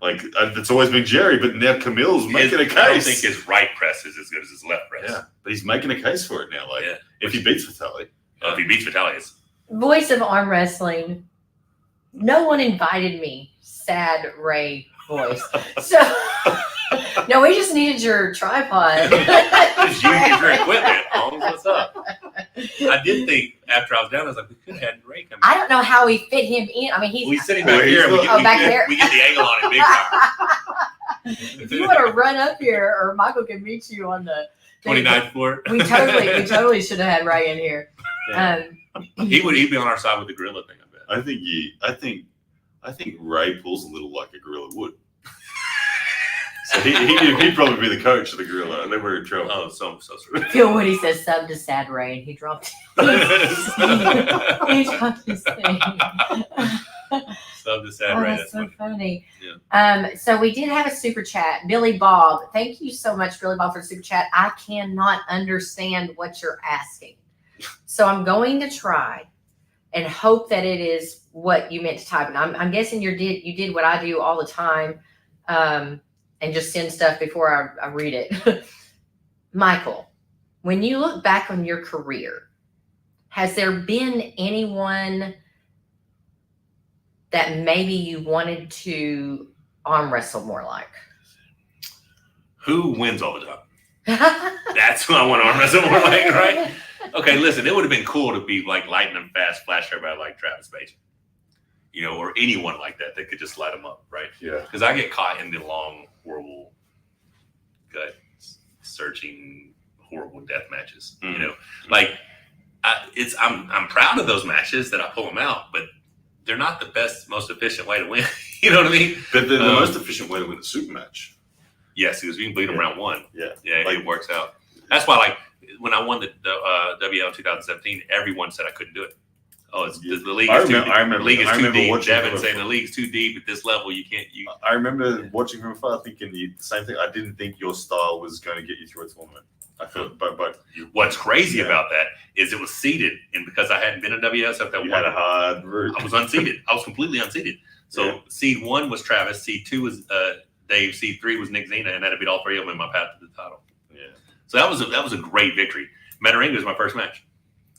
Speaker 3: it's always been Jerry, but now Camille's making a case.
Speaker 1: I don't think his right press is as good as his left press.
Speaker 3: Yeah, but he's making a case for it now. Like, if he beats Vitaly.
Speaker 1: If he beats Vitaly, it's...
Speaker 2: Voice of arm wrestling. No one invited me. Sad Ray voice. So, no, we just needed your tripod.
Speaker 1: Just use your equipment. What's up? I did think after I was down, I was like, we could have had Ray come in.
Speaker 2: I don't know how we fit him in. I mean, he's
Speaker 1: sitting back here. We get the angle on it big time.
Speaker 2: If you want to run up here, or Michael can meet you on the
Speaker 1: 29th floor.
Speaker 2: We totally should have had Ray in here.
Speaker 1: Yeah. He'd be on our side with the gorilla thing. I bet.
Speaker 3: I think I think Ray pulls a little like a gorilla would. So he'd probably be the coach of the gorilla, and then we're in trouble.
Speaker 1: Oh, so sorry.
Speaker 2: Phil Woody says sub to Sad Ray, and he dropped. He dropped his thing.
Speaker 1: Sub to Sad
Speaker 2: Oh,
Speaker 1: Ray.
Speaker 2: that's so funny.
Speaker 1: Yeah.
Speaker 2: So we did have a super chat. Billy Bob, thank you so much, Billy Bob, for the super chat. I cannot understand what you're asking. So I'm going to try and hope that it is what you meant to type. And I'm guessing you did what I do all the time, and just send stuff before I read it. Michael, when you look back on your career, has there been anyone that maybe you wanted to arm wrestle more like?
Speaker 1: Who wins all the time? That's who I want to arm wrestle more like, right? Okay, listen, it would have been cool to be like lightning fast, flash everybody like Travis Page, or anyone like that could just light them up, right?
Speaker 3: Yeah.
Speaker 1: Because I get caught in the long, horrible, gut searching, horrible death matches. Like I'm proud of those matches that I pull them out, but they're not the best, most efficient way to win. You know what I mean?
Speaker 3: But the most efficient way to win a super match.
Speaker 1: Yes, because you can beat them round one.
Speaker 3: Yeah.
Speaker 1: Yeah, it works out. That's why, like, when I won the WL 2017, everyone said I couldn't do it. Oh, the league is too deep. The league is too deep. Devin saying the league's too deep at this level. You can't.
Speaker 3: I remember watching from afar, thinking the same thing. I didn't think your style was going to get you through a tournament. I felt, but
Speaker 1: what's crazy about that is it was seeded, and because I hadn't been in WSF that
Speaker 3: you had a hard route.
Speaker 1: I was unseeded. I was completely unseeded. So seed 1 was Travis, seed 2 was Dave, seed 3 was Nick Zena, and that beat all 3 of them in my path to the title.
Speaker 3: Yeah.
Speaker 1: So that was a great victory. Metteringa was my first match.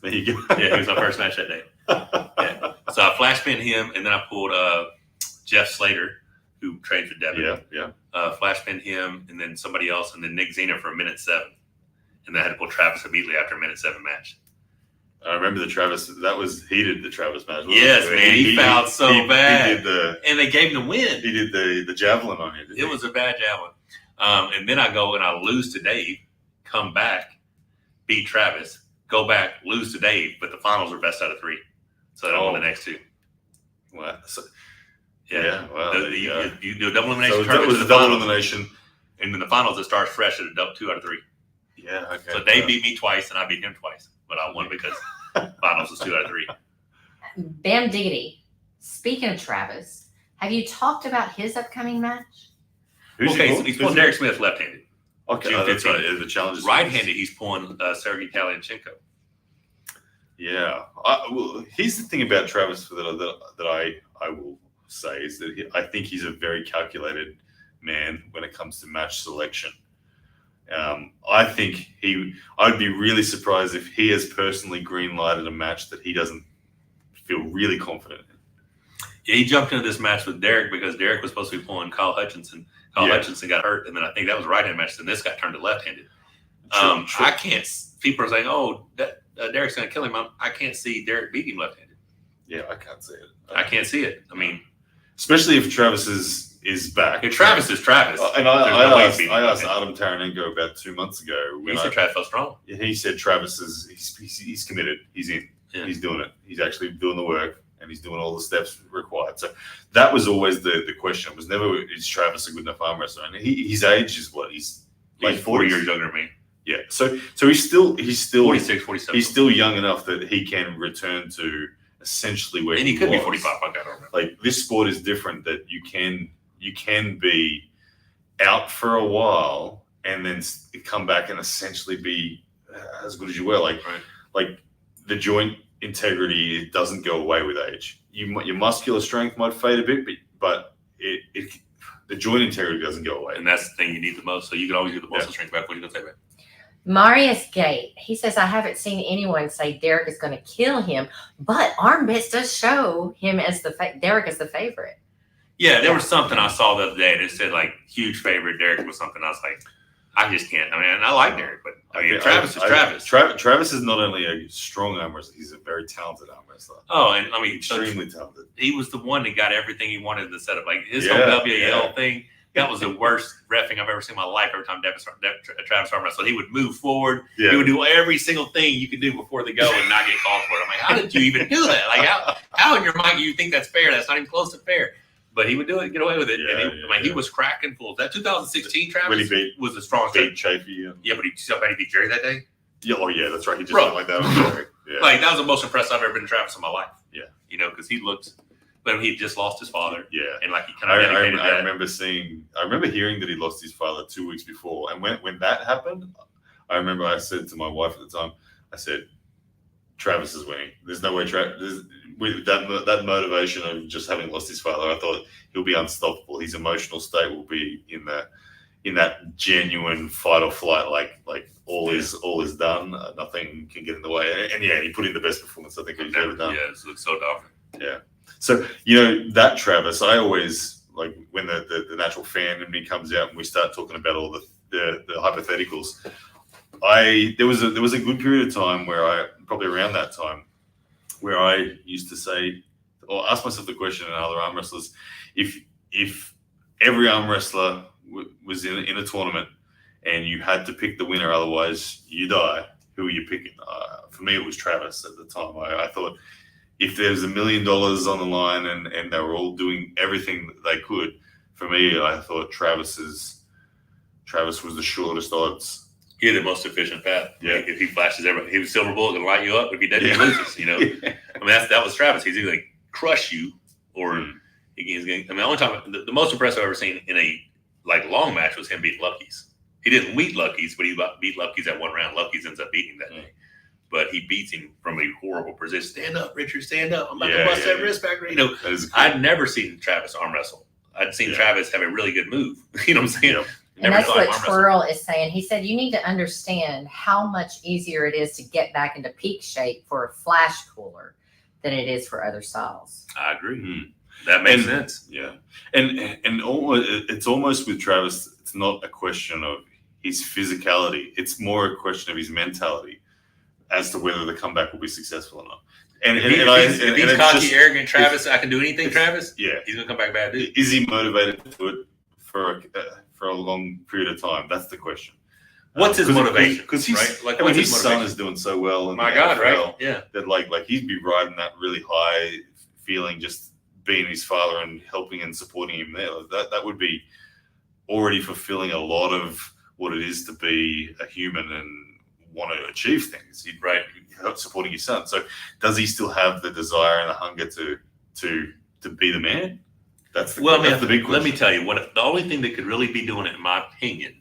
Speaker 3: There you go.
Speaker 1: Yeah, he was my first match that day. Yeah. So I flash pinned him, and then I pulled Jeff Slater, who trained for Devin.
Speaker 3: Yeah.
Speaker 1: Flash pinned him, and then somebody else, and then Nick Zena for a minute 7. And then I had to pull Travis immediately after a minute 7 match.
Speaker 3: I remember the Travis. He did the Travis match.
Speaker 1: Yes, man. He fouled so bad.
Speaker 3: He did
Speaker 1: and they gave him the win.
Speaker 3: He did the javelin on you.
Speaker 1: It was a bad javelin. And then I go and I lose to Dave, come back, beat Travis, go back, lose to Dave, but the finals are best out of 3. So I won the next 2.
Speaker 3: Wow. So,
Speaker 1: Well, you do a double elimination.
Speaker 3: So it was a double elimination.
Speaker 1: And in the finals, it starts fresh at a 2 out of 3.
Speaker 3: Yeah, okay.
Speaker 1: So Dave beat me twice, and I beat him twice. But I won because finals was 2 out of 3.
Speaker 2: Bam Diggity. Speaking of Travis, have you talked about his upcoming match?
Speaker 3: So
Speaker 1: he's pulling Derek Smith left-handed.
Speaker 3: Okay,
Speaker 1: June
Speaker 3: that's
Speaker 1: 15th.
Speaker 3: right. The challenge is
Speaker 1: Right-handed, he's pulling Sergey Kalyanchenko.
Speaker 3: Yeah. Well, here's the thing about Travis that I will say is that I think he's a very calculated man when it comes to match selection. I think I'd be really surprised if he has personally green-lighted a match that he doesn't feel really confident in.
Speaker 1: Yeah, he jumped into this match with Derek because Derek was supposed to be pulling Kyle Hutchinson. Hutchinson got hurt, and then I think that was a right-hand match, and this got turned to left-handed. True. I can't – people are saying, Derek's going to kill him. I can't see Derek beating him left-handed.
Speaker 3: Yeah, I can't see it.
Speaker 1: I can't see it. I mean –
Speaker 3: especially if Travis is back.
Speaker 1: If Travis is Travis.
Speaker 3: And I asked Adam Taranenko about 2 months ago.
Speaker 1: He said Travis felt strong.
Speaker 3: He said Travis he's committed. He's in. Yeah. He's doing it. He's actually doing the work, and he's doing all the steps required. So that was always the question. It was never, is Travis a good enough arm wrestler? And his age is what? He's like
Speaker 1: 4 years younger than me.
Speaker 3: Yeah. So he's still
Speaker 1: 46, 47.
Speaker 3: He's still young enough that he can return to essentially where
Speaker 1: he could be 45. I don't remember.
Speaker 3: Like, this sport is different, that you can be out for a while and then come back and essentially be as good as you were. Like the joint integrity, it doesn't go away with age. Your muscular strength might fade a bit, but the joint integrity doesn't go away.
Speaker 1: And that's the thing you need the most. So you can always get the muscle strength back. What are you going to say, man?
Speaker 2: Marius Gate, he says, I haven't seen anyone say Derek is going to kill him, but Armbits does show him as Derek as the favorite.
Speaker 1: Yeah, there was something I saw the other day that said, like, huge favorite. Derek was something I was like, I just can't. I mean, I like Derek, but Travis is Travis.
Speaker 3: Travis is not only a strong arm wrestler, he's a very talented arm wrestler.
Speaker 1: Oh, and I mean,
Speaker 3: extremely talented.
Speaker 1: He was the one that got everything he wanted in the setup. Like his whole WAL thing That was the worst reffing I've ever seen in my life. Every time Travis arm wrestled, he would move forward. He would do every single thing you could do before the go and not get called for it. I'm like, how did you even do that? Like, how in your mind do you think that's fair? That's not even close to fair. But he would do it, get away with it. He was cracking fools. That 2016 Travis was the strongest.
Speaker 3: Beat Chafee.
Speaker 1: Yeah, but he beat Jerry that day.
Speaker 3: Yeah, that's right. He just went like that on Jerry. Yeah.
Speaker 1: Like, that was the most impressive I've ever been to Travis in my life.
Speaker 3: Yeah.
Speaker 1: Because he looked, but he just lost his father.
Speaker 3: Yeah.
Speaker 1: And like, he kind of dedicated that.
Speaker 3: I remember hearing that he lost his father 2 weeks before. And when that happened, I remember I said to my wife at the time, I said, Travis is winning. There's no way with that motivation of just having lost his father, I thought he'll be unstoppable. His emotional state will be in that genuine fight or flight, like all is done. Nothing can get in the way. And he put in the best performance I think he's ever done.
Speaker 1: Yeah, it looks so dominant.
Speaker 3: Yeah. So that Travis, I always like when the natural fan in me comes out and we start talking about all the hypotheticals. There was a good period of time where probably around that time where I used to say or ask myself the question and other arm wrestlers, if every arm wrestler was in a tournament and you had to pick the winner, otherwise you die, who are you picking? For me, it was Travis at the time. I thought if there's $1 million on the line and they were all doing everything that they could, for me, I thought Travis was the shortest odds.
Speaker 1: He had the most efficient path.
Speaker 3: Yeah.
Speaker 1: If he flashes everybody, he was silver bullet going to light you up. If he doesn't, he loses. Yeah. I mean, that was Travis. He's either going to crush you or he's going to. I mean, the only time the most impressive I've ever seen in a long match was him beat Lucky's. He didn't beat Lucky's, but he beat Lucky's at one round. Lucky's ends up beating that day. But he beats him from a horrible position. Stand up, Richard, stand up. I'm about to bust that wrist back. I'd never seen Travis arm wrestle. I'd seen Travis have a really good move. You know what I'm saying?
Speaker 3: Yeah.
Speaker 2: And that's what Twirl is saying. He said, you need to understand how much easier it is to get back into peak shape for a flash cooler than it is for other styles.
Speaker 1: I agree. That makes sense.
Speaker 3: Yeah. And it's almost with Travis, it's not a question of his physicality. It's more a question of his mentality as to whether the comeback will be succcul or not. And
Speaker 1: if he's cocky, arrogant, Travis, I can do anything, Travis.
Speaker 3: Yeah.
Speaker 1: He's going to come back bad, dude.
Speaker 3: Is he motivated to do it for a long period of time? That's the question.
Speaker 1: What's his motivation?
Speaker 3: Because he's
Speaker 1: right?
Speaker 3: like, when his son is doing so well in
Speaker 1: my
Speaker 3: the
Speaker 1: God,
Speaker 3: NFL,
Speaker 1: right? Yeah,
Speaker 3: that like he'd be riding that really high feeling, just being his father and helping and supporting him there. That would be already fulfilling a lot of what it is to be a human and want to achieve things. Right, supporting his son. So does he still have the desire and the hunger to be the man? That's the big question.
Speaker 1: Let me tell you, the only thing that could really be doing it, in my opinion,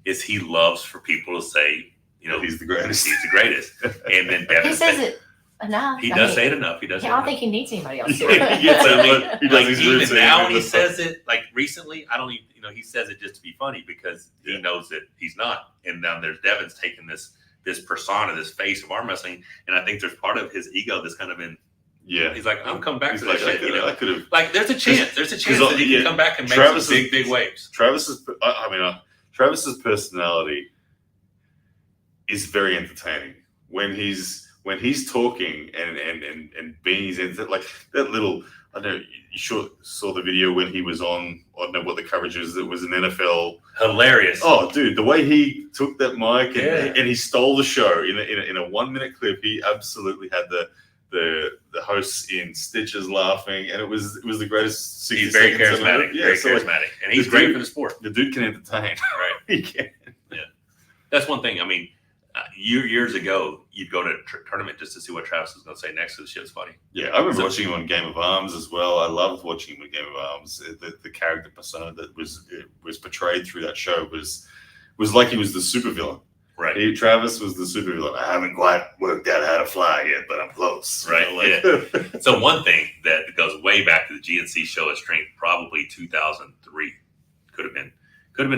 Speaker 1: is he loves for people to say,
Speaker 3: he's the greatest.
Speaker 1: He's the greatest. And then Devin
Speaker 2: he says it enough.
Speaker 1: He does say it enough. He does.
Speaker 2: I don't think he needs anybody else to.
Speaker 3: He does
Speaker 1: even now when he says it, like recently, I don't even, he says it just to be funny because he knows that he's not. And now there's Devon's taking this persona, this face of arm wrestling, and I think there's part of his ego that's kind of been. Yeah, he's like, I'm coming back to that shit. I could have. Like, there's a chance that he can come back and make some big waves.
Speaker 3: Travis's personality is very entertaining when he's talking and being his like that little. I don't know. You saw the video when he was on. I don't know what the coverage is. It was an NFL.
Speaker 1: Hilarious.
Speaker 3: Oh, dude, the way he took that mic and he stole the show in a 1 minute clip. He absolutely had the hosts in stitches laughing, and it was the greatest.
Speaker 1: He's very charismatic. Very charismatic, and he's great for the sport.
Speaker 3: The dude can entertain.
Speaker 1: Right.
Speaker 3: He can.
Speaker 1: Yeah. That's one thing. I mean, years ago, you'd go to a tournament just to see what Travis was going to say next. The shit's funny.
Speaker 3: Yeah, I remember watching him on Game of Arms as well. I loved watching him on Game of Arms. The character persona that was portrayed through that show was like he was the supervillain. Right. Travis was the supervillain. I haven't quite worked out how to fly yet, but I'm close.
Speaker 1: Right. Yeah. So one thing that goes way back to the GNC show of strength, probably 2003. Could have been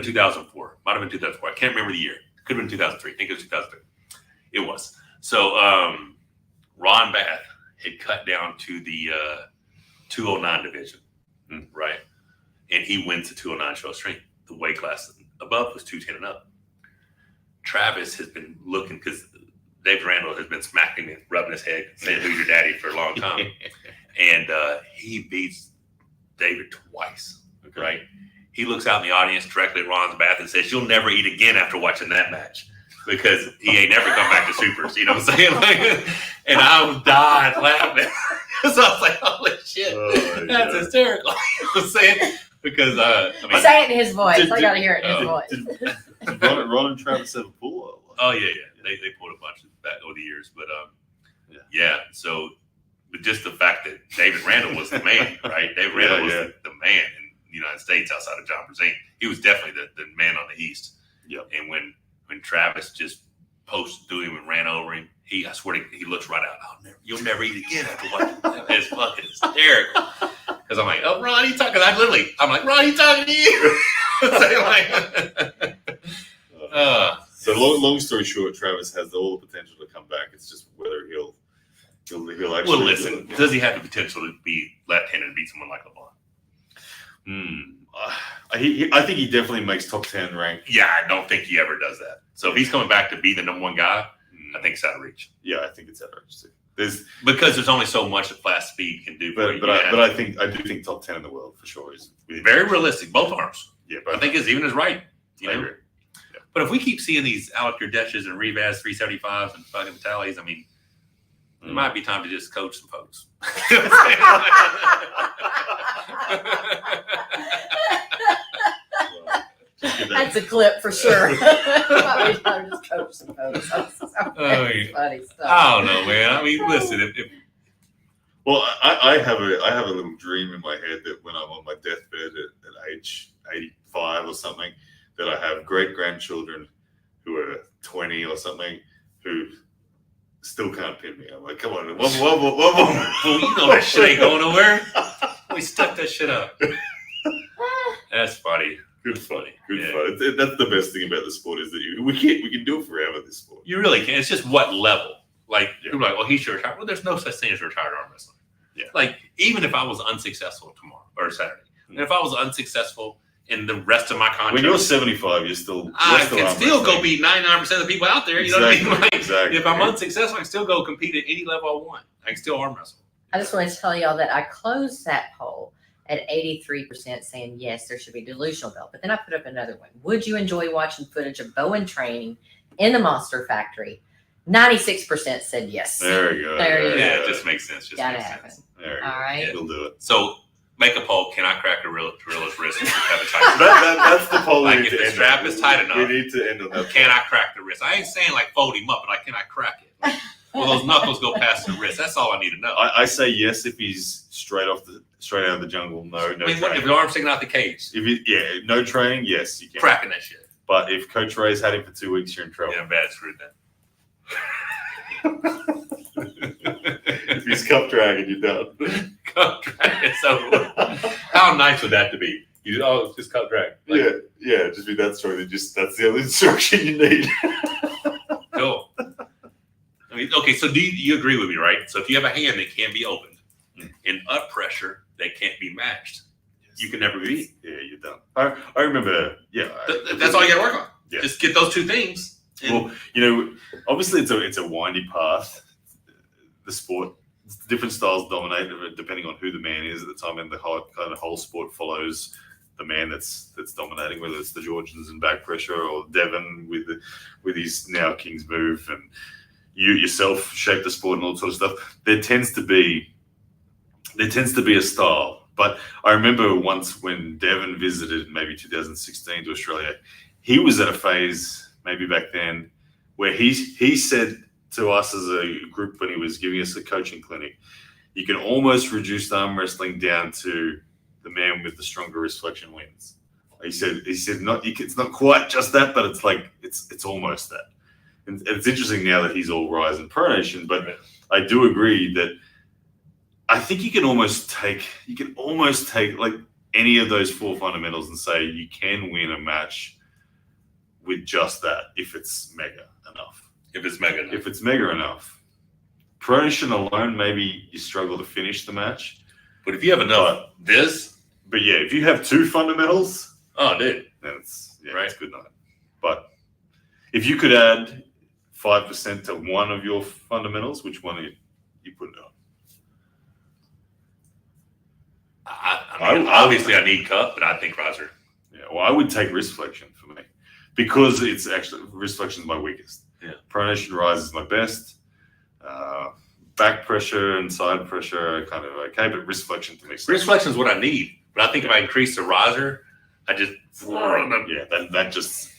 Speaker 1: 2004. Might have been 2004. I can't remember the year. Could have been 2003. I think it was 2003. It was. So Ron Bath had cut down to the 209 division, right? And he wins the 209 show of strength. The weight class above was 210 and up. Travis has been looking because Dave Randall has been smacking him, rubbing his head, saying who's your daddy for a long time. And he beats David twice, right? he looks out in the audience directly at Ron's back and says, "You'll never eat again after watching that match." Because he ain't never come back to supers, you know what I'm saying? Like, and I died laughing. So I was like, holy shit, that's hysterical. You know what I'm saying? Because,
Speaker 2: say it in his voice. I got to hear it in his voice.
Speaker 3: Did Ron and Travis have a pull?
Speaker 1: Oh, yeah. They pulled a bunch of that over the years. But, so but just the fact that David Randall was the man, right? David Randall was the man in the United States outside of John Brazil. He was definitely the man on the East.
Speaker 3: Yep.
Speaker 1: And when Travis just posted through him and ran over him, I swear he looks right out. You'll never eat again after watching that. It's fucking hysterical. Because I'm like, oh, Ron, you talking? I'm like, Ron, you talking to you?
Speaker 3: So long story short, Travis has all the potential to come back. It's just whether he'll actually.
Speaker 1: Well, listen, does he have the potential to be left-handed and beat someone like LeBron?
Speaker 3: I think he definitely makes top 10 rank.
Speaker 1: Yeah, I don't think he ever does that. So if he's coming back to be the number one guy, I think it's out of reach.
Speaker 3: Yeah, I think it's out of reach too.
Speaker 1: Because there's only so much that fast speed can do.
Speaker 3: But I do think top 10 in the world for sure is
Speaker 1: very realistic. Both arms.
Speaker 3: Yeah,
Speaker 1: I think it's even as right. You know?
Speaker 3: I agree. Yeah.
Speaker 1: But if we keep seeing these Alec Yurdeshes and Rivas 375s and fucking Vitalis, I mean, it might be time to just coach some folks.
Speaker 2: That's a clip for sure. Might be time to just coach some folks. Funny stuff.
Speaker 1: I don't know, man. I mean, listen,
Speaker 3: Well, I have a little dream in my head that when I'm on my deathbed at age 85 or something, that I have great grandchildren who are 20 or something who still can't pin me. I'm like, come on, one more.
Speaker 1: Well, you know that shit ain't going nowhere. We stuck that shit up. That's funny.
Speaker 3: Good fun. That's the best thing about the sport is that we can do it forever. This sport,
Speaker 1: you really can. It's just what level. Like people are like, well, he should retire. Well, there's no such thing as retired arm wrestling.
Speaker 3: Yeah.
Speaker 1: Like even if I was unsuccessful tomorrow or Saturday, and if I was unsuccessful in the rest of my contract,
Speaker 3: when you're 75, you're still.
Speaker 1: I can still go beat 99% of the people out there. You know what I mean? Like,
Speaker 3: exactly.
Speaker 1: If I'm unsuccessful, I can still go compete at any level I want. I can still arm wrestle.
Speaker 2: I just want to tell y'all that I closed that poll at 83% saying yes, there should be delusional belt. But then I put up another one. Would you enjoy watching footage of Bowen training in the Monster Factory? 96% said yes.
Speaker 3: There you go.
Speaker 2: There you go.
Speaker 1: Yeah, it just makes sense.
Speaker 2: Gotta happen.
Speaker 3: There you go.
Speaker 2: All right.
Speaker 3: We'll do it.
Speaker 1: So make a poll. Can I crack a gorilla's wrist and have a tight?
Speaker 3: That's the poll.
Speaker 1: Like if the strap is tight enough,
Speaker 3: we need to end on that.
Speaker 1: Can I crack the wrist? I ain't saying like fold him up, but can I crack it? Will those knuckles go past the wrist? That's all I need to know.
Speaker 3: I say yes if he's straight out of the jungle. No
Speaker 1: I mean,
Speaker 3: training.
Speaker 1: if the arm's sticking out the cage,
Speaker 3: No training. Yes, you can.
Speaker 1: cracking that shit.
Speaker 3: But if Coach Ray's had him for 2 weeks, you're in trouble.
Speaker 1: Yeah, I'm bad screwed then.
Speaker 3: If he's cup dragging, you're done.
Speaker 1: Cup drag. It's over. How nice would that to be? It's just cup drag. Like,
Speaker 3: yeah. Just be that story. That's the only instruction you need.
Speaker 1: Cool. I mean, okay. So do you agree with me, right? So if you have a hand that can't be opened in up pressure that can't be matched, you can never beat.
Speaker 3: Yeah, you're done. I remember. Yeah,
Speaker 1: that's all you got to work on.
Speaker 3: Yeah.
Speaker 1: Just get those two things.
Speaker 3: Well, obviously it's a windy path. The sport, different styles dominate depending on who the man is at the time, and the whole sport follows the man that's dominating, whether it's the Georgians and back pressure or Devon with his now King's move, and you yourself shape the sport and all that sort of stuff. There tends to be a style. But I remember once when Devon visited, maybe 2016 to Australia, he was at a phase maybe back then where he said to us as a group when he was giving us a coaching clinic, you can almost reduce arm wrestling down to the man with the stronger wrist flexion wins. He said it's not quite just that, but it's like it's almost that. And it's interesting now that he's all rise and pronation, but I do agree that I think you can almost take like any of those four fundamentals and say you can win a match with just that if it's mega enough.
Speaker 1: If it's mega enough.
Speaker 3: Pronation alone, maybe you struggle to finish the match.
Speaker 1: But if you have enough
Speaker 3: But yeah, if you have two fundamentals,
Speaker 1: dude,
Speaker 3: then it's good night. But if you could add 5% to one of your fundamentals, which one are you put it on?
Speaker 1: I mean, obviously I need cup, but I think riser.
Speaker 3: Well, I would take wrist flexion for me because it's actually wrist flexion is my weakest.
Speaker 1: Yeah.
Speaker 3: Pronation rise is my best. Back pressure and side pressure are kind of okay, but wrist flexion to me.
Speaker 1: Wrist flexion is what I need. But I think if I increase the riser, I just
Speaker 3: that just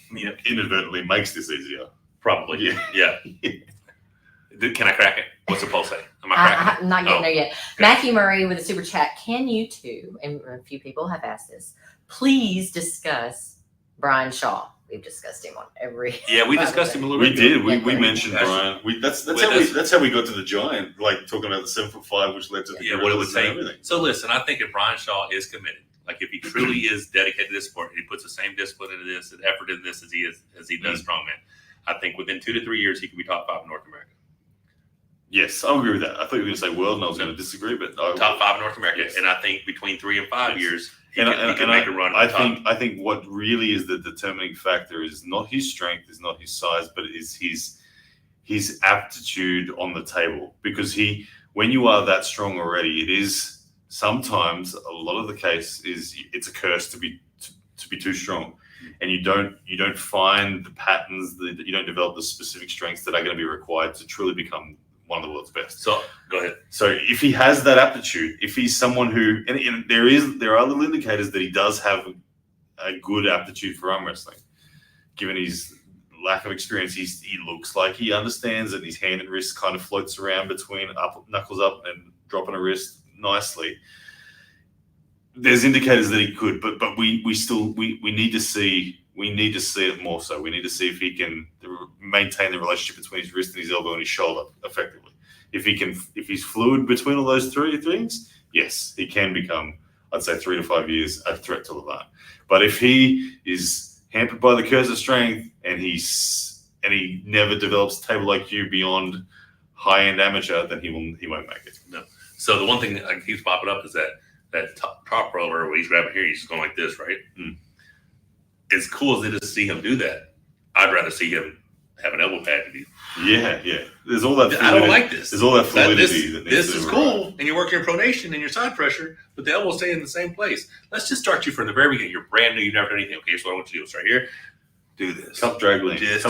Speaker 3: inadvertently makes this easier.
Speaker 1: Probably. Yeah. Can I crack it? What's the poll say? Am I cracking
Speaker 2: I'm not getting there yet. Matthew Murray with a super chat. Can you two, and a few people have asked this, please discuss Brian Shaw? We've discussed him on every.
Speaker 1: Yeah, we discussed him a little
Speaker 3: We
Speaker 1: bit.
Speaker 3: did. We mentioned Brian. That's how we got to the giant, like talking about the 7'5", which led to the
Speaker 1: what it would
Speaker 3: and
Speaker 1: take.
Speaker 3: everything.
Speaker 1: So listen, I think if Brian Shaw is committed, like if he truly is dedicated to this sport, and he puts the same discipline into this and effort into this as he does strongman, I think within 2 to 3 years he could be top 5 in North America.
Speaker 3: Yes, I'll agree with that. I thought you were going to say world, and I was going to disagree, but
Speaker 1: top 5 in North America.
Speaker 3: Yes.
Speaker 1: And I think between 3 and 5 years, he
Speaker 3: And
Speaker 1: can make a run.
Speaker 3: I think what really is the determining factor is not his strength, is not his size, but it is his aptitude on the table. Because when you are that strong already, it is sometimes a lot of the case is it's a curse to be too strong, and you don't find the patterns, that you don't develop the specific strengths that are going to be required to truly become one of the world's best.
Speaker 1: So go ahead.
Speaker 3: So if he has that aptitude, if he's someone who, and there are little indicators that he does have a good aptitude for arm wrestling, given his lack of experience, he looks like he understands it. His hand and wrist kind of floats around between knuckles up and dropping a wrist nicely. There's indicators that he could, but we need to see. We need to see it more so. We need to see if he can maintain the relationship between his wrist and his elbow and his shoulder effectively. If he's fluid between all those three things, yes, he can become, I'd say 3 to 5 years, a threat to Levant. But if he is hampered by the curse of strength and he never develops table IQ beyond high-end amateur, then he won't make it.
Speaker 1: No. So the one thing that keeps popping up is that top roller where he's grabbing here, he's just going like this, right? As cool as it is to see him do that, I'd rather see him have an elbow pad to do.
Speaker 3: Yeah. There's all that.
Speaker 1: I don't like this.
Speaker 3: There's all that fluidity.
Speaker 1: This is cool, and you're working your pronation and your side pressure, but the elbow's staying in the same place. Let's just start you from the very beginning. You're brand new. You've never done anything. Okay, so what I want you to do is right here. Do this.
Speaker 3: Cup drag lean.
Speaker 1: Just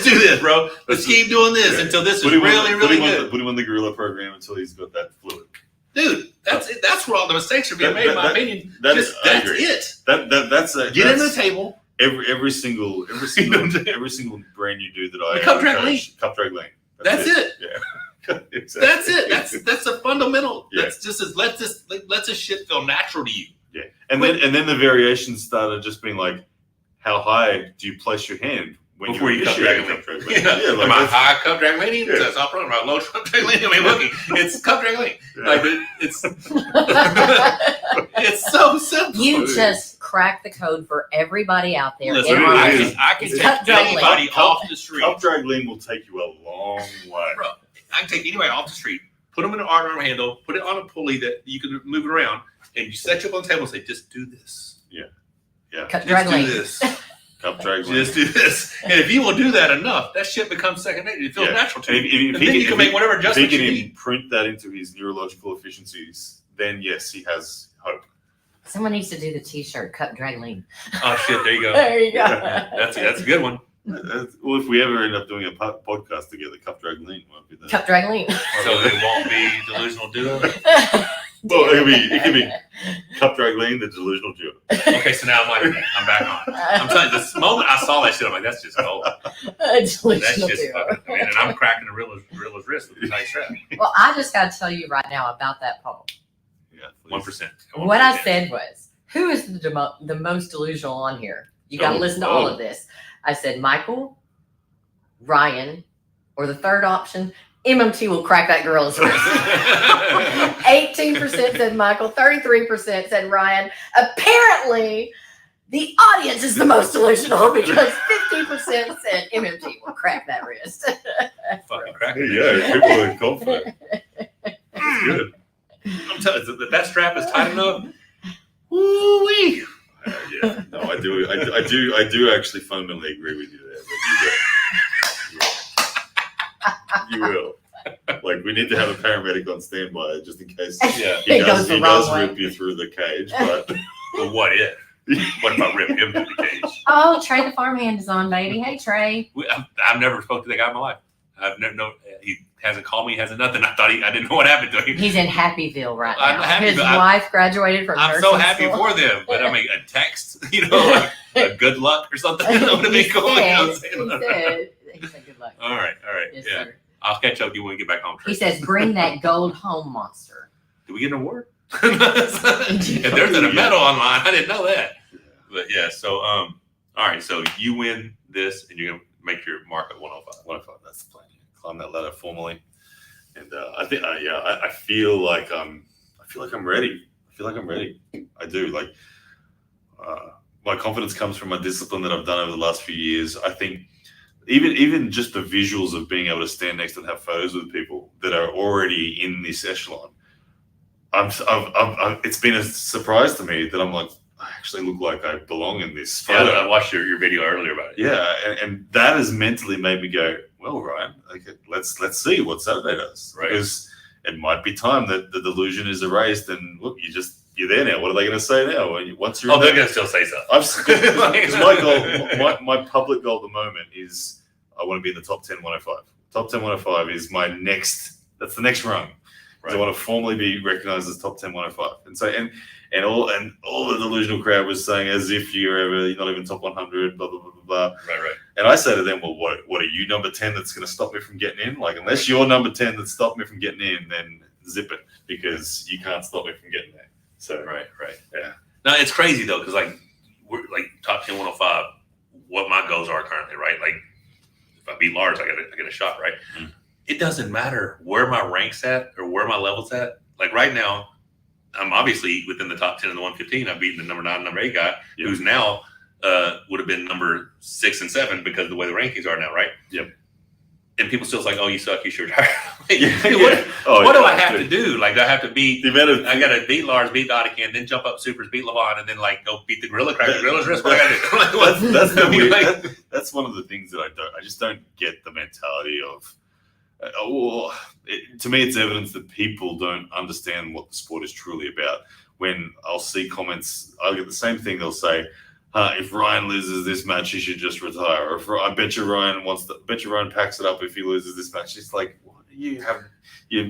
Speaker 1: do this, bro. Let's keep doing this until this is really, really good.
Speaker 3: Put him on the gorilla program until he's got that fluid.
Speaker 1: Dude, that's it. That's where all the mistakes are being made, in my opinion. That's it.
Speaker 3: That's
Speaker 1: Get in the table.
Speaker 3: Every single brand you do that I
Speaker 1: cup drag lean.
Speaker 3: Cup drag lean.
Speaker 1: That's it.
Speaker 3: Yeah. Exactly.
Speaker 1: That's it. That's a fundamental.
Speaker 3: Yeah.
Speaker 1: That's just let this shit feel natural to you.
Speaker 3: Yeah. And then the variations started just being like, how high do you place your hand when
Speaker 1: before you cup drag lean?
Speaker 3: Yeah,
Speaker 1: am I high cup drag leaning?
Speaker 3: Yeah.
Speaker 1: That's not problem. Am I low cup drag leaning? I mean, looking, it's cup drag leaning.
Speaker 3: Yeah.
Speaker 1: Like it's it's so simple.
Speaker 2: You just cracked the code for everybody out there.
Speaker 1: Listen, I can
Speaker 2: It's
Speaker 1: take
Speaker 2: cup drag lean.
Speaker 1: anybody off the street.
Speaker 3: Cup drag lean will take you a long way.
Speaker 1: Bro, I can take anybody off the street, put them in an arm handle, put it on a pulley that you can move it around, and you set you up on the table and say, just do this.
Speaker 3: Yeah.
Speaker 2: Cup
Speaker 1: Just
Speaker 2: drag
Speaker 1: do
Speaker 2: lean.
Speaker 1: this.
Speaker 3: Cup drag lean.
Speaker 1: Just do this. And if you will do that enough, that shit becomes second nature. It feels natural to
Speaker 3: And
Speaker 1: you. And then you can make whatever adjustments
Speaker 3: If
Speaker 1: you
Speaker 3: he
Speaker 1: need.
Speaker 3: can imprint that into his neurological efficiencies, then yes, he has hope.
Speaker 2: Someone needs to do the T-shirt. Cup drag lean.
Speaker 1: Oh shit! There you go.
Speaker 2: There you go.
Speaker 1: That's a good one.
Speaker 3: Well, if we ever end up doing a podcast together, cup drag lean won't be that.
Speaker 2: Cup drag lean.
Speaker 1: So it won't be Delusional Duo.
Speaker 3: Well, it could be cup drag lean, the Delusional Duo.
Speaker 1: Okay, so now I'm back on. I'm telling you, the moment I saw that shit, I'm like, that's just gold. That's
Speaker 2: Delusional
Speaker 1: just
Speaker 2: duo.
Speaker 1: fucking. I mean, and I'm cracking a real wrist with a tight strap.
Speaker 2: Well, I just got to tell you right now about that poll.
Speaker 3: Yeah,
Speaker 1: 1%.
Speaker 2: What I said was, who is the most delusional on here? You got to listen to all of this. I said Michael, Ryan, or the third option, MMT will crack that gorilla's wrist. 18% said Michael, 33% said Ryan. Apparently, the audience is the most delusional because 50% said MMT will crack that wrist.
Speaker 1: Fucking cracking.
Speaker 3: Yeah, people are confident.
Speaker 1: It's good. I'm telling you, that strap is tight enough. Woo-wee.
Speaker 3: Yeah, no, I do actually fundamentally agree with you there. But you will. Like, we need to have a paramedic on standby just in case
Speaker 1: Yeah.
Speaker 3: he
Speaker 2: It goes
Speaker 3: does
Speaker 2: the wrong way.
Speaker 3: rip you through the cage. But
Speaker 1: Well, what if? What if I rip him through the cage?
Speaker 2: Oh, Trey the farmhand is on, baby. Hey, Trey.
Speaker 1: I've never spoke to that guy in my life. I've never no. He hasn't called me. Hasn't nothing. I didn't know what happened to him.
Speaker 2: He's in Happyville right
Speaker 1: I'm
Speaker 2: now.
Speaker 1: happy,
Speaker 2: His
Speaker 1: but
Speaker 2: wife graduated from
Speaker 1: I'm
Speaker 2: nursing
Speaker 1: so happy
Speaker 2: school.
Speaker 1: for them. But I mean, a text, like a good luck or something. That would have been cool.
Speaker 2: He said good luck.
Speaker 1: All right.
Speaker 2: Yes,
Speaker 1: Yeah.
Speaker 2: sir.
Speaker 1: I'll catch up with you when we get back home.
Speaker 2: He says, bring that gold home, monster.
Speaker 1: Did we get an award? If there's a medal online, I didn't know that. But yeah, so all right, so you win this, and you're gonna make your mark at 105.
Speaker 3: 105. That's the plan. Climb that ladder formally, and I think, I feel like I'm ready. I feel like I'm ready. I do. Like, my confidence comes from my discipline that I've done over the last few years. I think even just the visuals of being able to stand next and have photos with people that are already in this echelon. It's been a surprise to me that I'm like, I actually look like I belong in this photo.
Speaker 1: Yeah, I watched your video earlier about it.
Speaker 3: Yeah, and that has mentally made me go, well, Ryan, okay, let's see what Saturday does.
Speaker 1: Right.
Speaker 3: Because it might be time that the delusion is erased, and look, you're there now. What are they going to say now? Once you're
Speaker 1: they're going to still say something.
Speaker 3: Because my goal, my public goal at the moment is I want to be in the top 10 105. Top 10 105 is that's the next rung. Right. I want to formally be recognized as top 10 105. And so, and all the delusional crowd was saying as if you're not even top 100, blah, blah, blah, blah, blah.
Speaker 1: Right.
Speaker 3: And I say to them, well, what are you number 10 that's going to stop me from getting in? Like, unless you're number 10 that stopped me from getting in, then zip it, because you can't stop me from getting there. So,
Speaker 1: right.
Speaker 3: Yeah.
Speaker 1: No, it's crazy though, because we're like top 10 105, what my goals are currently, right? Like, if I beat Lars, I get a shot, right? Mm-hmm. It doesn't matter where my rank's at or where my level's at. Like right now, I'm obviously within the top 10 of the 115. I've beaten the number 9, number 8 guy, who's now would have been number 6 and 7 because of the way the rankings are now, right?
Speaker 3: Yep.
Speaker 1: And people still like, oh, you suck, you should retire. What
Speaker 3: do
Speaker 1: I have to do? Like, do I have to beat?
Speaker 3: I
Speaker 1: got to beat Lars, beat Dodecan, then jump up supers, beat Levon, and then like go beat the gorilla, crack the gorilla's wrist. What I got to do?
Speaker 3: That's one of the things that I just don't get the mentality of. To me, it's evidence that people don't understand what the sport is truly about. When I'll see comments, I'll get the same thing. They'll say, if Ryan loses this match, he should just retire. Or I bet you Ryan packs it up if he loses this match. It's like, what you have? You're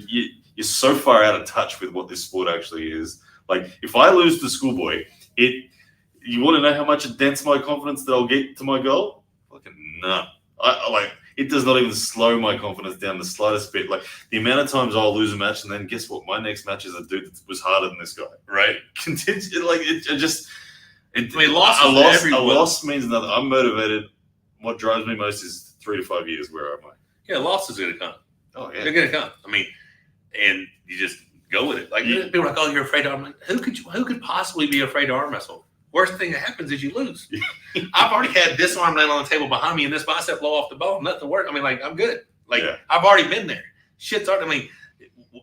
Speaker 3: so far out of touch with what this sport actually is. Like, if I lose to Schoolboy, you want to know how much it dents my confidence that I'll get to my goal? Fucking none. It does not even slow my confidence down the slightest bit. Like, the amount of times I'll lose a match, and then guess what? My next match is a dude that was harder than this guy.
Speaker 1: Right?
Speaker 3: A loss means nothing. I'm motivated. What drives me most is 3 to 5 years. Where am I?
Speaker 1: Yeah, loss is going to come.
Speaker 3: Oh yeah,
Speaker 1: they're going to come. I mean, and you just go with it. Like, people are like, "Oh, you're afraid to arm." Like, who could possibly be afraid to arm wrestle? Worst thing that happens is you lose. I've already had this arm land on the table behind me and this bicep blow off the bone. Nothing worked. I mean, like, I'm good. Like, I've already been there. Shit's already. I mean,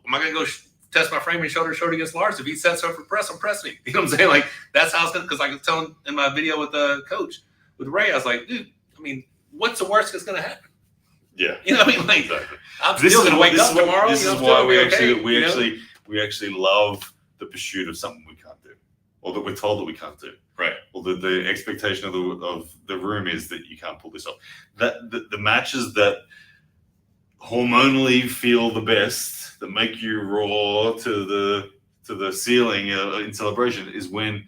Speaker 1: am I going to go test my frame and shoulder to shoulder against Lars? If he sets up for press, I'm pressing him. You know what I'm saying? Like, that's how it's going to, because I was telling in my video with the coach, with Ray, I was like, dude, I mean, what's the worst that's going to happen?
Speaker 3: Yeah.
Speaker 1: You know what I mean? Like, exactly. I'm still going to wake up tomorrow.
Speaker 3: This is why we actually love the pursuit of something we can't do, or that we're told that we can't do.
Speaker 1: Right.
Speaker 3: Well, the expectation of the room is that you can't pull this off. That the matches that hormonally feel the best, that make you roar to the ceiling in celebration, is when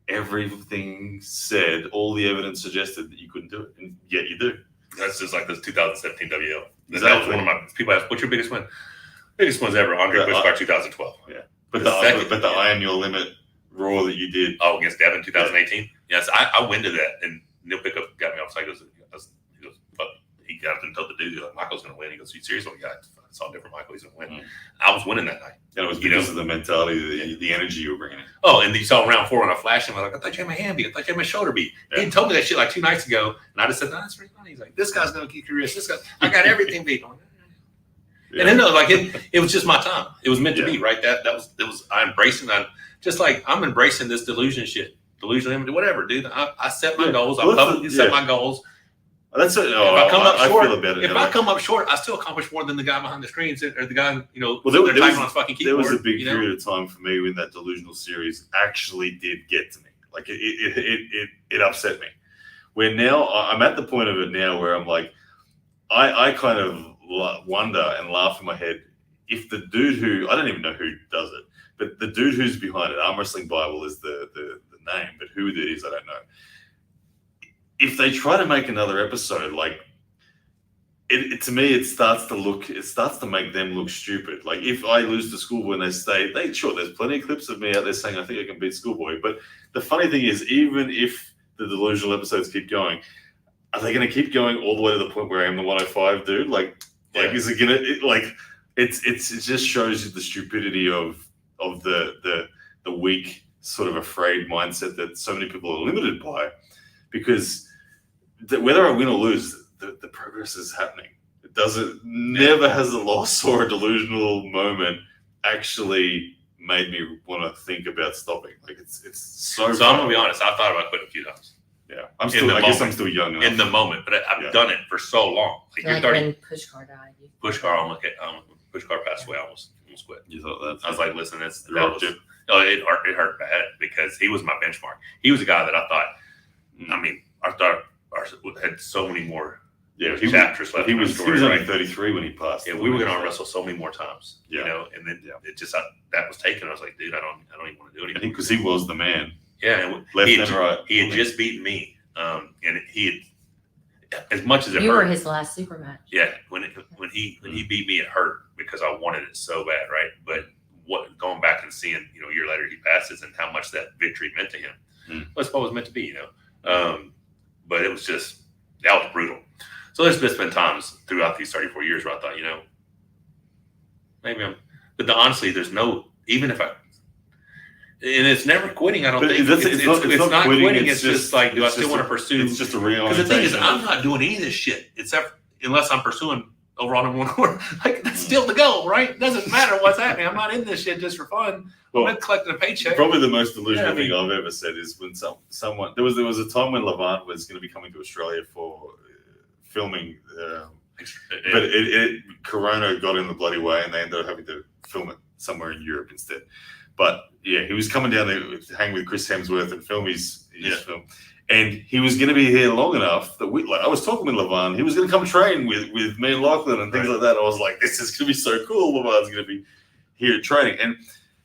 Speaker 3: everything said, all the evidence suggested that you couldn't do it, and yet you do.
Speaker 1: That's just like this 2017 WL.
Speaker 3: Exactly.
Speaker 1: That was one of my people ask, "What's your biggest win?" Biggest one's ever, Andre Bushcart 2012.
Speaker 3: Yeah, but the Iron Your Limit Raw that you did.
Speaker 1: Oh, against Devon 2018. Yes, I went to that, and Neil Pickup got me off side. He goes, fuck. He got up and told the dude, like, Michael's going to win. He goes, you serious? I saw a different Michael. He's going to win. I was winning that night.
Speaker 3: And it was because of the mentality, the energy you were bringing in.
Speaker 1: Oh, and you saw round 4 when I flashed him. I was like, I thought you had my hand beat. I thought you had my shoulder beat. Yeah. He told me that shit like 2 nights ago, and I just said, no, that's pretty funny. He's like, this guy's going to kick your wrist. This guy, I got everything beat. Yeah. And then, like, it was just my time. It was meant to be, right? That was I embracing. I'm embracing this delusion shit. Delusion, whatever, dude. I set my goals. I publicly set my goals.
Speaker 3: That's it.
Speaker 1: If I come up short,
Speaker 3: feel better.
Speaker 1: If I come up short, I still accomplish more than the guy behind the screens or the guy,
Speaker 3: Well,
Speaker 1: they're typing on his fucking keyboard.
Speaker 3: There was a big period of time for me when that delusional series actually did get to me. Like it upset me. Where now I'm at the point of it now where I'm like, I kind of wonder and laugh in my head if the dude who, I don't even know who does it, but the dude who's behind it, Arm Wrestling Bible is the name, but who it is, I don't know. If they try to make another episode, like, to me, it starts to make them look stupid. Like, if I lose to Schoolboy and sure, there's plenty of clips of me out there saying, I think I can beat Schoolboy. But the funny thing is, even if the delusional episodes keep going, are they going to keep going all the way to the point where I am the 105 dude? Is it going to, it just shows you the stupidity of the weak, sort of afraid mindset that so many people are limited by. Because whether I win or lose, the progress is happening. Never has a loss or a delusional moment actually made me want to think about stopping. Like, it's so.
Speaker 1: So I'm gonna be honest. I thought about quitting a few times.
Speaker 3: Yeah, I guess I'm still young enough.
Speaker 1: In the moment, but I've done it for so long. Like, you're 30.
Speaker 2: When Pushkar died.
Speaker 1: Pushkar passed away. I almost quit.
Speaker 3: You thought that?
Speaker 1: I was like, listen, it hurt bad because he was my benchmark. He was a guy that I thought. I thought had so many more.
Speaker 3: Yeah,
Speaker 1: chapters left.
Speaker 3: He was only 33 when he passed.
Speaker 1: Yeah, we were going to arm wrestle so many more times.
Speaker 3: Yeah.
Speaker 1: And then it just that was taken. I was like, dude, I don't even want to do it anymore.
Speaker 3: Because he was the man.
Speaker 1: Yeah,
Speaker 3: left and right.
Speaker 1: He had just beaten me, and he had, as much as it
Speaker 2: you
Speaker 1: hurt.
Speaker 2: were his last super match.
Speaker 1: Yeah, when he beat me, it hurt because I wanted it so bad, right? But going back and seeing, a year later he passes and how much that victory meant to him. That's what it was meant to be, But it was that was brutal. So there's been times throughout these 34 years where I thought, maybe but honestly, there's no, even if and it's never quitting. I don't think it's not quitting. It's just like, do I still want to pursue?
Speaker 3: It's just a real.
Speaker 1: Because the thing is, I'm not doing any of this shit unless I'm pursuing overall number 1 order. Like, that's still the goal, right? It doesn't matter what's happening. I'm not in this shit just for fun. I'm not collecting a paycheck.
Speaker 3: Probably the most delusional thing I've ever said is when someone there was a time when Levant was going to be coming to Australia for filming, but Corona got in the bloody way, and they ended up having to film it somewhere in Europe instead. But yeah, he was coming down there to hang with Chris Hemsworth and film his film. And he was going to be here long enough that I was talking with Levant. He was going to come train with me and Lachlan and things like that. I was like, this is going to be so cool. Levant's going to be here training. And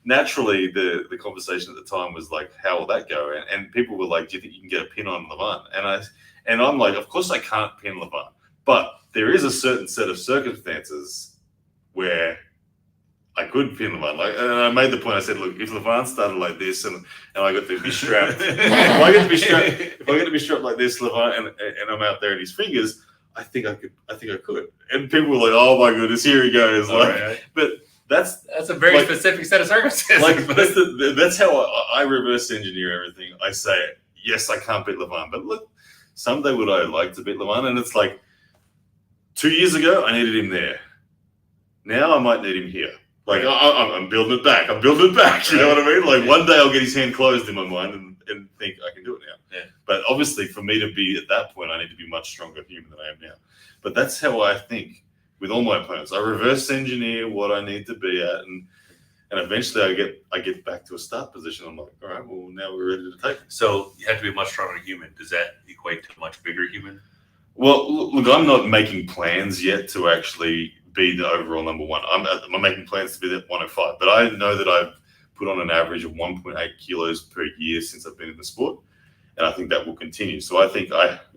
Speaker 3: naturally, the conversation at the time was like, how will that go? And people were like, do you think you can get a pin on Levant? And I'm like, of course I can't pin Levant. But there is a certain set of circumstances where I could pin Levant. And I made the point. I said, look, if Levant started like this and I got to be strapped, if I get to be strapped like this, Levant, and I'm out there in his fingers, I think I could. And people were like, oh my goodness, here he goes. But that's
Speaker 1: a very specific set of circumstances.
Speaker 3: That's how I reverse engineer everything. I say, yes, I can't beat Levant, but look, someday would I like to beat Levant? And it's like 2 years ago, I needed him there. Now I might need him here. Like, I'm building it back. You know what I mean? Like, one day I'll get his hand closed in my mind and think I can do it now.
Speaker 1: Yeah.
Speaker 3: But obviously, for me to be at that point, I need to be much stronger human than I am now. But that's how I think with all my opponents. I reverse engineer what I need to be at, and eventually I get back to a start position. I'm like, all right, well, now we're ready to take it.
Speaker 1: So you have to be a much stronger human. Does that equate to a much bigger human?
Speaker 3: Well, look, I'm not making plans yet to actually be the overall number 1. I'm making plans to be the 105, but I know that I've put on an average of 1.8 kilos per year since I've been in the sport, and I think that will continue. So I think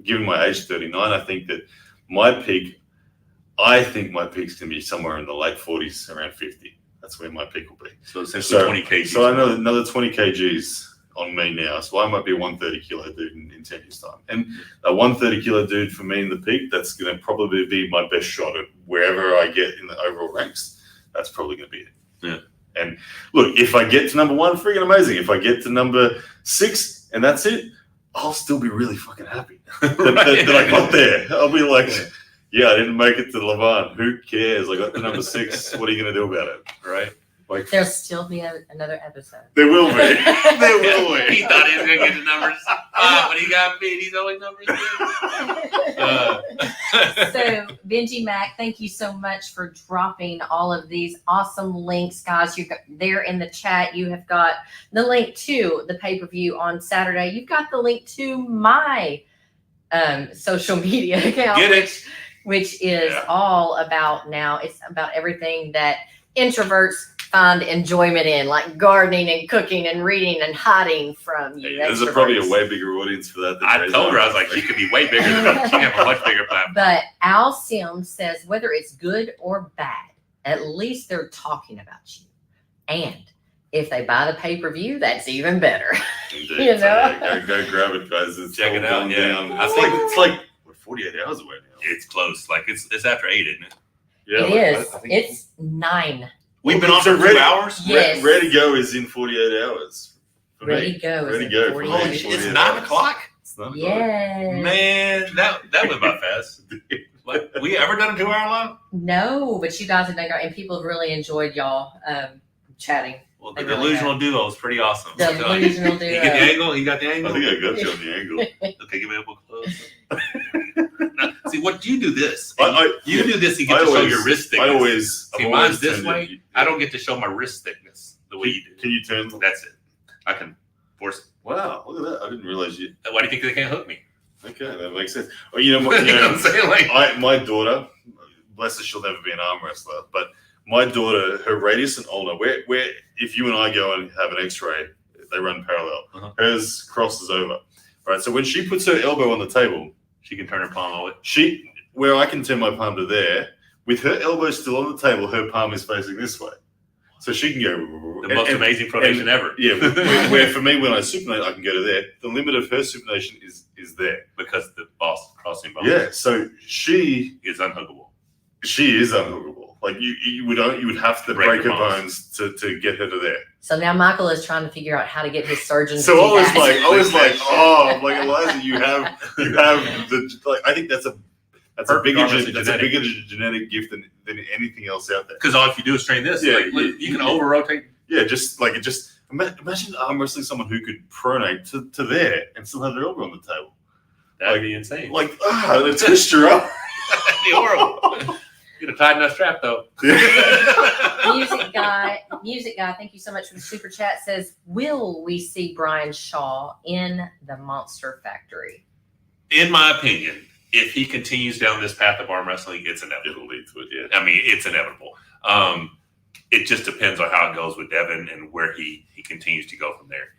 Speaker 3: given my age 39, I think that my peak's going to be somewhere in the late 40s, around 50. That's where my peak will be.
Speaker 1: So essentially 20 kgs.
Speaker 3: So I know another 20 kgs on me now. So I might be a 130 kilo dude in 10 years' time. And a 130 kilo dude for me in the peak, that's going to probably be my best shot at wherever I get in the overall ranks. That's probably going to be it.
Speaker 1: Yeah.
Speaker 3: And look, if I get to number 1, freaking amazing. If I get to number 6 and that's it, I'll still be really fucking happy that I got there. I'll be like, yeah, I didn't make it to Levant. Who cares? I got to number 6. What are you going to do about it?
Speaker 1: Right.
Speaker 3: Like
Speaker 2: There'll still be another episode.
Speaker 3: there will be. There will be.
Speaker 1: He thought he was gonna get the numbers. When he got beat, he's only numbers.
Speaker 2: So, Benji Mac, thank you so much for dropping all of these awesome links, guys. You got there in the chat. You have got the link to the pay-per-view on Saturday. You've got the link to my social media account,
Speaker 1: Get it?
Speaker 2: which is all about now. It's about everything that introverts find enjoyment in, like gardening and cooking and reading and hiding from you.
Speaker 3: There's probably a way bigger audience for that. Than
Speaker 1: I told her, I was like, she could be way bigger than us. She can have a much bigger platform.
Speaker 2: But Al Sims says whether it's good or bad, at least they're talking about you. And if they buy the pay-per-view, that's even better.
Speaker 3: Indeed.
Speaker 2: You know?
Speaker 3: So, go grab it, guys. It's
Speaker 1: Check it out.
Speaker 3: going
Speaker 1: Yeah,
Speaker 3: down.
Speaker 1: I
Speaker 3: It's
Speaker 1: think
Speaker 3: like, it's like what, 48 hours away now.
Speaker 1: it's close. Like it's after 8, isn't it?
Speaker 3: Yeah,
Speaker 2: It
Speaker 3: like,
Speaker 2: is.
Speaker 3: I think
Speaker 2: It's 9.
Speaker 1: We've been
Speaker 3: Well,
Speaker 1: on
Speaker 3: so
Speaker 1: for
Speaker 3: ready-
Speaker 1: 2 hours.
Speaker 2: Yes.
Speaker 3: Ready to go is in 48 hours. For
Speaker 2: Ready
Speaker 3: me.
Speaker 2: to go.
Speaker 3: Ready
Speaker 2: is
Speaker 3: to go.
Speaker 2: in
Speaker 3: For
Speaker 2: 48
Speaker 3: me.
Speaker 1: It's
Speaker 3: 48
Speaker 1: 9
Speaker 3: hours.
Speaker 1: o'clock.
Speaker 3: It's 9 o'clock.
Speaker 2: Yeah.
Speaker 1: Man, that went by fast. Like, we ever done a 2-hour live?
Speaker 2: No, but you guys have done great, and people have really enjoyed y'all chatting.
Speaker 1: Well, the
Speaker 2: They really
Speaker 1: Delusional Duo is pretty awesome. I'm telling you.
Speaker 2: Delusional
Speaker 1: You get the
Speaker 2: Duo.
Speaker 1: angle? You got the
Speaker 3: I
Speaker 1: angle?
Speaker 3: think I got you on the angle.
Speaker 1: Okay, give me a little close. Now, see, what you do this?
Speaker 3: You
Speaker 1: do this, you get to show your wrist thickness.
Speaker 3: I always.
Speaker 1: See,
Speaker 3: I've
Speaker 1: mine's
Speaker 3: always
Speaker 1: this
Speaker 3: tended-
Speaker 1: way. I don't get to show my wrist thickness the way you do.
Speaker 3: Can you turn?
Speaker 1: That's it. I can force.
Speaker 3: Wow, look at that! I didn't realize you.
Speaker 1: Why do you think they can't hook me?
Speaker 3: Okay, that makes sense. Oh, you know what?
Speaker 1: You know what I'm saying? Like,
Speaker 3: My daughter, bless her, she'll never be an arm wrestler, but my daughter, her radius and ulnar, where if you and I go and have an X-ray, they run parallel.
Speaker 1: Uh-huh.
Speaker 3: Hers crosses over, right? So when she puts her elbow on the table,
Speaker 1: she can turn her palm over.
Speaker 3: where I can turn my palm to there, with her elbow still on the table, her palm is facing this way, so she can go.
Speaker 1: The most amazing pronation ever.
Speaker 3: Yeah, where for me when I supinate, I can go to there. The limit of her supination is there.
Speaker 1: Because the boss crossing bones
Speaker 3: Yeah, so she
Speaker 1: is unhookable.
Speaker 3: is unhookable. Like you would have to break her bones to get her to there.
Speaker 2: So now Michael is trying to figure out how to get his surgeon
Speaker 3: So
Speaker 2: to do
Speaker 3: I was
Speaker 2: that.
Speaker 3: like, oh, like Eliza, you have the like. I think that's a bigger genetic gift than anything else out there.
Speaker 1: Because all if you do is train this,
Speaker 3: Yeah,
Speaker 1: like, you can over rotate.
Speaker 3: Yeah, just imagine arm wrestling someone who could pronate to there and still have their elbow on the table.
Speaker 1: That'd be insane.
Speaker 3: Like the twist her up.
Speaker 1: That'd be horrible. Get a tight enough strap though.
Speaker 2: Music guy, thank you so much for the super chat. Says, will we see Brian Shaw in the Monster Factory?
Speaker 1: In my opinion, if he continues down this path of arm wrestling, it's inevitable.
Speaker 3: It'll lead to it, yeah.
Speaker 1: I mean, it's inevitable. It just depends on how it goes with Devin and where he continues to go from there.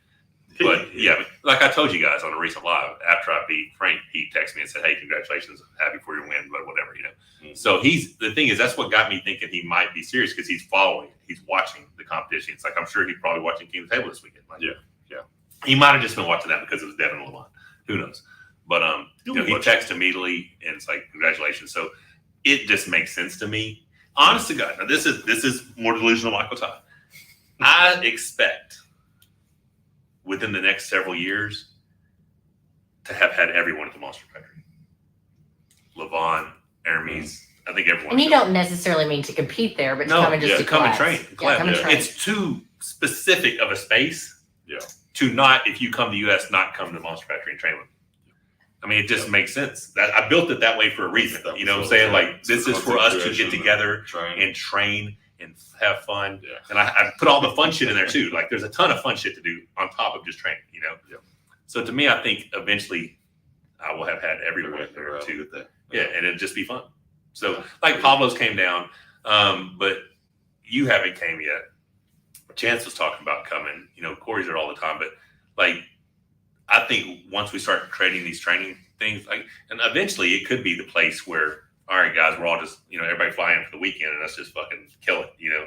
Speaker 1: But yeah, like I told you guys on a recent live, after I beat Frank, he texted me and said, "Hey, congratulations, happy for your win," but whatever, you know.
Speaker 3: Mm-hmm.
Speaker 1: So the thing is, that's what got me thinking he might be serious because he's following it. He's watching the competition. It's like I'm sure he's probably watching King of the Table this weekend. Like,
Speaker 3: Yeah.
Speaker 1: He might have just been watching that because it was Devin Lamont. Who knows? But he texted immediately and it's like, congratulations. So it just makes sense to me. Honest to God, now this is more delusional Michael Todd. I expect within the next several years to have had everyone at the Monster Factory. Levon, Hermes, I think everyone.
Speaker 2: And you don't necessarily mean to compete there, but to come and just to
Speaker 1: come and
Speaker 2: collapse.
Speaker 1: train.
Speaker 2: Yeah, come and train.
Speaker 1: It's too specific of a space to not, if you come to the US, not come to Monster Factory and train with them. I mean, it just makes sense. That I built it that way for a reason. You know what I'm saying? Like, this is for us to get together and train and have fun. Yeah. And I put all the fun shit in there too. Like, there's a ton of fun shit to do on top of just training, you know?
Speaker 3: Yeah.
Speaker 1: So to me, I think eventually I will have had everyone there too. Yeah, and it'd just be fun. So, like, Pablo's came down, but you haven't came yet. Chance was talking about coming. You know, Corey's there all the time. But, like, I think once we start creating these training things, like, and eventually it could be the place where, all right, guys, we're all just, you know, everybody fly in for the weekend and let's just fucking kill it, you know,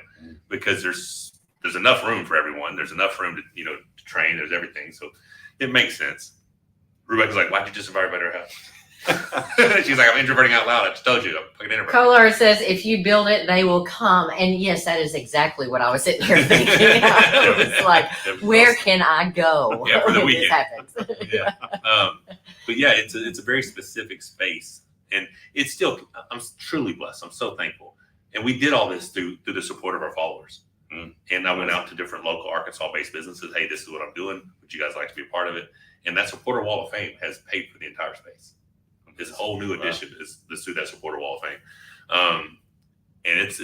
Speaker 1: because there's enough room for everyone. There's enough room to, you know, to train. There's everything. So it makes sense. Rebecca's like, why'd you just invite everybody to her house? She's like, I'm introverting out loud. I just told you, I'm fucking introverted.
Speaker 2: Kolar says, if you build it, they will come. And yes, that is exactly what I was sitting here thinking. It's like, where can I go
Speaker 1: for the
Speaker 2: when
Speaker 1: weekend.
Speaker 2: this happens?
Speaker 1: But yeah, it's a very specific space. And it's still, I'm truly blessed. I'm so thankful. And we did all this through the support of our followers. And I went out to different local Arkansas-based businesses. Hey, this is what I'm doing. Would you guys like to be a part of it? And that supporter wall of fame has paid for the entire space. This whole new addition is through that supporter wall of fame. And it's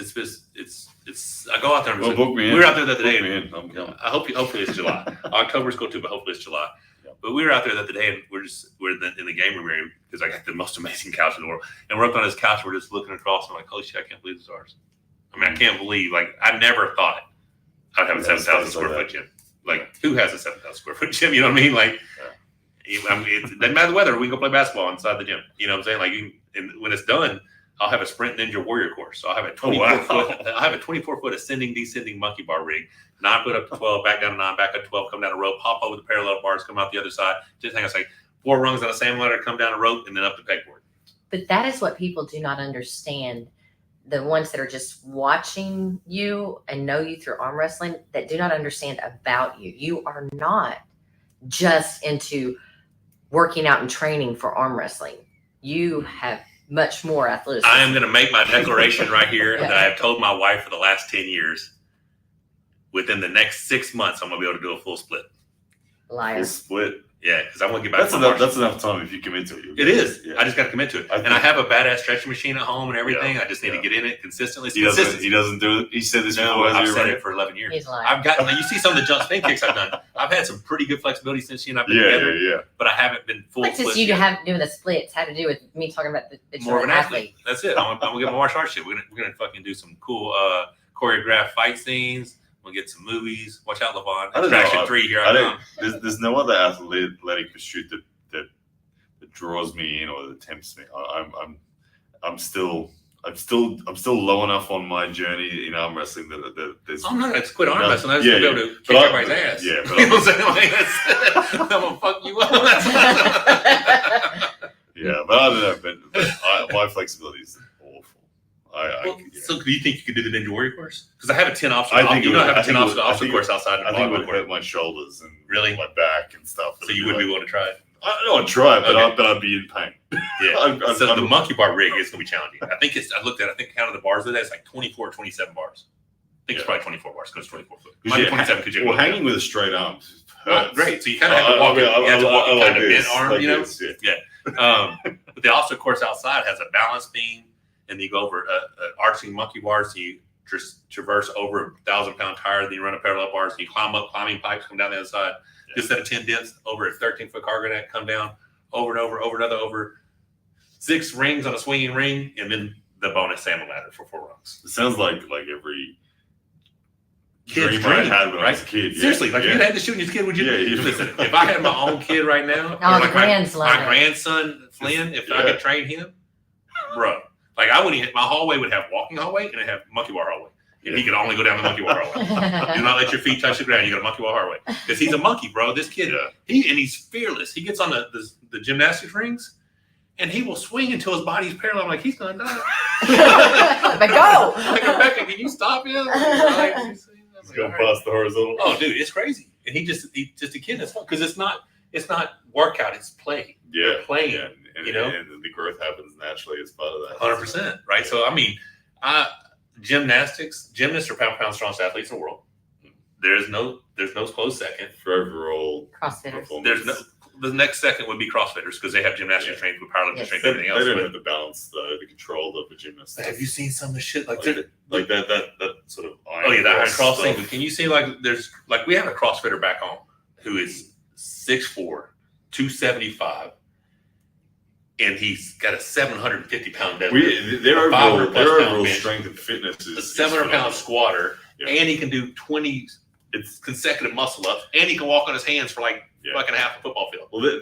Speaker 1: I go out there and we were out there that day. And I hopefully it's July. October's cool too, but hopefully it's July. Yeah. But we were out there that day, and we're in the game room area because I got the most amazing couch in the world. And we're up on this couch, we're just looking across, and I'm like, holy shit, I can't believe this is ours. I mean, I can't believe, like, I never thought I'd have a 7,000 square foot gym. Like, who has a 7,000 square foot gym? You know what I mean? Like, I mean, it doesn't matter the weather. We can go play basketball inside the gym. You know what I'm saying? Like, and when it's done, I'll have a Sprint Ninja Warrior course. So I'll have a 24-foot ascending, descending monkey bar rig. 9 foot up to 12, back down to 9, back up to 12, come down a rope, hop over the parallel bars, come out the other side. Just hang on, like 4 rungs on a salmon ladder, come down a rope, and then up the pegboard.
Speaker 2: But that is what people do not understand. The ones that are just watching you and know you through arm wrestling that do not understand about you. You are not just into working out and training for arm wrestling. You have much more athleticism.
Speaker 1: I am going to make my declaration right here that I have told my wife for the last 10 years. Within the next 6 months, I'm going to be able to do a full split.
Speaker 2: Liar.
Speaker 3: Full split.
Speaker 1: Yeah, because I want to get back.
Speaker 3: That's enough time if you commit to it.
Speaker 1: It is.
Speaker 3: Yeah.
Speaker 1: I just got to commit to it. I have a badass stretching machine at home and everything. I just need to get in it consistently.
Speaker 3: He doesn't do it. He said this before.
Speaker 1: I've said it for 11 years.
Speaker 2: He's lying.
Speaker 1: I've gotten. You see some of the jump spin kicks I've done. I've had some pretty good flexibility since she and I've been together. Yeah. But I haven't been full.
Speaker 2: Like just you doing the splits had to do with me talking about the
Speaker 1: more of an athlete. That's it. I'm gonna get my martial arts shit. We're gonna fucking do some cool choreographed fight scenes. We'll get some movies. Watch out, Levon. Attraction 3 here.
Speaker 3: There's no other athletic pursuit that draws me in or that tempts me. I'm still low enough on my journey in arm wrestling that there's.
Speaker 1: I'm not going to quit arm wrestling. I just want to be able to kick everybody's ass.
Speaker 3: Yeah, but
Speaker 1: you know what I'm saying? I'm gonna fuck you up.
Speaker 3: Yeah, but I don't know. But my flexibility is awful.
Speaker 1: So do you think you could do the Ninja Warrior course? Because I have a 10 obstacle. I have a 10 obstacle course outside.
Speaker 3: I think it would hurt my shoulders and
Speaker 1: really
Speaker 3: my back and stuff.
Speaker 1: So you wouldn't be willing to try it?
Speaker 3: I'd try it, but I'd be in pain.
Speaker 1: Yeah. So the monkey bar rig is going to be challenging. I think counted the bars of that. It's like 24 or 27 bars. I think it's probably 24 bars because it's 24 foot. Might be 27 because you're
Speaker 3: hanging with a straight arm.
Speaker 1: Great. So you kind of have to walk. You have to walk kind of bent arm. You know. Yeah. But the obstacle course outside has a balance beam. And you go over an arching monkey bars, so you traverse over 1,000-pound tire, then you run a parallel bars, and you climb up climbing pipes, come down the other side, just set of 10 dips over a 13-foot cargo net, come down over and over 6 rings on a swinging ring, and then the bonus salmon ladder for 4 rungs.
Speaker 3: It sounds like every
Speaker 1: kid's
Speaker 3: dream I had when I was a kid.
Speaker 1: Seriously, if you had to shoot your kid, would you? Listen, if I had my own kid right now,
Speaker 2: my
Speaker 1: grandson Flynn, if I could train him, bro. Like I wouldn't. My hallway would have walking hallway and it have monkey bar hallway. And he could only go down the monkey bar hallway. Do not let your feet touch the ground. You got a monkey bar hallway because he's a monkey, bro. This kid, he's fearless. He gets on the gymnastics rings and he will swing until his body's parallel. I'm like, he's gonna die.
Speaker 2: But go.
Speaker 1: Like, Rebecca, can you stop him?
Speaker 3: He's going past the horizontal.
Speaker 1: Oh, dude, it's crazy. And he's just a kid. That's fun because it's not workout. It's play.
Speaker 3: Yeah,
Speaker 1: playing.
Speaker 3: Yeah. And the growth happens naturally as part of that.
Speaker 1: 100%, right? So, I mean, gymnasts are pound strongest athletes in the world. There's no close second
Speaker 3: for overall
Speaker 2: CrossFitters.
Speaker 1: The next second would be CrossFitters because they have gymnastics strength with powerlifting strength and everything else.
Speaker 3: They don't have the balance, the control of a gymnast.
Speaker 1: Have you seen some of the shit like
Speaker 3: that sort of
Speaker 1: iron cross thing? Can you see we have a CrossFitter back home who is 6'4", 275. And he's got a 750-pound deadlift.
Speaker 3: Their overall strength and fitness is
Speaker 1: a 700-pound squatter, and he can do 20 consecutive muscle ups, and he can walk on his hands for fucking half a football field.
Speaker 3: Well,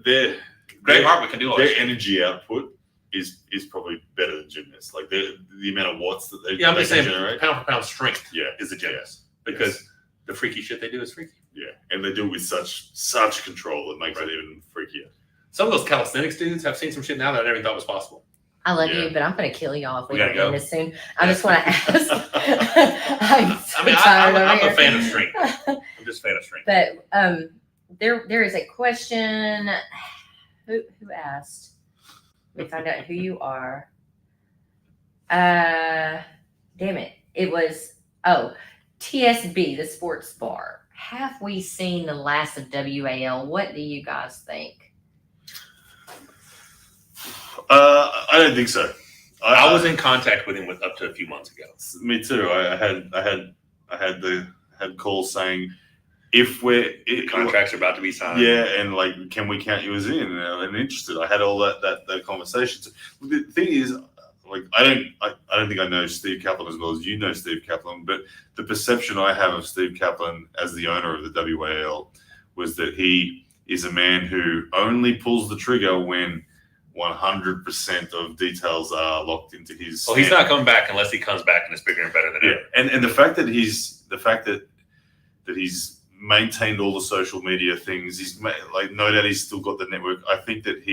Speaker 1: Greg Hartwick can do all that.
Speaker 3: Their energy output is probably better than gymnasts. Like the amount of watts that they
Speaker 1: I'm just saying
Speaker 3: generate.
Speaker 1: Pound for pound strength is the gymnast because the freaky shit they do is freaky.
Speaker 3: Yeah, and they do it with such control that makes it even freakier.
Speaker 1: Some of those calisthenics dudes have seen some shit now that I never thought was possible.
Speaker 2: I love you, but I'm going to kill y'all if we don't end this soon. I just want to ask.
Speaker 1: I'm a fan of strength. I'm just a fan of strength.
Speaker 2: But there is a question. Who asked? Let me find out who you are. Damn it. It was, TSB, the sports bar. Have we seen the last of WAL? What do you guys think?
Speaker 3: I don't think so.
Speaker 1: I was in contact with him up to a few months ago.
Speaker 3: Me too. I had calls saying if the
Speaker 1: contracts are about to be signed.
Speaker 3: Yeah, and like, can we count you as in and interested? I had all that conversations. The thing is, like, I don't think I know Steve Kaplan as well as you know Steve Kaplan, but the perception I have of Steve Kaplan as the owner of the WAL was that he is a man who only pulls the trigger when 100% of details are locked into his.
Speaker 1: Well, he's not coming back unless he comes back and is bigger and better than ever.
Speaker 3: And the fact that he's maintained all the social media things. He's like, no doubt he's still got the network. I think that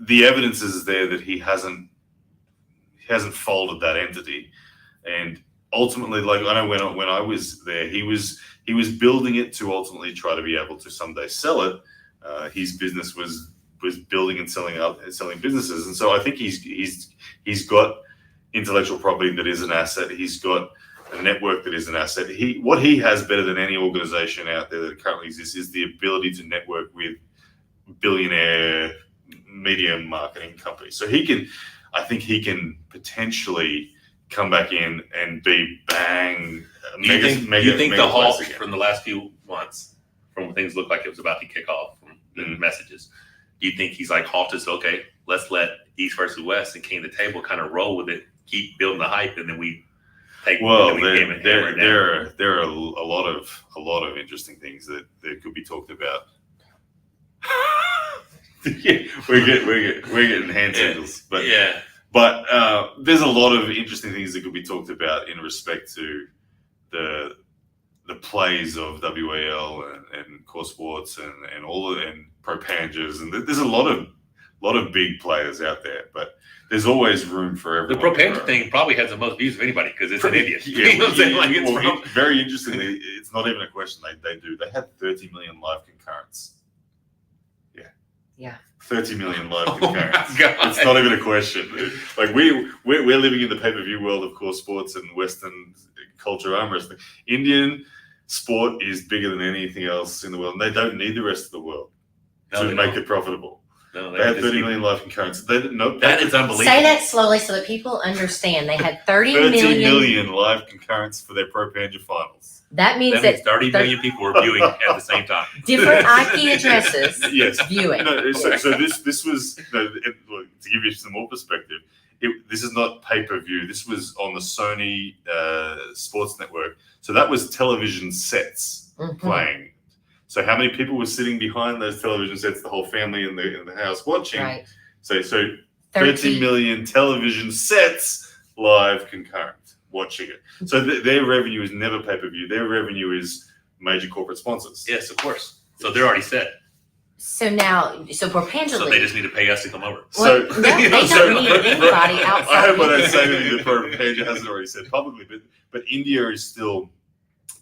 Speaker 3: the evidence is there that he hasn't folded that entity, and ultimately, like, I know when I was there, he was building it to ultimately try to be able to someday sell it. His business was building and selling businesses, and so I think he's got intellectual property that is an asset. He's got a network that is an asset. What he has better than any organization out there that currently exists is the ability to network with billionaire media marketing companies. So I think he can potentially come back in and be bang.
Speaker 1: Do you think the halt from the last few months, from when things looked like it was about to kick off from the messages, do you think he's like halted? Okay, let's let East versus West and King of the Table kind of roll with it, keep building the hype, and then we take.
Speaker 3: Well, there are a lot of interesting things that could be talked about. Yeah, we're getting hand signals, but there's a lot of interesting things that could be talked about in respect to the plays of WAL and Core Sports and all and Pro Pangas, and there's a lot of big players out there, but there's always room for everyone.
Speaker 1: The Pro Panga thing probably has the most views of anybody because it's an idiot. You know what I'm saying?
Speaker 3: Very interestingly, it's not even a question. They had 30 million live concurrents.
Speaker 2: Yeah.
Speaker 3: 30 million live concurrents. It's not even a question. Like we're living in the pay-per-view world of Core Sports and Western culture arm wrestling. Indian sport is bigger than anything else in the world, and they don't need the rest of the world to make it profitable.
Speaker 1: No,
Speaker 3: they had 30 million live concurrents.
Speaker 1: That is unbelievable.
Speaker 2: Say that slowly so that people understand. They had 30
Speaker 3: million live concurrents for their Pro Panga finals.
Speaker 2: That means
Speaker 1: 30 million people were viewing at the same time.
Speaker 2: Different IP addresses.
Speaker 3: Yes.
Speaker 2: Viewing.
Speaker 3: So this was, to give you some more perspective, this is not pay-per-view. This was on the Sony Sports Network. So that was television sets playing. So how many people were sitting behind those television sets? The whole family in the house watching. Right. So 30 million television sets live concurrent watching it. So their revenue is never pay-per-view. Their revenue is major corporate sponsors.
Speaker 1: Yes, of course. So they're already set.
Speaker 2: So now, Pro Panga.
Speaker 1: So they just need to pay us to come over.
Speaker 2: Well, they don't need anybody outside.
Speaker 3: I hope I don't say anything that Pro Panga hasn't already said publicly, but India is still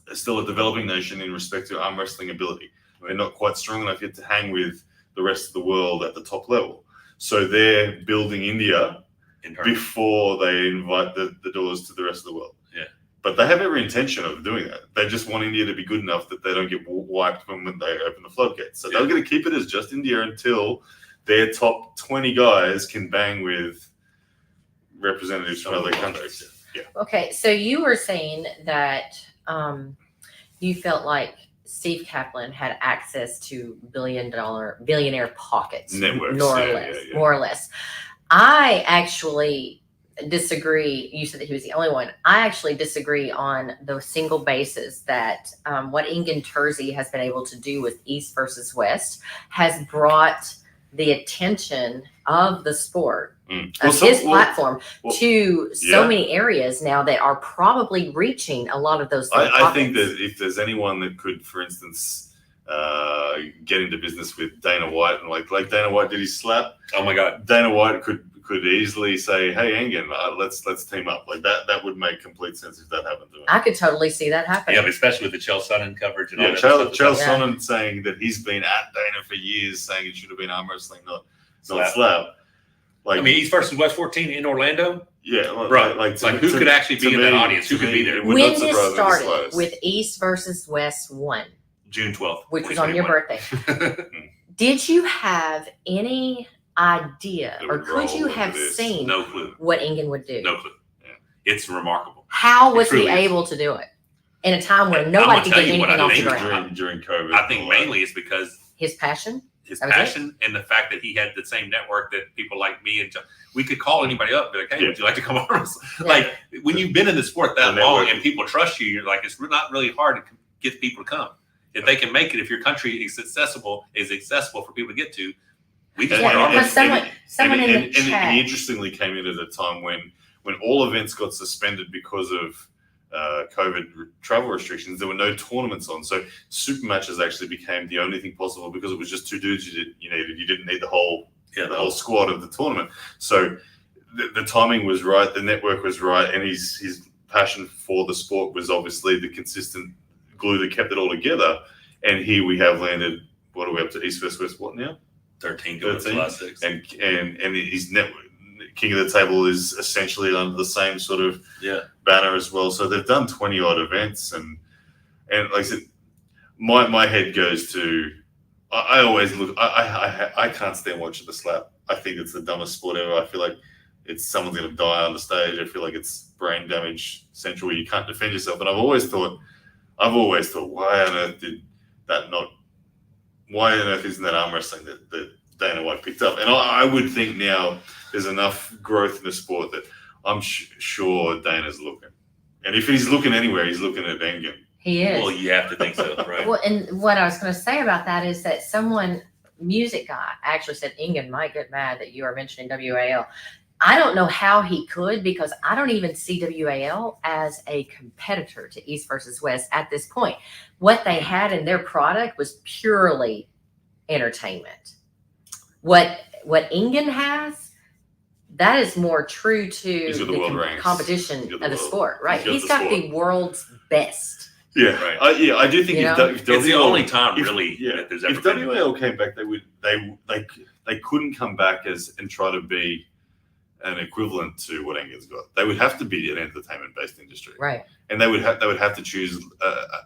Speaker 3: a developing nation in respect to arm wrestling ability. They're not quite strong enough yet to hang with the rest of the world at the top level. So they're building India before they invite the doors to the rest of the world.
Speaker 1: Yeah.
Speaker 3: But they have every intention of doing that. They just want India to be good enough that they don't get wiped when they open the floodgates. So they're going to keep it as just India until their top 20 guys can bang with representatives from other countries. Yeah.
Speaker 2: Okay, so you were saying that you felt like Steve Kaplan had access to billionaire pockets,
Speaker 3: networks,
Speaker 2: more or less. I actually disagree. You said that he was the only one. I actually disagree on the single basis that what Ingen Terzi has been able to do with East versus West has brought the attention of the sport, of his platform, to so many areas now that are probably reaching a lot of those things.
Speaker 3: I think that if there's anyone that could, for instance, get into business with Dana White, and like Dana White did his slap.
Speaker 1: Oh my God,
Speaker 3: Dana White could easily say, "Hey, Engen, let's team up." Like that would make complete sense if that happened to him.
Speaker 2: I could totally see that happening.
Speaker 1: Yeah, especially with the Chael Sonnen coverage and all that.
Speaker 3: Chael Sonnen saying that he's been at Dana for years, saying it should have been arm wrestling, not slap. Like,
Speaker 1: I mean, East versus West 14 in Orlando.
Speaker 3: Yeah,
Speaker 1: right. Like who could actually be in that audience? Who could be there?
Speaker 2: When this started with East versus West 1,
Speaker 1: June 12th,
Speaker 2: which was on your birthday, did you have any idea, or could you have seen
Speaker 1: no clue
Speaker 2: what Ingen would do?
Speaker 1: No clue. Yeah. It's remarkable.
Speaker 2: How was he able to do it in a time where nobody could get anything off the ground?
Speaker 3: During COVID,
Speaker 1: I think mainly it's because
Speaker 2: his passion.
Speaker 1: And the fact that he had the same network that people like me and John, we could call anybody up and be like, hey, would you like to come on? Like when you've been in the sport that long and people trust you, you're like, it's not really hard to get people to come. If they can make it, if your country is accessible for people to get to, we just want to
Speaker 2: someone in the chat.
Speaker 3: And he interestingly came in at a time when all events got suspended because of COVID travel restrictions. There were no tournaments on, so super matches actually became the only thing possible because it was just 2 dudes you needed. You didn't need the whole squad of the tournament. So the timing was right, the network was right, and his passion for the sport was obviously the consistent glue that kept it all together. And here we have landed. What are we up to? East versus West? What now?
Speaker 1: 13 going to last 6.
Speaker 3: And his network. King of the Table is essentially under the same sort of banner as well. So they've done 20 odd events, and like I said, my head goes to. I always look. I can't stand watching the slap. I think it's the dumbest sport ever. I feel like someone's going to die on the stage. I feel like it's brain damage central where you can't defend yourself. And I've always thought, why on earth did that not? Why on earth isn't that arm wrestling that Dana White picked up? And I would think now there's enough growth in the sport that I'm sure Dana's looking. And if he's looking anywhere, he's looking at Ingen.
Speaker 2: He is.
Speaker 1: Well, you have to think so, right?
Speaker 2: Well, and what I was going to say about that is that music guy, actually said Ingen might get mad that you are mentioning WAL. I don't know how he could, because I don't even see WAL as a competitor to East versus West at this point. What they had in their product was purely entertainment. What Ingen has, that is more true to the competition of the sport, right? He's got the world's best.
Speaker 3: Yeah, right. I do think
Speaker 1: it's the only time really that there's ever
Speaker 3: been. If WAL came back, they couldn't come back and try to be an equivalent to what Engen's got. They would have to be an entertainment-based industry,
Speaker 2: right? And
Speaker 3: they would have to choose a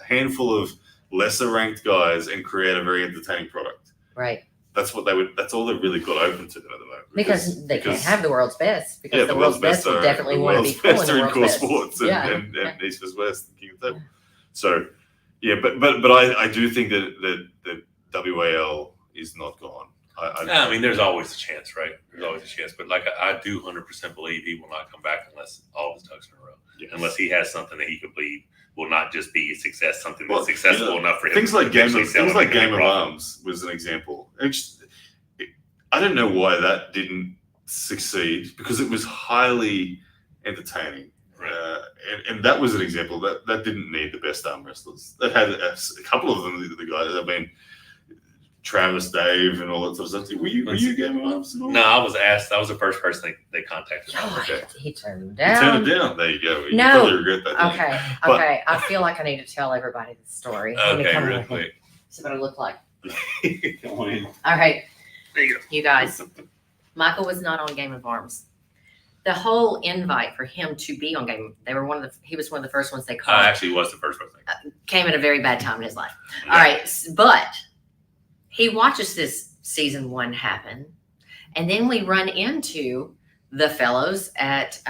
Speaker 3: handful of lesser-ranked guys and create a very entertaining product,
Speaker 2: right?
Speaker 3: That's what they would. That's all they've really got open to them at the moment.
Speaker 2: Because they can't have the world's best. Because the world's best would definitely want to be cool in the world's best.
Speaker 3: Sports and East versus West, King of the Table. So, but I do think that WAL is not gone.
Speaker 1: I mean, there's always a chance, right? There's always a chance. But like I do 100% believe he will not come back unless all of his ducks in a row. Yes. Unless he has something that he could believe will not just be a success, something that's successful enough for him.
Speaker 3: Things like Game of Arms was an example. I don't know why that didn't succeed, because it was highly entertaining. Right. And that was an example that didn't need the best arm wrestlers. That had a couple of them, the guys. I mean, Travis, Dave, and all that sort of stuff. Were you Game of Arms at all?
Speaker 1: No, I was asked. I was the first person they contacted.
Speaker 2: Okay. He turned him down.
Speaker 3: He turned it down. There you go. You
Speaker 2: no.
Speaker 3: probably regret that.
Speaker 2: Okay. I feel like I need to tell everybody the story.
Speaker 1: Okay, real quick.
Speaker 2: See what I look like.
Speaker 3: Come on.
Speaker 2: All right.
Speaker 1: There you go.
Speaker 2: You guys, Michael was not on Game of Arms. The whole invite for him to be on Game, he was one of the first ones they called.
Speaker 1: Actually, was the first one.
Speaker 2: Came at a very bad time in his life. Yeah. All right, but he watches this season 1 happen, and then we run into the fellows at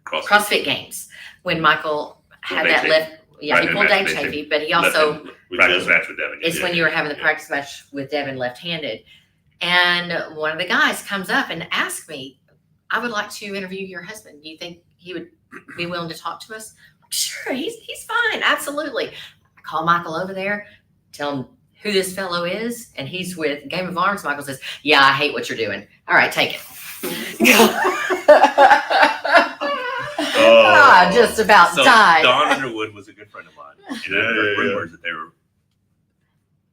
Speaker 2: CrossFit Games when Michael had that left. Yeah, he pulled Dave Chafee, but he also
Speaker 1: practice match with Devon.
Speaker 2: It's when you were having the practice match with Devon left-handed, and one of the guys comes up and asks me, "I would like to interview your husband. Do you think he would be willing to talk to us?" I'm sure, he's fine, absolutely. I call Michael over there, tell him who this fellow is, and he's with Game of Arms. Michael says, "Yeah, I hate what you're doing. All right, take it." I just about died.
Speaker 1: Don Underwood was a good friend of mine. And there were rumors that they were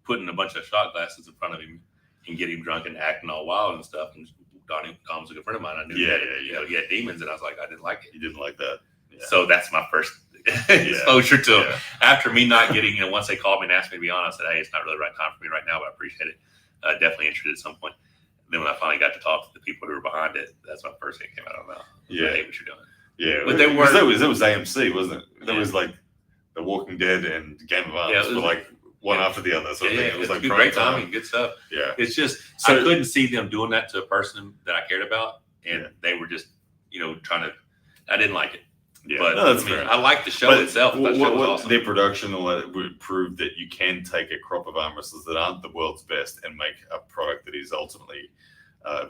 Speaker 1: putting a bunch of shot glasses in front of him and getting him drunk and acting all wild and stuff. And Don was a good friend of mine. I knew he had demons, and I was like, I didn't like it.
Speaker 3: You didn't like that. Yeah.
Speaker 1: So that's my first exposure to him. After me not getting, once they called me and asked me to be on, I said, hey, it's not really the right time for me right now, but I appreciate it. Definitely interested at some point. Then when I finally got to talk to the people who were behind it, that's my first thing came out of my mouth. I hate what you're doing.
Speaker 3: Yeah,
Speaker 1: but they were.
Speaker 3: That was AMC, wasn't it? That was like The Walking Dead and Game of Arms were like one after the other. So it was like
Speaker 1: great timing, good stuff.
Speaker 3: Yeah,
Speaker 1: it's just I couldn't see them doing that to a person that I cared about, and they were just trying to. I didn't like it. Yeah, but I like the show itself. That show was awesome.
Speaker 3: Their production would prove that you can take a crop of arm wrestlers that aren't the world's best and make a product that is ultimately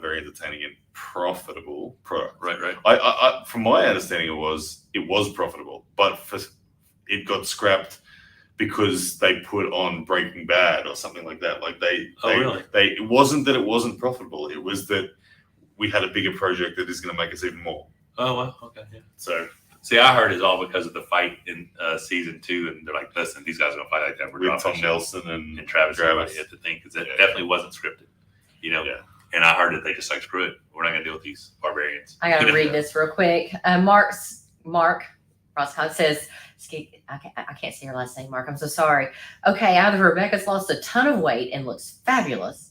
Speaker 3: very entertaining and profitable product.
Speaker 1: Right.
Speaker 3: I from my understanding, it was profitable, but it got scrapped because they put on Breaking Bad or something like that. Like
Speaker 1: really?
Speaker 3: It wasn't that it wasn't profitable. It was that we had a bigger project that is going to make us even more.
Speaker 1: Oh well, okay. Yeah.
Speaker 3: So.
Speaker 1: See, I heard it's all because of the fight in season 2, and they're like, "Listen, these guys are gonna fight like that." We're
Speaker 3: with Tom Nelson and
Speaker 1: Travis. You have to think because it definitely wasn't scripted, Yeah. And I heard that they just like, screw it, we're not gonna deal with these barbarians.
Speaker 2: I gotta read this real quick. Mark Roscott says, I can't say your last name, Mark. I'm so sorry. Okay, either Rebecca's lost a ton of weight and looks fabulous,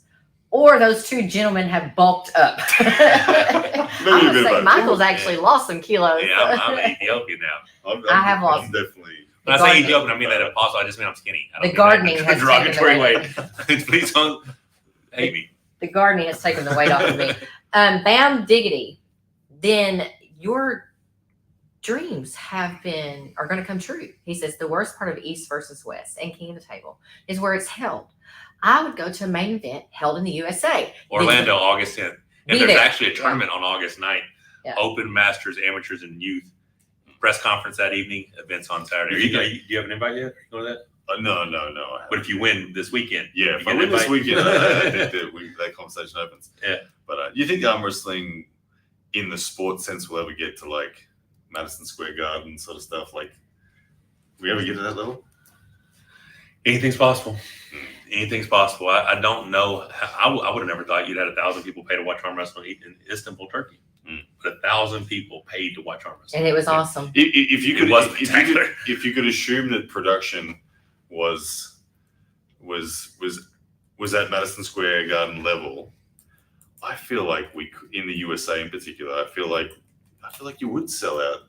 Speaker 2: or those two gentlemen have bulked up. I'm gonna say Michael's actually lost some kilos.
Speaker 1: Yeah, I'm Ethiopian now.
Speaker 2: I have lost.
Speaker 3: I'm definitely.
Speaker 1: When I say Ethiopian, I mean that impossible. I just mean I'm skinny.
Speaker 2: The gardening has
Speaker 1: derogatory weight. Please don't hate me.
Speaker 2: The gardening has taken the weight off of me. Bam diggity. Then your dreams are going to come true. He says the worst part of East versus West and King of the Table is where it's held. I would go to a main event held in the USA.
Speaker 1: Orlando, August 10th. And there's actually a tournament on August 9th. Yeah. Open, Masters, Amateurs, and Youth. Press conference that evening. Events on Saturday. Do you have an invite yet? You know that?
Speaker 3: No.
Speaker 1: But if you win this weekend.
Speaker 3: Yeah, if I win this weekend, I think that conversation opens.
Speaker 1: Yeah.
Speaker 3: But you think arm wrestling in the sports sense will ever get to like Madison Square Garden sort of stuff? Like, we ever get to that level?
Speaker 1: Anything's possible. Anything's possible. I don't know. I would have never thought you'd had 1,000 people pay to watch arm wrestling in Istanbul, Turkey. But 1,000 people paid to watch arm wrestling,
Speaker 2: and it was awesome.
Speaker 3: If you could assume that production was at Madison Square Garden level, I feel like we could, in the USA in particular, I feel like you would sell out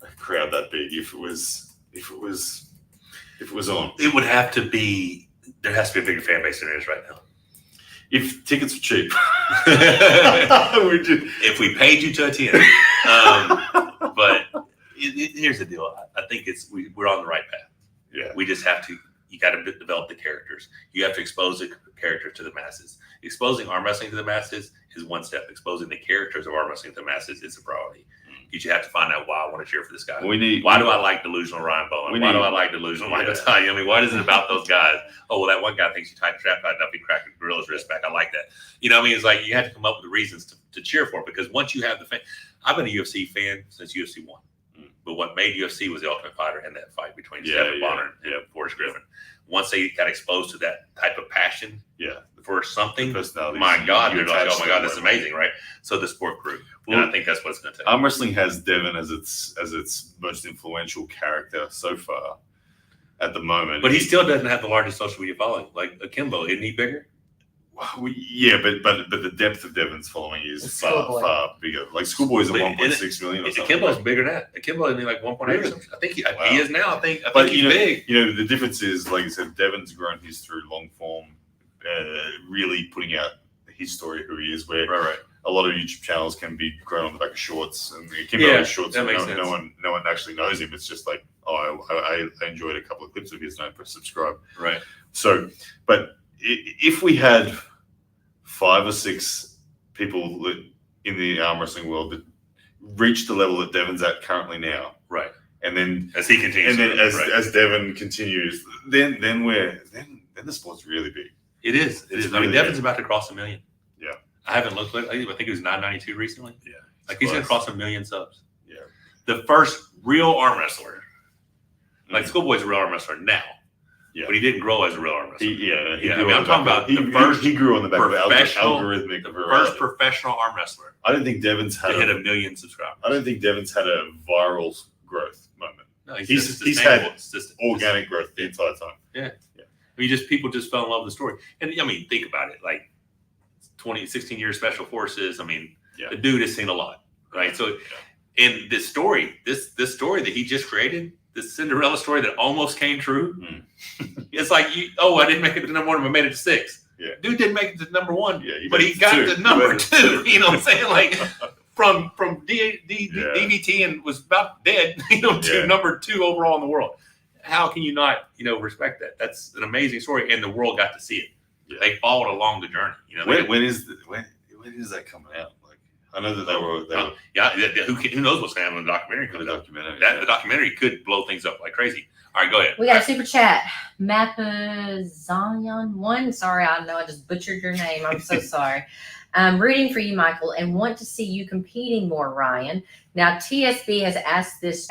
Speaker 3: a crowd that big if it was on.
Speaker 1: It would have to be. There has to be a bigger fan base than there is right now.
Speaker 3: If tickets were cheap,
Speaker 1: if we paid you to attend, but here's the deal. I think we're on the right path.
Speaker 3: Yeah,
Speaker 1: we just have to. You got to develop the characters. You have to expose the characters to the masses. Exposing arm wrestling to the masses is one step. Exposing the characters of arm wrestling to the masses is a priority. Because you have to find out why I want to cheer for this guy. Why do I like Delusional Ryan Bowen? Why do I like Delusional Michael Todd? I mean, what is it about those guys? Oh, well, that one guy thinks he tied the trap tight enough, he cracked the gorilla's wrist back. I like that. I mean, it's like you have to come up with the reasons to cheer for it. Because once you have the fan, I've been a UFC fan since UFC 1. But what made UFC was the Ultimate Fighter and that fight between Stephen Bonner and Forrest Griffin. Once they got exposed to that type of passion for something, my God, they're like, oh my God, that's amazing, right? So the sport grew. And I think that's what it's going to take.
Speaker 3: Arm wrestling has Devon as its most influential character so far at the moment.
Speaker 1: But he still doesn't have the largest social media following. Like Akimbo, isn't he bigger?
Speaker 3: Well, yeah, but the depth of Devon's following is far bigger. Like Schoolboy's at 1.6 million or something.
Speaker 1: Akimbo's bigger than that. Akimbo is like 1.8 or something. I think he is now. I think he's big.
Speaker 3: The difference is, like I said, Devon's grown his through long form, really putting out his story, who he is, where a lot of YouTube channels can be grown on the back of shorts, and Akimbo is shorts, so no one actually knows him. It's just like, I enjoyed a couple of clips of his, and I press subscribe.
Speaker 1: Right.
Speaker 3: So, but if we had 5 or 6 people in the arm wrestling world that reach the level that Devon's at currently now,
Speaker 1: right,
Speaker 3: and then
Speaker 1: as he continues,
Speaker 3: and then as Devon continues, then the sport's really big.
Speaker 1: It is. It is. Really, I mean, Devon's about to cross 1 million.
Speaker 3: Yeah,
Speaker 1: I haven't looked. I think it was 992 recently.
Speaker 3: Yeah,
Speaker 1: like he's gonna cross 1 million subs.
Speaker 3: Yeah,
Speaker 1: the first real arm wrestler. Like Schoolboy's a real arm wrestler now. Yeah, but he didn't grow as a real arm wrestler. I'm talking about the first.
Speaker 3: He grew on the back of
Speaker 1: algorithmic. The first professional arm wrestler.
Speaker 3: I don't think Devon's had
Speaker 1: hit 1 million subscribers.
Speaker 3: I don't think Devon's had a viral growth moment.
Speaker 1: No,
Speaker 3: he's had organic growth the entire time.
Speaker 1: Yeah. I mean, people just fell in love with the story. And I mean, think about it. Like 16 years special forces. I mean, the dude has seen a lot, right? So, and this story that he just created, this Cinderella story that almost came true, it's like, I didn't make it to number 1, but made it to 6.
Speaker 3: Yeah.
Speaker 1: Dude didn't make it to number 1,
Speaker 3: but
Speaker 1: he got to number 2. You know what I'm saying? Like from DVT and was about dead, to number 2 overall in the world. How can you not, respect that? That's an amazing story, and the world got to see it. Yeah. They followed along the journey.
Speaker 3: When is that coming out? Like, I know that they were.
Speaker 1: Who knows what's going to happen in the documentary? The documentary could blow things up like crazy. All right, go ahead.
Speaker 2: We got a super chat. Mapazanian1. Sorry, I know I just butchered your name. I'm so sorry. I'm rooting for you, Michael, and want to see you competing more, Ryan. Now, TSB has asked this.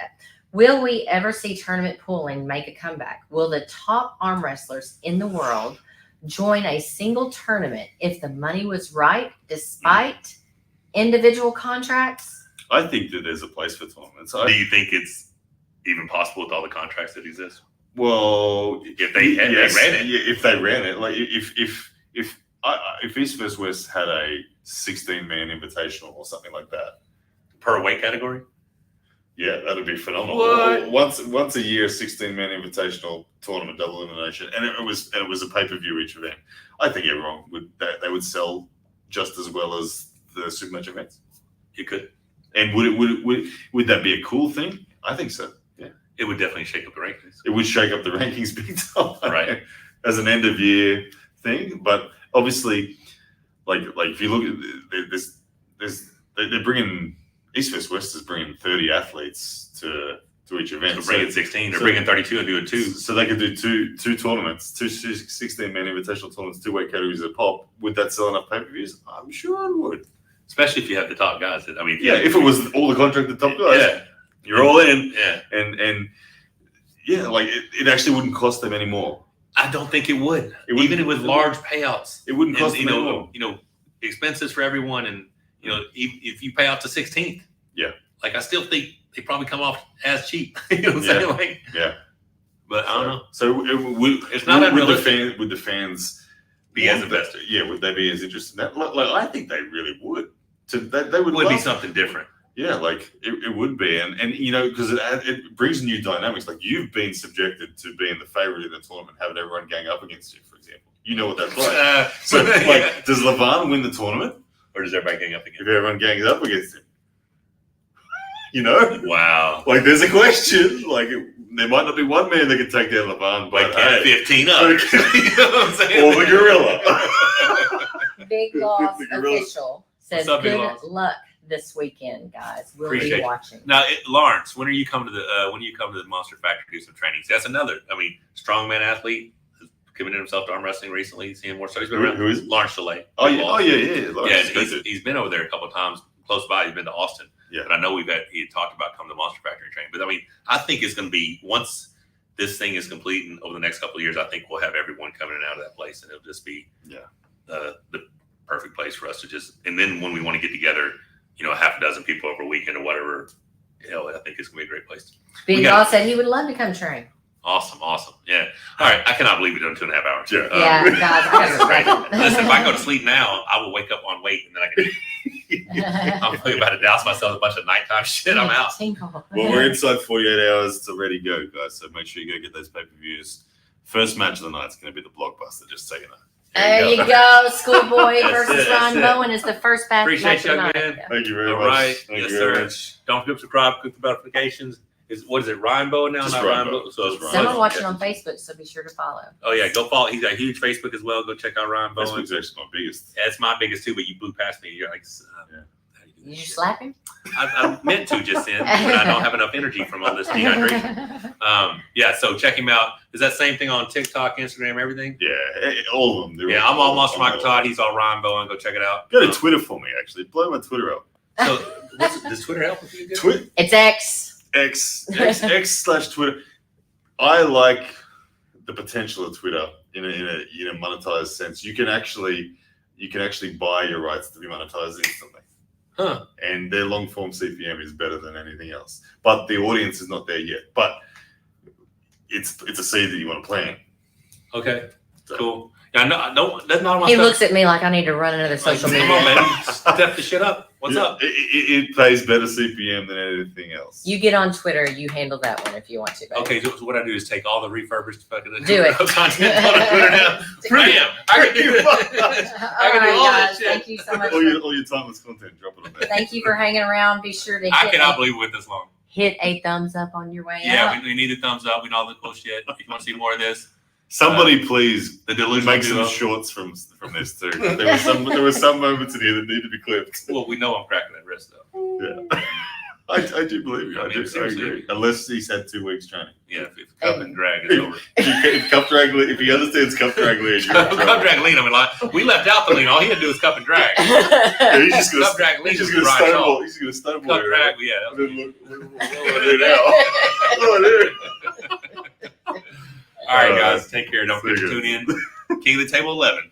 Speaker 2: Will we ever see tournament pooling make a comeback? Will the top arm wrestlers in the world join a single tournament if the money was right, despite individual contracts?
Speaker 3: I think that there's a place for tournaments.
Speaker 1: Do you think it's even possible with all the contracts that exist?
Speaker 3: Well,
Speaker 1: if they ran it,
Speaker 3: if they ran it, like if East vs West had a 16-man invitational or something like that
Speaker 1: per weight category,
Speaker 3: that'd be phenomenal.
Speaker 1: What?
Speaker 3: Once a year, 16-man invitational tournament, double elimination, and it was a pay-per-view each event. I think everyone they would sell just as well as the supermatch events.
Speaker 1: You could,
Speaker 3: and would that be a cool thing? I think so. Yeah,
Speaker 1: it would definitely shake up the rankings.
Speaker 3: It would shake up the rankings big time,
Speaker 1: right?
Speaker 3: As an end of year thing, but obviously, like if you look at this, they're bringing East vs West is bringing 30 athletes to each event.
Speaker 1: So bringing 16 or bringing 32 and doing 2.
Speaker 3: So they could do two tournaments, 2 16-man invitational tournaments, 2 weight categories a pop. Would that sell enough pay-per-views? I'm sure it would.
Speaker 1: Especially if you have the top guys. I mean,
Speaker 3: if it was all the contracted top guys, you're all in. Yeah, and like it actually wouldn't cost them any more.
Speaker 1: I don't think it would. Even with large payouts,
Speaker 3: it wouldn't cost them any more.
Speaker 1: Expenses for everyone, and if you pay out to 16th, like I still think they probably come off as cheap. You know what I'm saying? Like, but I don't know.
Speaker 3: So it's not unrealistic. Would the fans
Speaker 1: be as invested?
Speaker 3: Yeah, would they be as interested in that? Like I think they really would. They would
Speaker 1: be something different.
Speaker 3: Yeah, like it would be, and because it brings new dynamics. Like you've been subjected to being the favorite in the tournament, having everyone gang up against you, for example. You know what that's like. So, like, does Levan win the tournament,
Speaker 1: or does everybody gang up against him?
Speaker 3: If everyone gangs up against him,
Speaker 1: Wow.
Speaker 3: Like, there's a question. Like, there might not be one man that can take down Levan, but
Speaker 1: 15 others. You know what I'm saying?
Speaker 3: Or the gorilla.
Speaker 2: Big Loss official says, "Good luck this weekend, guys. We'll be watching."
Speaker 1: Now, Lawrence, when are you coming to the Monster Factory to do some training? That's another. I mean, strongman athlete has committed himself to arm wrestling recently. Seeing more stuff. He's been around.
Speaker 3: Who is
Speaker 1: Lawrence Chalet?
Speaker 3: Oh yeah.
Speaker 1: He's been over there a couple of times. Close by, he's been to Austin.
Speaker 3: Yeah.
Speaker 1: But I know he had talked about coming to Monster Factory and training. But I mean, I think it's going to be, once this thing is complete and over the next couple of years, I think we'll have everyone coming in and out of that place, and it'll just be the perfect place for us to just. And then when we want to get together, a half a dozen people over a weekend or whatever, I think it's going to be a great place.
Speaker 2: Big Boss said he would love to come train.
Speaker 1: Awesome. Yeah. All right. I cannot believe we've done 2.5 hours.
Speaker 2: Yeah, guys, I got
Speaker 1: Listen, if I go to sleep now, I will wake up on weight, and then I can. I'm really about to douse myself a bunch of nighttime shit. I'm out.
Speaker 3: Well, we're inside 48 hours to ready to go, guys. So make sure you go get those pay-per-views. First match of the night is going to be the blockbuster. Just so you know.
Speaker 2: There you go. Schoolboy versus Ryan Bowen is the first match.
Speaker 1: Appreciate you, man.
Speaker 3: Thank you very much.
Speaker 1: All right.
Speaker 3: Thank
Speaker 1: yes,
Speaker 3: you
Speaker 1: sir.
Speaker 3: very much.
Speaker 1: Don't forget to subscribe, click the notifications. What is it, Ryan Bowen now?
Speaker 3: Just
Speaker 1: not
Speaker 3: Ryan
Speaker 1: Bowen. So
Speaker 2: someone watching on Facebook, so be sure to follow.
Speaker 1: Oh yeah, go follow. He's got a huge Facebook as well. Go check out Ryan Bowen.
Speaker 3: Facebook's actually my biggest.
Speaker 1: Yeah, it's my biggest too, but you blew past me. You're like,
Speaker 2: You just slap him?
Speaker 1: I meant to just then, but I don't have enough energy from all this dehydration. So check him out. Is that same thing on TikTok, Instagram, everything?
Speaker 3: Yeah, all of them.
Speaker 1: I'm all Monster Michael Todd. He's all Ryan Bowen. Go check it out.
Speaker 3: Go to Twitter for me, actually. Blow my Twitter up.
Speaker 1: So does Twitter help with you?
Speaker 2: It's X.
Speaker 3: X/Twitter. I like the potential of Twitter in a monetized sense. You can actually buy your rights to be monetized instantly.
Speaker 1: Huh.
Speaker 3: And their long form CPM is better than anything else. But the audience is not there yet. But it's a seed that you want to plant.
Speaker 1: Okay. So. Cool. Yeah, no, that's not my
Speaker 2: He
Speaker 1: stuff.
Speaker 2: looks at me like I need to run another social
Speaker 1: Come
Speaker 2: media.
Speaker 1: on, man. Step the shit up. What's
Speaker 3: Yeah,
Speaker 1: up?
Speaker 3: It pays better CPM than anything else.
Speaker 2: You get on Twitter, you handle that one if you want to. Babe.
Speaker 1: Okay, so what I do is take all the refurbished fucking
Speaker 2: Do it.
Speaker 1: content on Twitter now. Bam! I can do it.
Speaker 2: All
Speaker 1: can do
Speaker 2: right,
Speaker 1: all that
Speaker 2: guys.
Speaker 1: shit.
Speaker 2: Thank you so much.
Speaker 3: all your timeless content, drop it on there.
Speaker 2: Thank you for hanging around. Be sure to
Speaker 1: I cannot believe we went this long.
Speaker 2: hit a thumbs up on your way
Speaker 1: Yeah,
Speaker 2: out.
Speaker 1: we need a thumbs up. We know all the cool shit. If you want to see more of this,
Speaker 3: Somebody please
Speaker 1: the Delusional
Speaker 3: make some
Speaker 1: Duo.
Speaker 3: shorts from this too. There were some moments in here that need to be clipped.
Speaker 1: Well, we know I'm cracking that wrist though.
Speaker 3: Yeah. I do believe you.
Speaker 1: I mean,
Speaker 3: I
Speaker 1: seriously.
Speaker 3: agree. Unless he's had 2 weeks training.
Speaker 1: Yeah, if cup and drag is over.
Speaker 3: If he understands cup drag lead, you're in
Speaker 1: Cup
Speaker 3: trouble.
Speaker 1: drag lean. I mean, like, we left out the lean. All he had to do was cup and drag.
Speaker 3: Yeah, he's just
Speaker 1: Cup drag lean
Speaker 3: he's
Speaker 1: is
Speaker 3: just gonna
Speaker 1: right
Speaker 3: stoneball.
Speaker 1: off.
Speaker 3: He's gonna stoneball.
Speaker 1: Cup
Speaker 3: you,
Speaker 1: drag,
Speaker 3: right?
Speaker 1: yeah. That
Speaker 3: And
Speaker 1: was
Speaker 3: then look what I do now. What I do.
Speaker 1: All right, guys. Take care. Don't forget to
Speaker 3: See you.
Speaker 1: tune in. King of the Table 11.